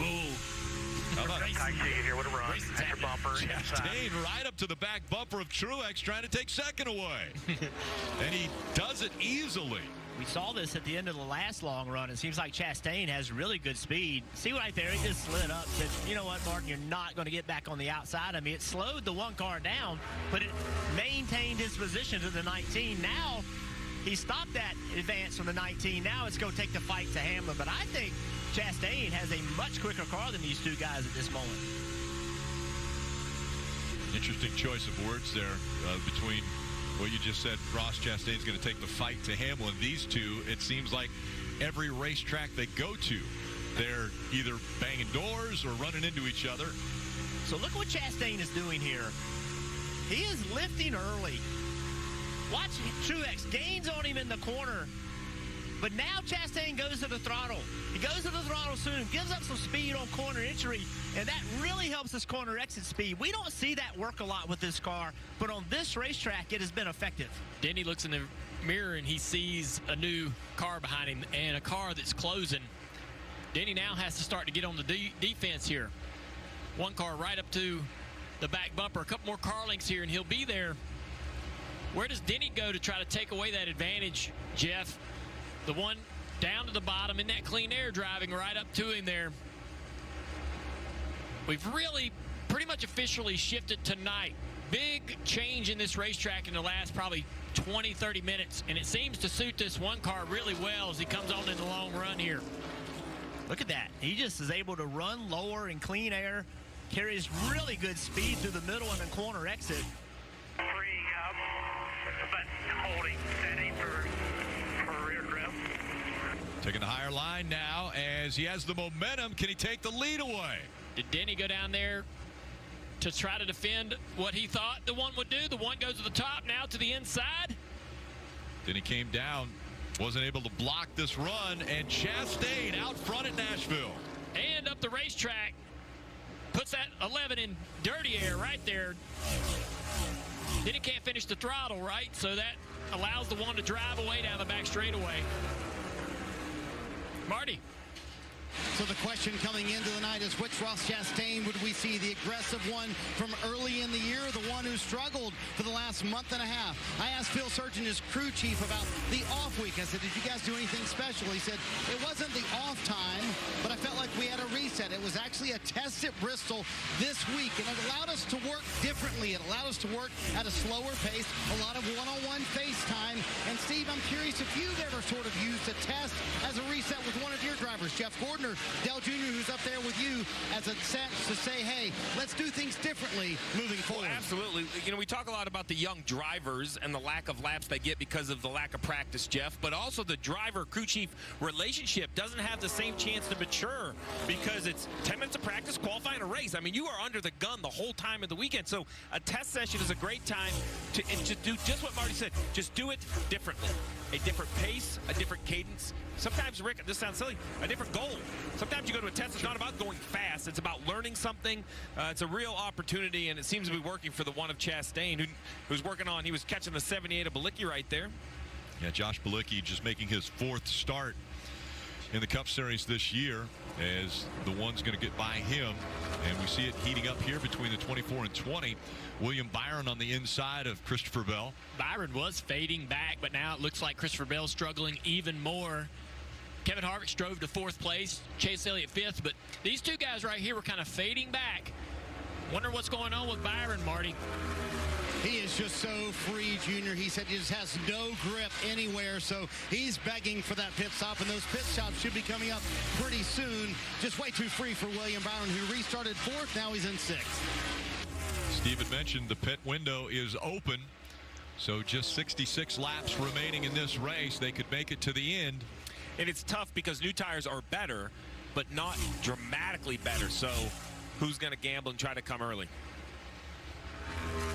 How about here with a run. Extra bumper. Chastain right up to the back bumper of Truex, trying to take second away. And he does it easily. We saw this at the end of the last long run. It seems like Chastain has really good speed. See right there, he just slid up. Said, you know what, Martin, you're not going to get back on the outside of me. It slowed the one car down, but it maintained his position to the 19. Now, he stopped that advance from the 19. Now it's going to take the fight to Hamlin. But I think Chastain has a much quicker car than these two guys at this moment. Interesting choice of words there between what you just said. Ross Chastain's going to take the fight to Hamlin. These two, it seems like every racetrack they go to, they're either banging doors or running into each other. So look what Chastain is doing here. He is lifting early. Watch Truex gains on him in the corner. But now Chastain goes to the throttle. He goes to the throttle soon, gives up some speed on corner entry, and that really helps his corner exit speed. We don't see that work a lot with this car, but on this racetrack, it has been effective. Denny looks in the mirror and he sees a new car behind him and a car that's closing. Denny now has to start to get on the defense here. One car right up to the back bumper, a couple more car lengths here, and he'll be there. Where does Denny go to try to take away that advantage, Jeff? The one down to the bottom in that clean air driving right up to him there. We've really pretty much officially shifted tonight. Big change in this racetrack in the last probably 20, 30 minutes, and it seems to suit this one car really well as he comes on in the long run here. Look at that. He just is able to run lower in clean air, carries really good speed through the middle and the corner exit. Freeing up, but holding steady for rear grip. Taking the higher line now as he has the momentum. Can he take the lead away? Did Denny go down there to try to defend what he thought the one would do? The one goes to the top, now to the inside. Denny came down, wasn't able to block this run, and Chastain out front at Nashville. And up the racetrack, puts that 11 in dirty air right there. Denny can't finish the throttle, right? So that allows the one to drive away down the back straightaway. Marty. So the question coming into the night is, which Ross Chastain would we see? The aggressive one from early in the year, the one who struggled for the last month and a half? I asked Phil Surgeon, his crew chief, about the off week. I said, did you guys do anything special? He said, it wasn't the off time, but I felt like we had a reset. It was actually a test at Bristol this week, and it allowed us to work differently. It allowed us to work at a slower pace, a lot of one-on-one FaceTime. And Steve, I'm curious if you've ever sort of used a test as a reset with one of your drivers, Jeff Gordon, Dell Jr., who's up there with you, as a sense to say, hey, let's do things differently moving forward. Well, absolutely. You know, we talk a lot about the young drivers and the lack of laps they get because of the lack of practice, Jeff, but also the driver-crew chief relationship doesn't have the same chance to mature because it's 10 minutes of practice, qualifying a race. I mean, you are under the gun the whole time of the weekend, so a test session is a great time to do just what Marty said. Just do it differently. A different pace, a different cadence. Sometimes, Rick, this sounds silly, a different goal. Sometimes you go to a test, it's not about going fast. It's about learning something. It's a real opportunity, and it seems to be working for the one of Chastain, who's working on, he was catching the 78 of Bilicki right there. Yeah, Josh Bilicki just making his fourth start in the Cup Series this year, as the one's going to get by him. And we see it heating up here between the 24 and 20. William Byron on the inside of Christopher Bell. Byron was fading back, but now it looks like Christopher Bell's struggling even more. Kevin Harvick drove to 4th place, Chase Elliott 5th, but these two guys right here were kind of fading back. Wonder what's going on with Byron, Marty. He is just so free, Junior. He said he just has no grip anywhere, so he's begging for that pit stop, and those pit stops should be coming up pretty soon. Just way too free for William Byron, who restarted 4th. Now he's in 6th. Steve had mentioned the pit window is open, so just 66 laps remaining in this race. They could make it to the end. And it's tough because new tires are better, but not dramatically better. So who's going to gamble and try to come early?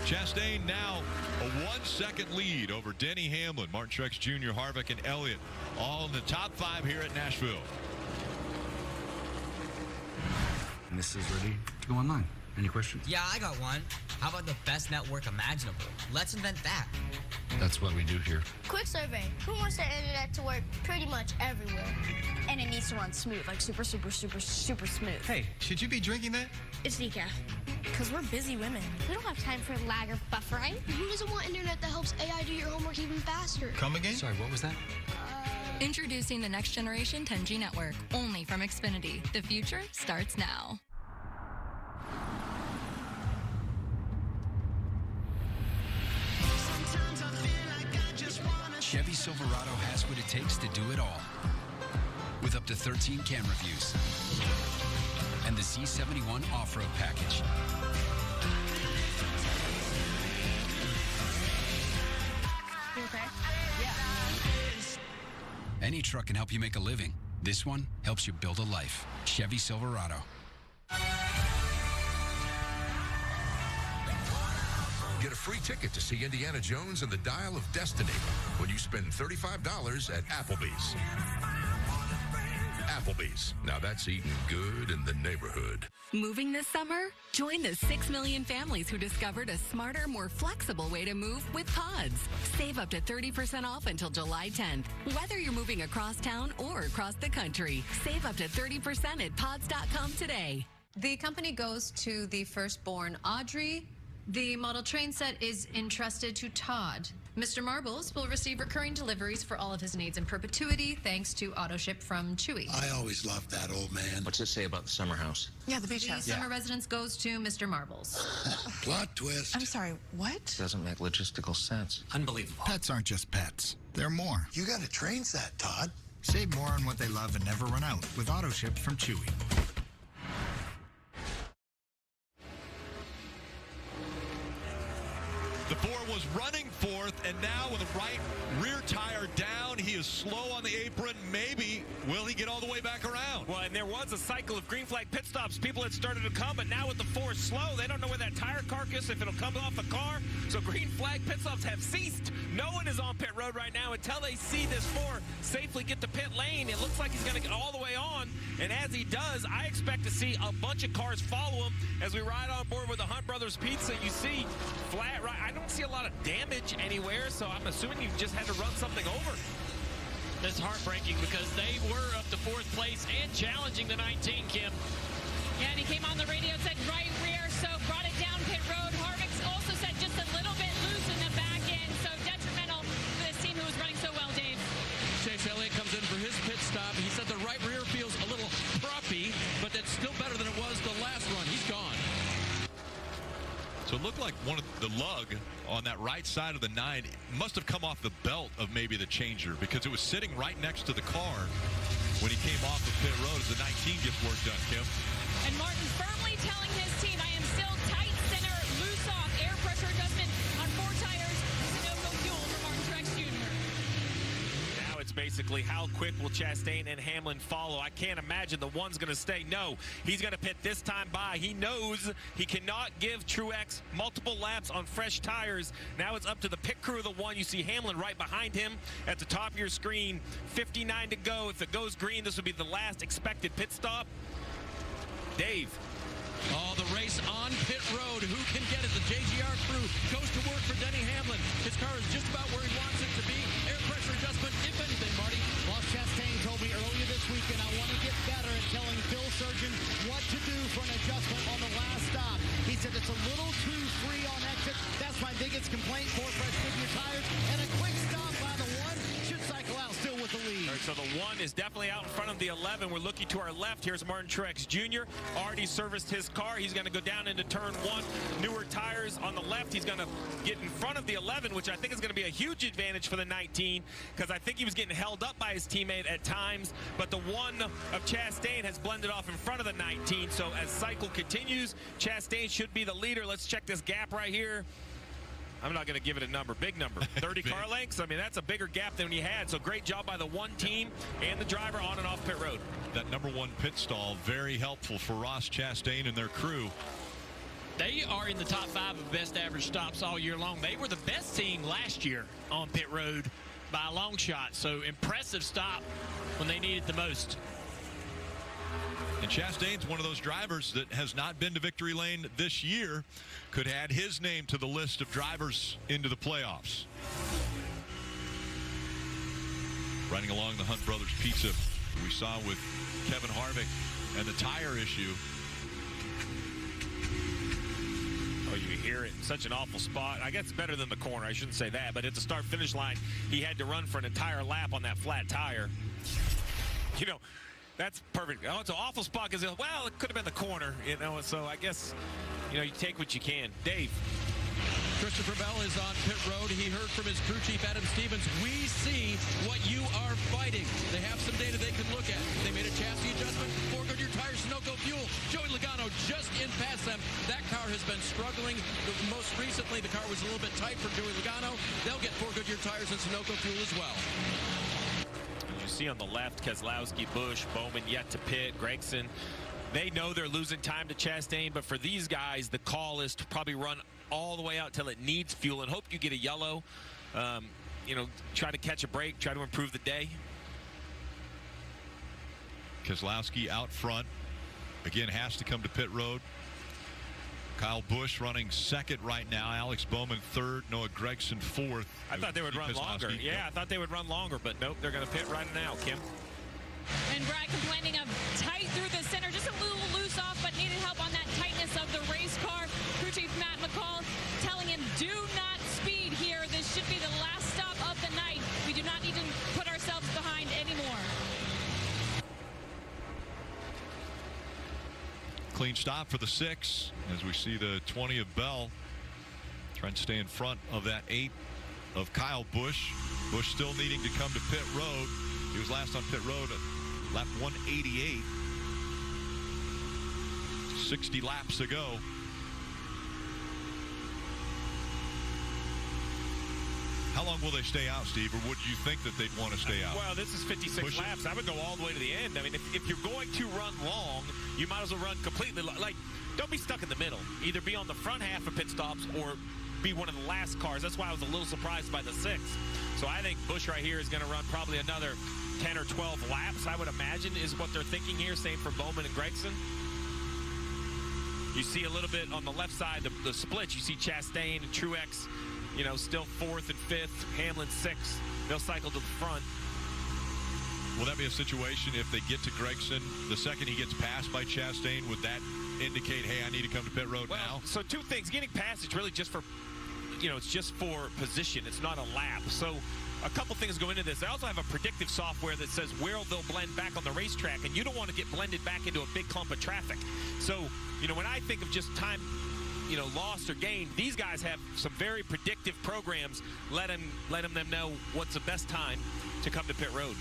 Chastain now a 1-second lead over Denny Hamlin, Martin Truex Jr., Harvick, and Elliott, all in the top 5 here at Nashville. And this is ready to go online. Any questions? Yeah, I got one. How about the best network imaginable? Let's invent that. That's what we do here. Quick survey. Who wants their internet to work pretty much everywhere? And it needs to run smooth, like super, super, super, super smooth. Hey, should you be drinking that? It's decaf. Because we're busy women. We don't have time for lag or buffering. Who doesn't want internet that helps AI do your homework even faster? Come again? Sorry, what was that? Introducing the next generation 10G network, only from Xfinity. The future starts now. Chevy Silverado has what it takes to do it all. With up to 13 camera views and the Z71 off-road package. You okay? Yeah. Any truck can help you make a living. This one helps you build a life. Chevy Silverado. Get a free ticket to see Indiana Jones and the Dial of Destiny when you spend $35 at Applebee's. Applebee's. Now that's eating good in the neighborhood. Moving this summer? Join the 6 million families who discovered a smarter, more flexible way to move with Pods. Save up to 30% off until July 10th. Whether you're moving across town or across the country, save up to 30% at pods.com today. The company goes to the firstborn, Audrey. The model train set is entrusted to Todd. Mr. Marbles will receive recurring deliveries for all of his needs in perpetuity, thanks to AutoShip from Chewy. I always loved that old man. What's it say about the summer house? Yeah, the beach house. The summer residence goes to Mr. Marbles. Plot twist. I'm sorry, what? Doesn't make logistical sense. Unbelievable. Pets aren't just pets. They're more. You got a train set, Todd. Save more on what they love and never run out with AutoShip from Chewy. The 4 was running 4th, and now with the right rear tire down, he is slow on the apron. Maybe will he get all the way back around? Well, and there was a cycle of green flag pit stops. People had started to come, but now with the 4 slow, they don't know where that tire carcass, if it'll come off the car. So green flag pit stops have ceased. No one is on pit road right now until they see this 4 safely get to pit lane. It looks like he's going to get all the way on, and as he does, I expect to see a bunch of cars follow him as we ride on board with the Hunt Brothers Pizza. You see flat right. I don't see a lot of damage anywhere, so I'm assuming you just had to run something over. That's heartbreaking because they were up to 4th place and challenging the 19, Kim. Yeah, and he came on the radio and said right rear, so brought it down pit road. Harvick also said just a little bit loose in the back end, so detrimental to this team who was running so well, Dave. Chase Elliott comes in for his pit stop. He said the right rear feels a little proppy, but that's still better than it was the last run. He's gone. So it looked like one of the lug on that right side of the 9 must have come off the belt of maybe the changer, because it was sitting right next to the car when he came off the pit road as the 19 gets work done, Kim. And Martin firmly telling his team, I am still tight center, loose off, air pressure adjustment on 4 tires, Sunoco fuel for Martin Truex Jr. Now it's basically how quick will Chastain and Hamlin follow. I can't imagine the one's going to stay. No, he's going to pit this time by. He knows he cannot give Truex multiple laps on fresh tires. Now it's up to the pit crew of the 1. You see Hamlin right behind him at the top of your screen. 59 to go. If it goes green, this will be the last expected pit stop. Dave. Oh, the race on pit road. Who can get it? The JGR crew goes to work for Denny Hamlin. His car is just about where he wants it to be. Air pressure adjustment, if anything, Marty. Ross Chastain told me earlier this week 1 is definitely out in front of the 11. We're looking to our left. Here's Martin Truex Jr. Already serviced his car. He's going to go down into turn 1. Newer tires on the left. He's going to get in front of the 11, which I think is going to be a huge advantage for the 19, because I think he was getting held up by his teammate at times. But the 1 of Chastain has blended off in front of the 19. So as cycle continues, Chastain should be the leader. Let's check this gap right here. I'm not going to give it a number. Big number. 30 car lengths. I mean, that's a bigger gap than he had. So great job by the 1 team and the driver on and off pit road. That number 1 pit stall, very helpful for Ross Chastain and their crew. They are in the top 5 of best average stops all year long. They were the best team last year on pit road by a long shot. So impressive stop when they needed the most. And Chastain's one of those drivers that has not been to victory lane this year. Could add his name to the list of drivers into the playoffs. Running along the Hunt Brothers Pizza we saw with Kevin Harvick and the tire issue. Oh, you hear it. Such an awful spot. I guess it's better than the corner. I shouldn't say that. But at the start-finish line, he had to run for an entire lap on that flat tire. You know, that's perfect. Oh, it's an awful spot because, well, it could have been the corner, you know. So I guess, you know, you take what you can. Dave. Christopher Bell is on pit road. He heard from his crew chief, Adam Stevens. We see what you are fighting. They have some data they can look at. They made a chassis adjustment. 4 Goodyear tires, Sunoco fuel. Joey Logano just in past them. That car has been struggling. Most recently, the car was a little bit tight for Joey Logano. They'll get 4 Goodyear tires and Sunoco fuel as well. You see on the left, Keselowski, Busch, Bowman yet to pit, Gragson. They know they're losing time to Chastain, but for these guys, the call is to probably run all the way out till it needs fuel and hope you get a yellow. You know, try to catch a break, try to improve the day. Keselowski out front. Again, has to come to pit road. Kyle Busch running second right now. Alex Bowman third. Noah Gragson fourth. I thought they would run longer. Yeah, I thought they would run longer, but nope, they're going to pit right now, Kim. And Brad complaining of tight through the center, just a little loose off, but needed help on that tightness of the race car. Crew chief Matt McCall telling him, do not speed here. This should be the last stop of the night. We do not need to put ourselves behind anymore. Clean stop for the 6 as we see the 20 of Bell trying to stay in front of that 8 of Kyle Busch. Busch still needing to come to pit road. He was last on pit road at lap 188. 60 laps ago. How long will they stay out, Steve, or would you think that they'd want to stay out? Well, this is 56 laps. I would go all the way to the end. I mean, if you're going to run long, you might as well run completely. Like, don't be stuck in the middle. Either be on the front half of pit stops or be one of the last cars. That's why I was a little surprised by the 6. So I think Busch right here is going to run probably another 10 or 12 laps, I would imagine, is what they're thinking here. Same for Bowman and Gragson. You see a little bit on the left side, the split. You see Chastain and Truex, you know, still 4th and 5th. Hamlin 6th. They'll cycle to the front. Will that be a situation if they get to Gragson, the second he gets passed by Chastain, would that indicate, hey, I need to come to pit road now? So 2 things. Getting past it's really just for, you know, it's just for position. It's not a lap. So a couple things go into this. They also have a predictive software that says where they'll blend back on the racetrack, and you don't want to get blended back into a big clump of traffic. So, you know, when I think of just time, you know, lost or gained, these guys have some very predictive programs letting them know what's the best time to come to pit road.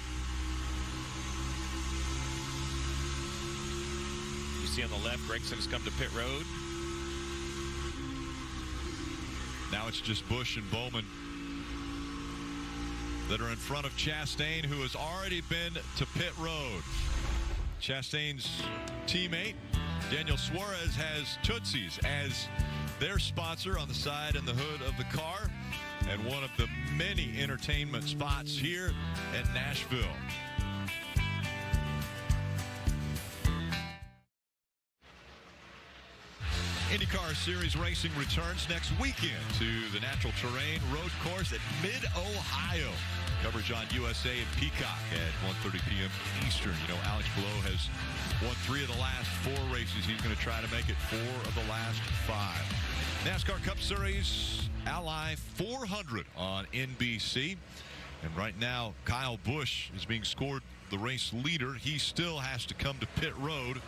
You see on the left, Gragson has come to pit road. Now it's just Busch and Bowman that are in front of Chastain, who has already been to pit road. Chastain's teammate, Daniel Suarez, has Tootsie's as their sponsor on the side and the hood of the car, and one of the many entertainment spots here at Nashville. IndyCar Series racing returns next weekend to the natural terrain road course at Mid-Ohio. Coverage on USA and Peacock at 1:30 p.m. Eastern. You know, Alex Below has won 3 of the last 4 races. He's going to try to make it 4 of the last 5. NASCAR Cup Series Ally 400 on NBC. And right now, Kyle Busch is being scored the race leader. He still has to come to pit road.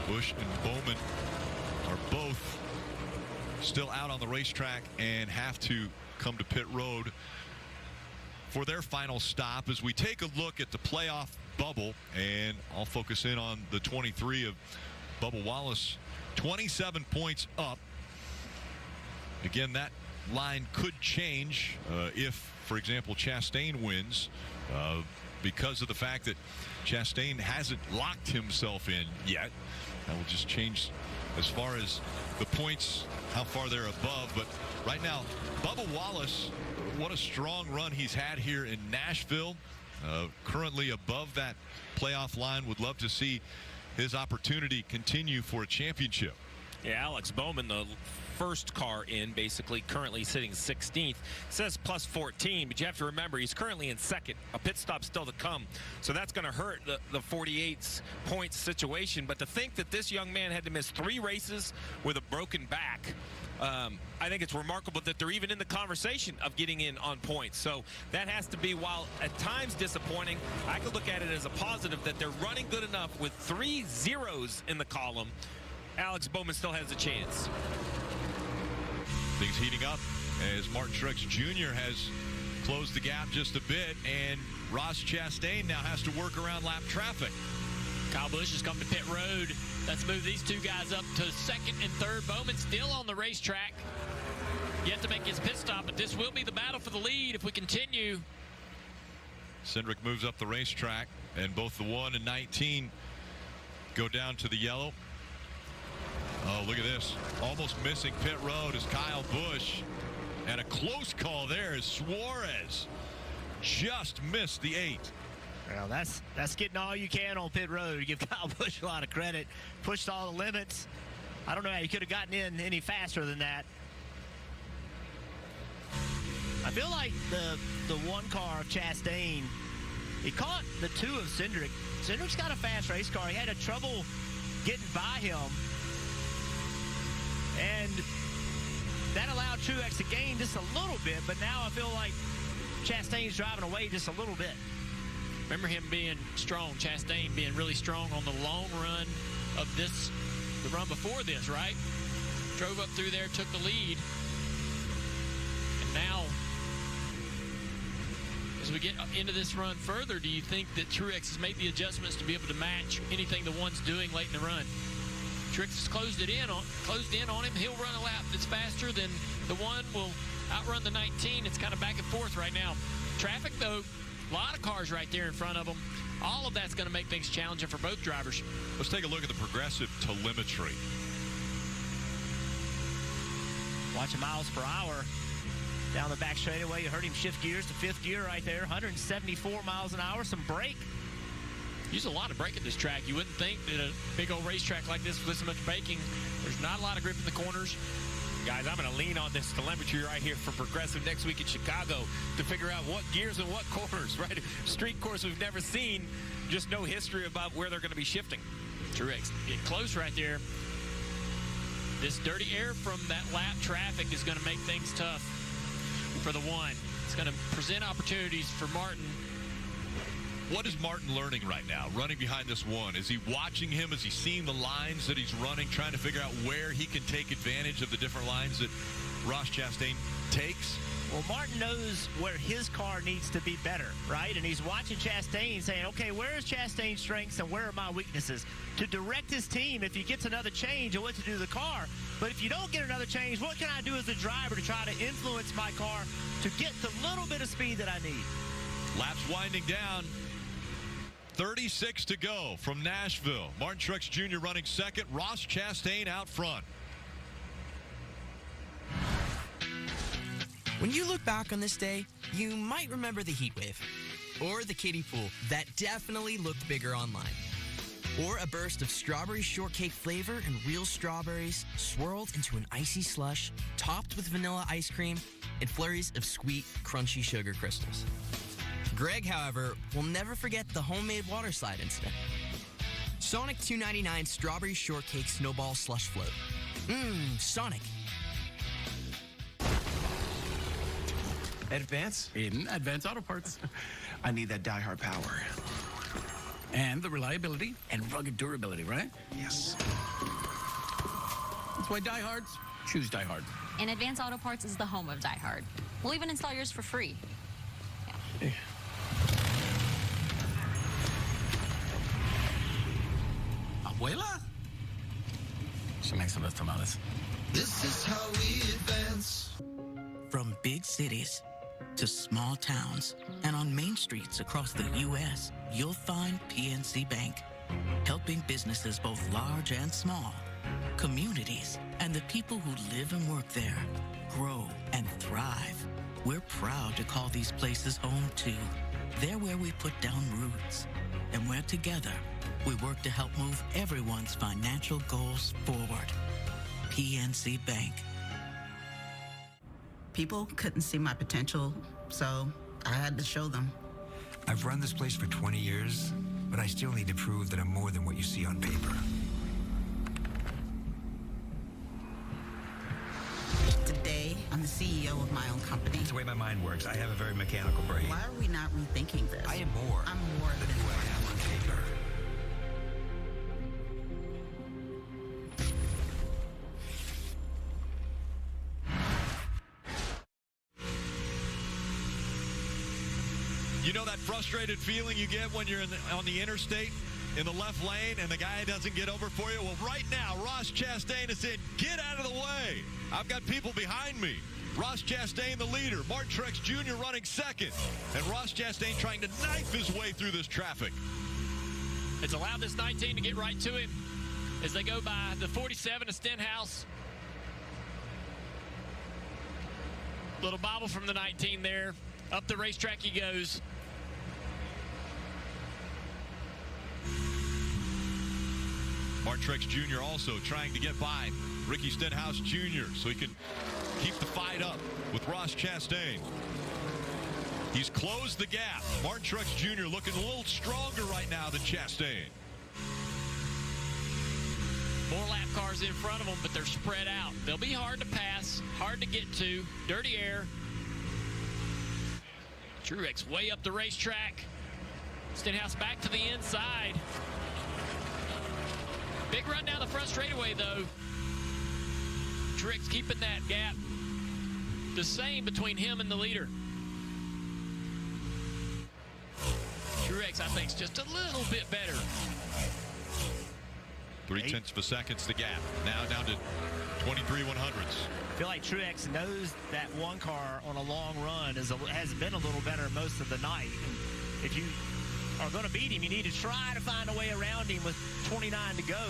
Busch and Bowman are both still out on the racetrack and have to come to pit road for their final stop as we take a look at the playoff bubble. And I'll focus in on the 23 of Bubba Wallace. 27 points up. Again, that line could change if, for example, Chastain wins because of the fact that Chastain hasn't locked himself in yet. That will just change as far as the points, how far they're above. But right now, Bubba Wallace, what a strong run he's had here in Nashville. Currently above that playoff line. Would love to see his opportunity continue for a championship. Yeah, Alex Bowman, the first car in, basically currently sitting 16th. Says plus 14, but you have to remember he's currently in second. A pit stop still to come, so that's going to hurt the 48's points situation. But to think that this young man had to miss 3 races with a broken back, I think it's remarkable that they're even in the conversation of getting in on points. So that has to be, while at times disappointing, I could look at it as a positive that they're running good enough with 3 zeros in the column. Alex Bowman still has a chance. Things heating up as Martin Truex Jr. has closed the gap just a bit, and Ross Chastain now has to work around lap traffic. Kyle Busch has come to pit road. Let's move these two guys up to second and third. Bowman still on the racetrack. Yet to make his pit stop, but this will be the battle for the lead if we continue. Cindric moves up the racetrack, and both the 1 and 19 go down to the yellow. Oh, look at this. Almost missing pit road is Kyle Busch. And a close call there is Suarez. Just missed the 8. Well, that's getting all you can on pit road. You give Kyle Busch a lot of credit. Pushed all the limits. I don't know how you could have gotten in any faster than that. I feel like the 1 car of Chastain, he caught the 2 of Cindric. Cindric's got a fast race car. He had a trouble getting by him. And that allowed Truex to gain just a little bit, but now I feel like Chastain's driving away just a little bit. Remember him being strong, Chastain being really strong on the long run of this, the run before this, right? Drove up through there, took the lead. And now, as we get into this run further, do you think that Truex has made the adjustments to be able to match anything the 1's doing late in the run? Truex has closed in on him. He'll run a lap that's faster than the 1 will outrun the 19. It's kind of back and forth right now. Traffic, though, a lot of cars right there in front of them. All of that's going to make things challenging for both drivers. Let's take a look at the progressive telemetry. Watching miles per hour down the back straightaway. You heard him shift gears to 5th gear right there. 174 miles an hour. Some brake. Use a lot of brake at this track. You wouldn't think that a big old racetrack like this with this much braking, there's not a lot of grip in the corners. Guys, I'm going to lean on this telemetry right here for Progressive next week in Chicago to figure out what gears and what corners, right? Street course we've never seen, just no history about where they're going to be shifting. Truex get close right there. This dirty air from that lap traffic is going to make things tough for the 1. It's going to present opportunities for Martin. What is Martin learning right now, running behind this 1? Is he watching him? Is he seeing the lines that he's running, trying to figure out where he can take advantage of the different lines that Ross Chastain takes? Well, Martin knows where his car needs to be better, right? And he's watching Chastain saying, okay, where is Chastain's strengths and where are my weaknesses? To direct his team if he gets another change and what to do to the car. But if you don't get another change, what can I do as a driver to try to influence my car to get the little bit of speed that I need? Laps winding down. 36 to go from Nashville. Martin Truex Jr. running second. Ross Chastain out front. When you look back on this day, you might remember the heat wave. Or the kiddie pool that definitely looked bigger online. Or a burst of strawberry shortcake flavor and real strawberries swirled into an icy slush topped with vanilla ice cream and flurries of sweet, crunchy sugar crystals. Greg, however, will never forget the homemade water slide incident. Sonic $2.99 Strawberry Shortcake Snowball Slush Float. Sonic. Advance? In Advance Auto Parts. I need that die-hard power. And the reliability and rugged durability, right? Yes. That's why diehards choose Die Hard. And Advance Auto Parts is the home of Die Hard. We'll even install yours for free. Yeah. Abuela? She makes the best tamales. This is how we advance. From big cities to small towns and on main streets across the U.S., you'll find PNC Bank, helping businesses both large and small, communities, and the people who live and work there grow and thrive. We're proud to call these places home, too. They're where we put down roots and where together we work to help move everyone's financial goals forward. PNC Bank. People couldn't see my potential, so I had to show them. I've run this place for 20 years, but I still need to prove that I'm more than what you see on paper. Today, I'm the CEO of my own company. It's the way my mind works. I have a very mechanical brain. Why are we not rethinking this? I am more. I'm more than who I am on paper. You know that frustrated feeling you get when you're on the interstate in the left lane and the guy doesn't get over for you? Well, right now, Ross Chastain is saying, get out of the way. I've got people behind me. Ross Chastain, the leader. Martin Truex Jr. running second. And Ross Chastain trying to knife his way through this traffic. It's allowed this 19 to get right to him as they go by the 47 of Stenhouse. Little bobble from the 19 there. Up the racetrack he goes. Martin Truex Jr. also trying to get by Ricky Stenhouse Jr. so he can keep the fight up with Ross Chastain. He's closed the gap. Martin Truex Jr. looking a little stronger right now than Chastain. More lap cars in front of them, but they're spread out. They'll be hard to pass, hard to get to. Dirty air. Truex way up the racetrack. Stenhouse back to the inside. Big run down the front straightaway, though. Truex keeping that gap the same between him and the leader. Truex, I think, is just a little bit better. 0.3 of a second the gap. Now down to 23 100ths. I feel like Truex knows that one car on a long run has been a little better most of the night. And if you are going to beat him, you need to try to find a way around him with 29 to go.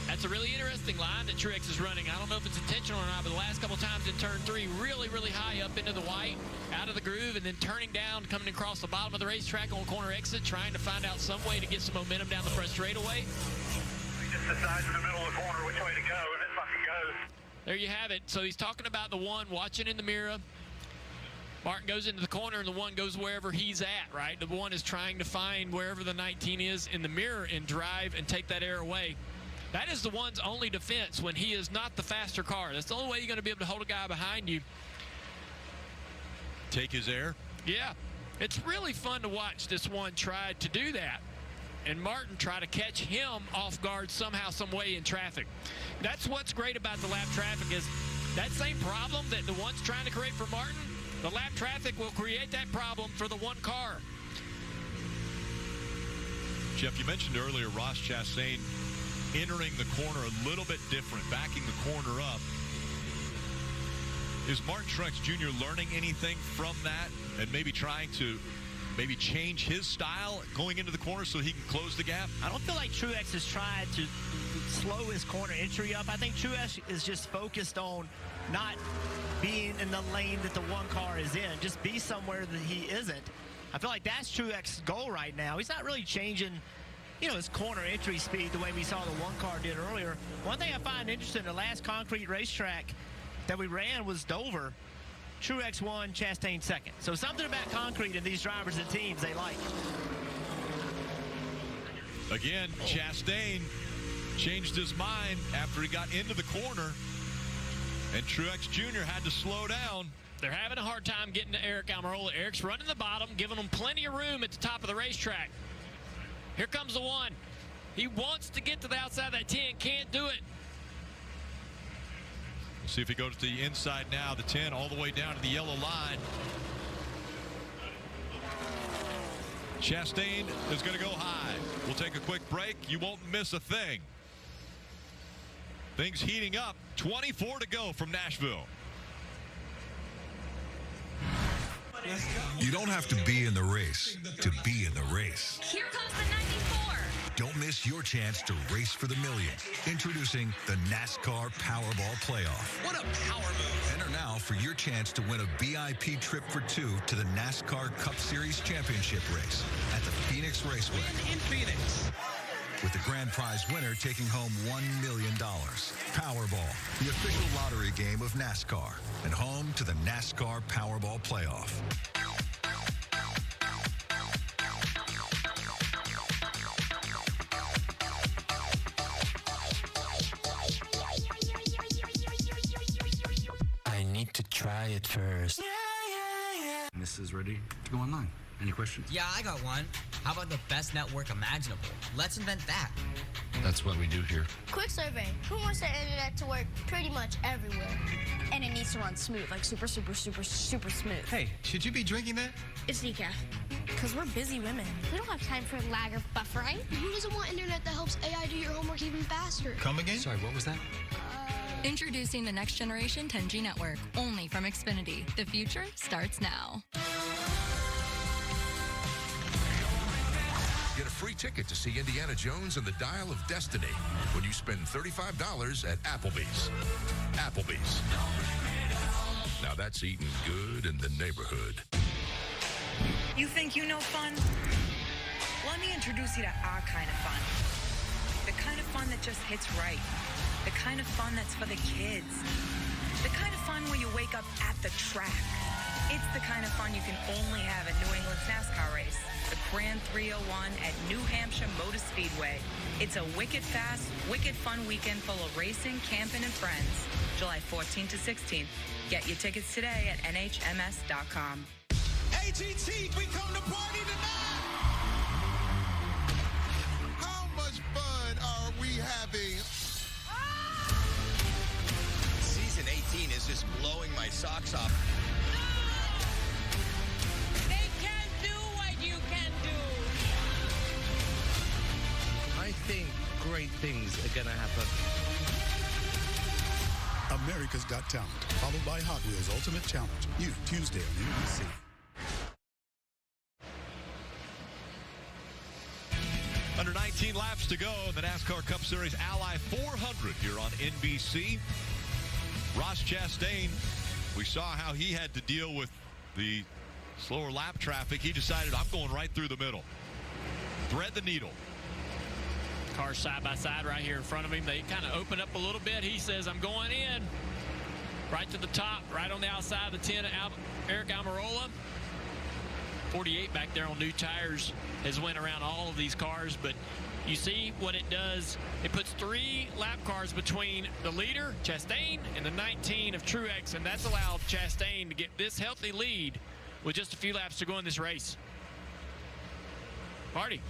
That's a really interesting line that Truex is running. I don't know if it's intentional or not, but the last couple times in turn 3, really, really high up into the white, out of the groove, and then turning down, coming across the bottom of the racetrack on corner exit, trying to find out some way to get some momentum down the front straightaway. We just decide in the middle of the corner which way to go, and it fucking goes. There you have it. So he's talking about the one watching in the mirror. Martin goes into the corner, and the one goes wherever he's at, right? The one is trying to find wherever the 19 is in the mirror and drive and take that air away. That is the one's only defense when he is not the faster car. That's the only way you're going to be able to hold a guy behind you. Take his air? Yeah. It's really fun to watch this one try to do that. And Martin try to catch him off guard somehow, some way in traffic. That's what's great about the lap traffic is that same problem that the one's trying to create for Martin, the lap traffic will create that problem for the one car. Jeff, you mentioned earlier Ross Chastain entering the corner a little bit different, backing the corner up. Is Martin Truex Jr. learning anything from that and maybe trying to change his style going into the corner so he can close the gap? I don't feel like Truex has tried to slow his corner entry up. I think Truex is just focused on not being in the lane that the one car is in. Just be somewhere that he isn't. I feel like that's Truex's goal right now. He's not really changing, his corner entry speed the way we saw the one car did earlier. One thing I find interesting, the last concrete racetrack that we ran was Dover. Truex won, Chastain second. So something about concrete and these drivers and teams they like. Again, Chastain changed his mind after he got into the corner, and Truex Jr. had to slow down. They're having a hard time getting to Eric Almirola. Eric's running the bottom, giving them plenty of room at the top of the racetrack. Here comes the one. He wants to get to the outside of that 10, can't do it. We'll see if he goes to the inside now, the 10 all the way down to the yellow line. Chastain is going to go high. We'll take a quick break. You won't miss a thing. Things heating up. 24 to go from Nashville. You don't have to be in the race to be in the race. Here comes the 94. Don't miss your chance to race for the millions. Introducing the Nascar Powerball Playoff. What a power move. Enter now for your chance to win a VIP trip for two to the Nascar Cup Series Championship race at the Phoenix Raceway. Win in Phoenix. With the grand prize winner taking home $1 million. Powerball, the official lottery game of NASCAR, and home to the NASCAR Powerball Playoff. I need to try it first. This is ready to go online. Any questions? Yeah, I got one. How about the best network imaginable? Let's invent that. That's what we do here. Quick survey. Who wants their internet to work pretty much everywhere? And it needs to run smooth, like super smooth. Hey, should you be drinking that? It's decaf. Because we're busy women. We don't have time for lag or buffering. Who doesn't want internet that helps AI do your homework even faster? Come again? Sorry, what was that? Introducing the next generation 10G network, only from Xfinity. The future starts now. Get a free ticket to see Indiana Jones and the Dial of Destiny when you spend $35 at Applebee's. Applebee's. Now that's eating good in the neighborhood. You think you know fun? Let me introduce you to our kind of fun. The kind of fun that just hits right. The kind of fun that's for the kids. The kind of fun where you wake up at the track. It's the kind of fun you can only have at New England's NASCAR race, the Grand 301 at New Hampshire Motor Speedway. It's a wicked fast, wicked fun weekend full of racing, camping, and friends. July 14th to 16th. Get your tickets today at nhms.com. AGT, we come to party tonight! How much fun are we having? Season 18 is just blowing my socks off. They can't do what you can do. I think great things are going to happen. America's Got Talent, followed by Hot Wheels Ultimate Challenge. New Tuesday on NBC. Under 19 laps to go in the NASCAR Cup Series Ally 400 here on NBC. Ross Chastain, we saw how he had to deal with the slower lap traffic. He decided, I'm going right through the middle. Thread the needle. Cars side by side right here in front of him. They kind of open up a little bit. He says, I'm going in. Right to the top, right on the outside of the 10, Eric Almirola. 48 back there on new tires has went around all of these cars, but you see what it does. It puts 3 lap cars between the leader, Chastain, and the 19 of Truex, and that's allowed Chastain to get this healthy lead with just a few laps to go in this race. Marty.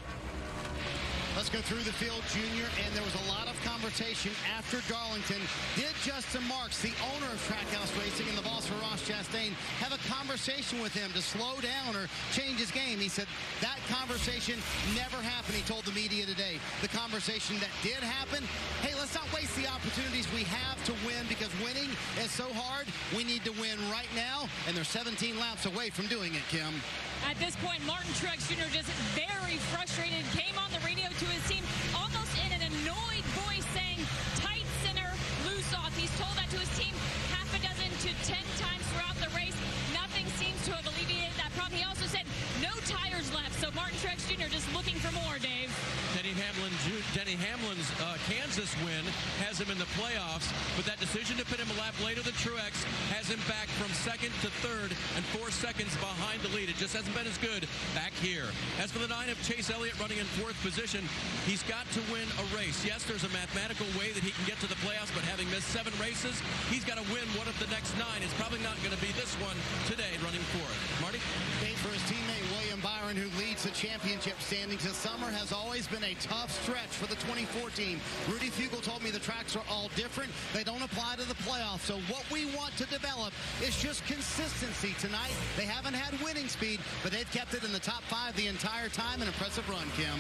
Let's go through the field, Junior, and there was a lot of conversation after Darlington. Did Justin Marks, the owner of Trackhouse Racing and the boss for Ross Chastain, have a conversation with him to slow down or change his game? He said that conversation never happened, he told the media today. The conversation that did happen, hey, let's not waste the opportunities we have to win, because winning is so hard. We need to win right now, and they're 17 laps away from doing it, Kim. At this point, Martin Truex Jr. just very frustrated, came on the radio to his team almost in an annoyed voice saying, tight center, loose off. He's told that to his team half a dozen to 10 times throughout the race. Nothing seems to have alleviated that problem. He also said no tires left. So Martin Martin Truex Jr. just looking for more, Dave. Denny Hamlin's Kansas win has him in the playoffs, but that decision to put him a lap later than Truex has him back from second to third and 4 seconds behind the lead. It just hasn't been as good back here. As for the 9 of Chase Elliott running in 4th position, he's got to win a race. Yes, there's a mathematical way that he can get to the playoffs, but having missed 7 races, he's got to win one of the next 9. It's probably not going to be this one today running 4th. Marty? Dave, for his teammate William Byron, who leads the championship standings this summer, has always been a tough stretch for the 24 team. Rudy Fugle told me the tracks are all different. They don't apply to the playoffs. So what we want to develop is just consistency tonight. They haven't had winning speed, but they've kept it in the top 5 the entire time. An impressive run, Kim.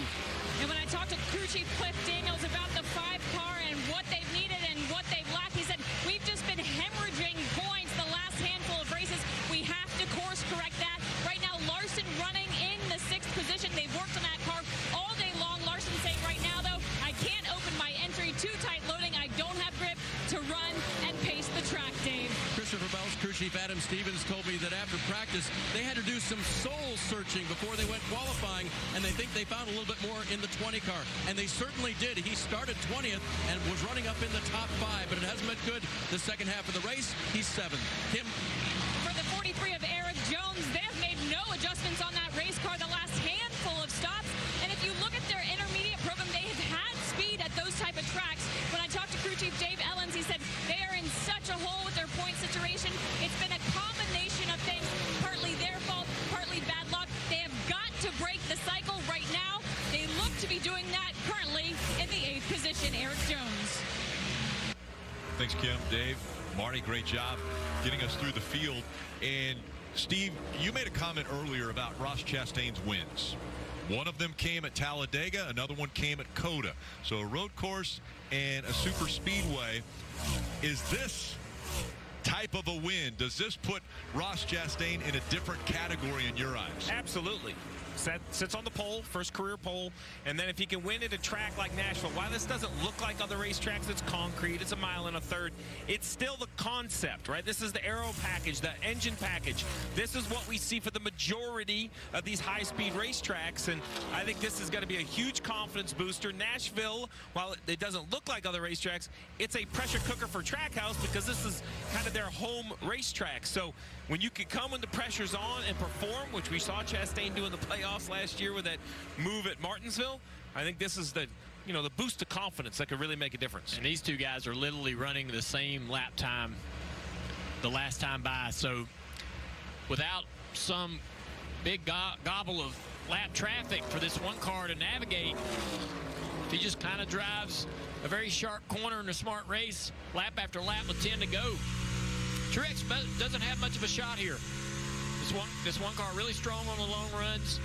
And when I talked to crew chief Cliff Daniels about the 5 car and what they've needed and what they've lacked, he said, we've just been hemorrhaging points the last handful of races. We have to course correct that. Right now, Larson running in the 6th position. They've worked on that car all day long. Larson saying right now, though, I can't open my entry, too tight loading. I don't have grip to run and pace the track, Dave. Christopher Bell's crew chief Adam Stevens told me that after practice, they had to do some soul searching before they went qualifying, and they think they found a little bit more in the 20 car. And they certainly did. He started 20th and was running up in the top 5, but it hasn't been good the second half of the race. He's 7th. Kim? For the 43 of Eric Jones, they have made no adjustments on that race car the last handful of stops. And if you look at their intermediate program, they have had speed at those type of tracks. When I talked to crew chief Dave Ellens, he said they are in such a hole with their point situation. It's been a combination of things, partly their fault, partly bad luck. They have got to break the cycle right now. They look to be doing that currently in the 8th position, Eric Jones. Thanks, Kim. Dave, Marty, great job getting us through the field. And Steve, you made a comment earlier about Ross Chastain's wins. One of them came at Talladega, another one came at Coda. So a road course and a super speedway. Is this type of a win, does this put Ross Chastain in a different category in your eyes? Absolutely. Sits on the pole, first career pole, and then if he can win at a track like Nashville, while this doesn't look like other racetracks, it's concrete, it's a mile and a third, it's still the concept, right? This is the aero package, the engine package. This is what we see for the majority of these high-speed racetracks, and I think this is going to be a huge confidence booster. Nashville, while it doesn't look like other racetracks, it's a pressure cooker for Trackhouse because this is kind of their home racetrack. So when you can come when the pressure's on and perform, which we saw Chastain do in the playoffs last year with that move at Martinsville, I think this is the boost of confidence that could really make a difference. And these two guys are literally running the same lap time the last time by. So without some big gobble of lap traffic for this one car to navigate, if he just kind of drives a very sharp corner in a smart race, lap after lap with 10 to go, Truex doesn't have much of a shot here. This one car really strong on the long runs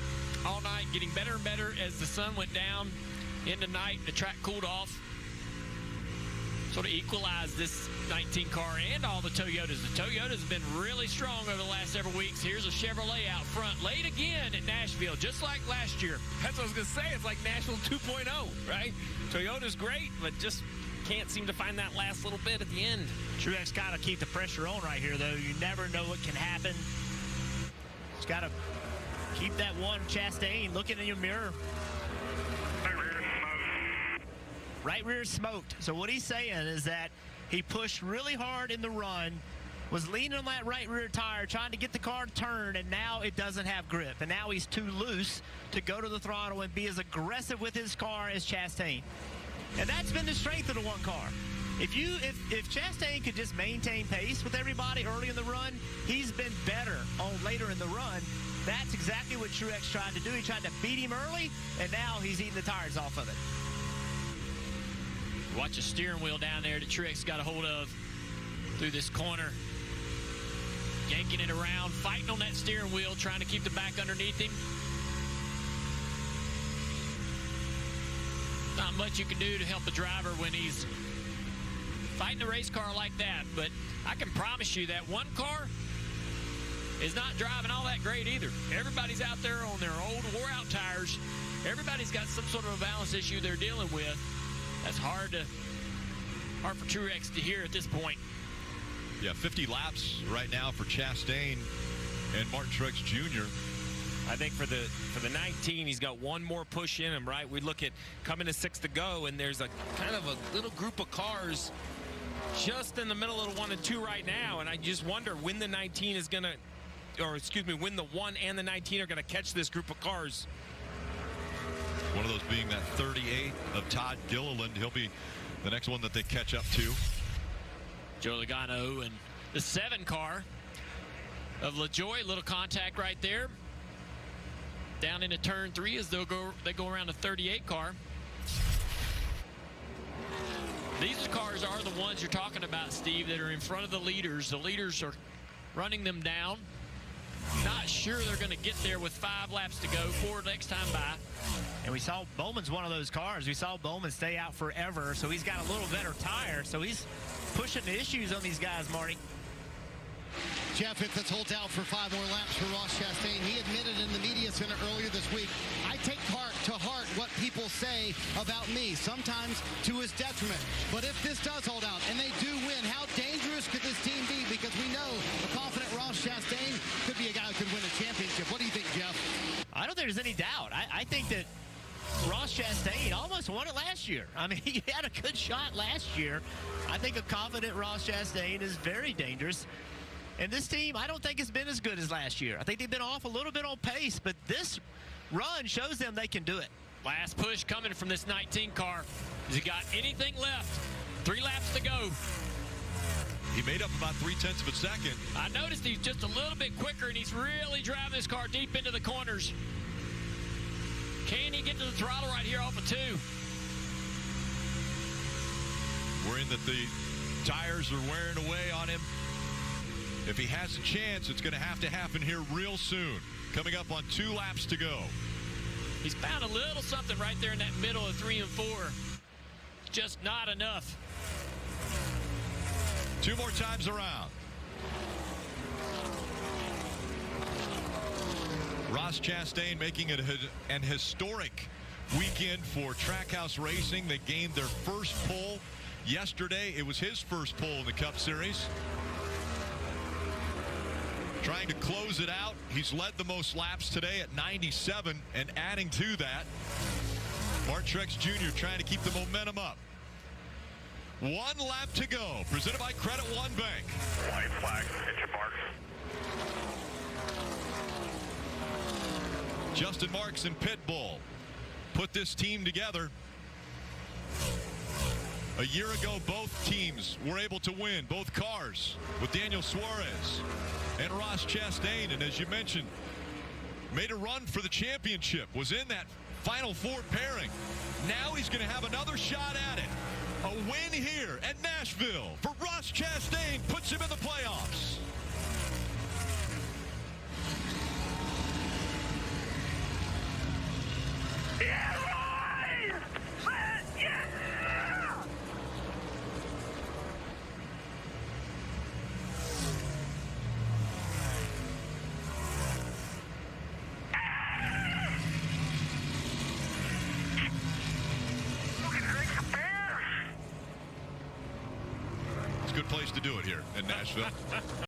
all night, getting better and better as the sun went down into night. The track cooled off, sort of equalized this 19 car and all the Toyotas. The Toyotas have been really strong over the last several weeks. Here's a Chevrolet out front, late again at Nashville, just like last year. That's what I was going to say. It's like Nashville 2.0, right? Toyota's great, but just can't seem to find that last little bit at the end. Truex got to keep the pressure on right here, though. You never know what can happen. Just got to keep that one, Chastain, looking in your mirror. Right rear smoked. So what he's saying is that he pushed really hard in the run, was leaning on that right rear tire, trying to get the car to turn, and now it doesn't have grip. And now he's too loose to go to the throttle and be as aggressive with his car as Chastain. And that's been the strength of the one car. If Chastain could just maintain pace with everybody early in the run, he's been better on later in the run. That's exactly what Truex tried to do. He tried to beat him early, and now he's eating the tires off of it. Watch the steering wheel down there that Truex got a hold of through this corner. Yanking it around, fighting on that steering wheel, trying to keep the back underneath him. Not much you can do to help the driver when he's fighting a race car like that, but I can promise you that one car is not driving all that great either. Everybody's out there on their old wore-out tires. Everybody's got some sort of a balance issue they're dealing with. That's hard for Truex to hear at this point. Yeah, 50 laps right now for Chastain and Martin Truex Jr. I think for the 19, he's got one more push in him, right? We look at coming to 6 to go, and there's a kind of a little group of cars just in the middle of the 1 and 2 right now, and I just wonder when the 19 is going to, or excuse me, when the 1 and the 19 are going to catch this group of cars. One of those being that 38 of Todd Gilliland. He'll be the next one that they catch up to. Joe Logano and the 7 car of LaJoie. Little contact right there. Down into turn 3 as they go around the 38 car. These cars are the ones you're talking about, Steve, that are in front of the leaders. The leaders are running them down. Not sure they're going to get there with 5 laps to go, 4 next time by. And we saw Bowman's one of those cars. We saw Bowman stay out forever, so he's got a little better tire. So he's pushing the issues on these guys, Marty. Jeff, if this holds out for 5 more laps for Ross Chastain, he admitted in the media center earlier this week, I take to heart what people say about me, sometimes to his detriment. But if this does hold out and they do win, how dangerous could this team be? Because we know a confident Ross Chastain could be a guy who could win a championship. What do you think, Jeff? I don't think there's any doubt. I think that Ross Chastain almost won it last year. I mean, he had a good shot last year. I think a confident Ross Chastain is very dangerous. And this team, I don't think it's been as good as last year. I think they've been off a little bit on pace, but this run shows them they can do it. Last push coming from this 19 car. Has he got anything left? 3 laps to go. He made up about 0.3 of a second. I noticed he's just a little bit quicker, and he's really driving this car deep into the corners. Can he get to the throttle right here off of 2? Worrying that the tires are wearing away on him. If he has a chance, it's going to happen here real soon. Coming up on 2 laps to go. He's found a little something right there in that middle of 3 and 4. Just not enough. 2 more times around. Ross Chastain making it an historic weekend for Trackhouse Racing. They gained their first pole yesterday. It was his first pole in the Cup Series. Trying to close it out. He's led the most laps today at 97, and adding to that, Martin Truex Jr. trying to keep the momentum up. 1 lap to go. Presented by Credit One Bank. White flag. Hit your marks. Justin Marks and Pitbull put this team together. A year ago, both teams were able to win, both cars, with Daniel Suarez and Ross Chastain. And as you mentioned, made a run for the championship, was in that Final 4 pairing. Now he's going to have another shot at it. A win here at Nashville for Ross Chastain puts him in the playoffs. Yeah, Roy! Yeah! It's a good place to do it here in Nashville.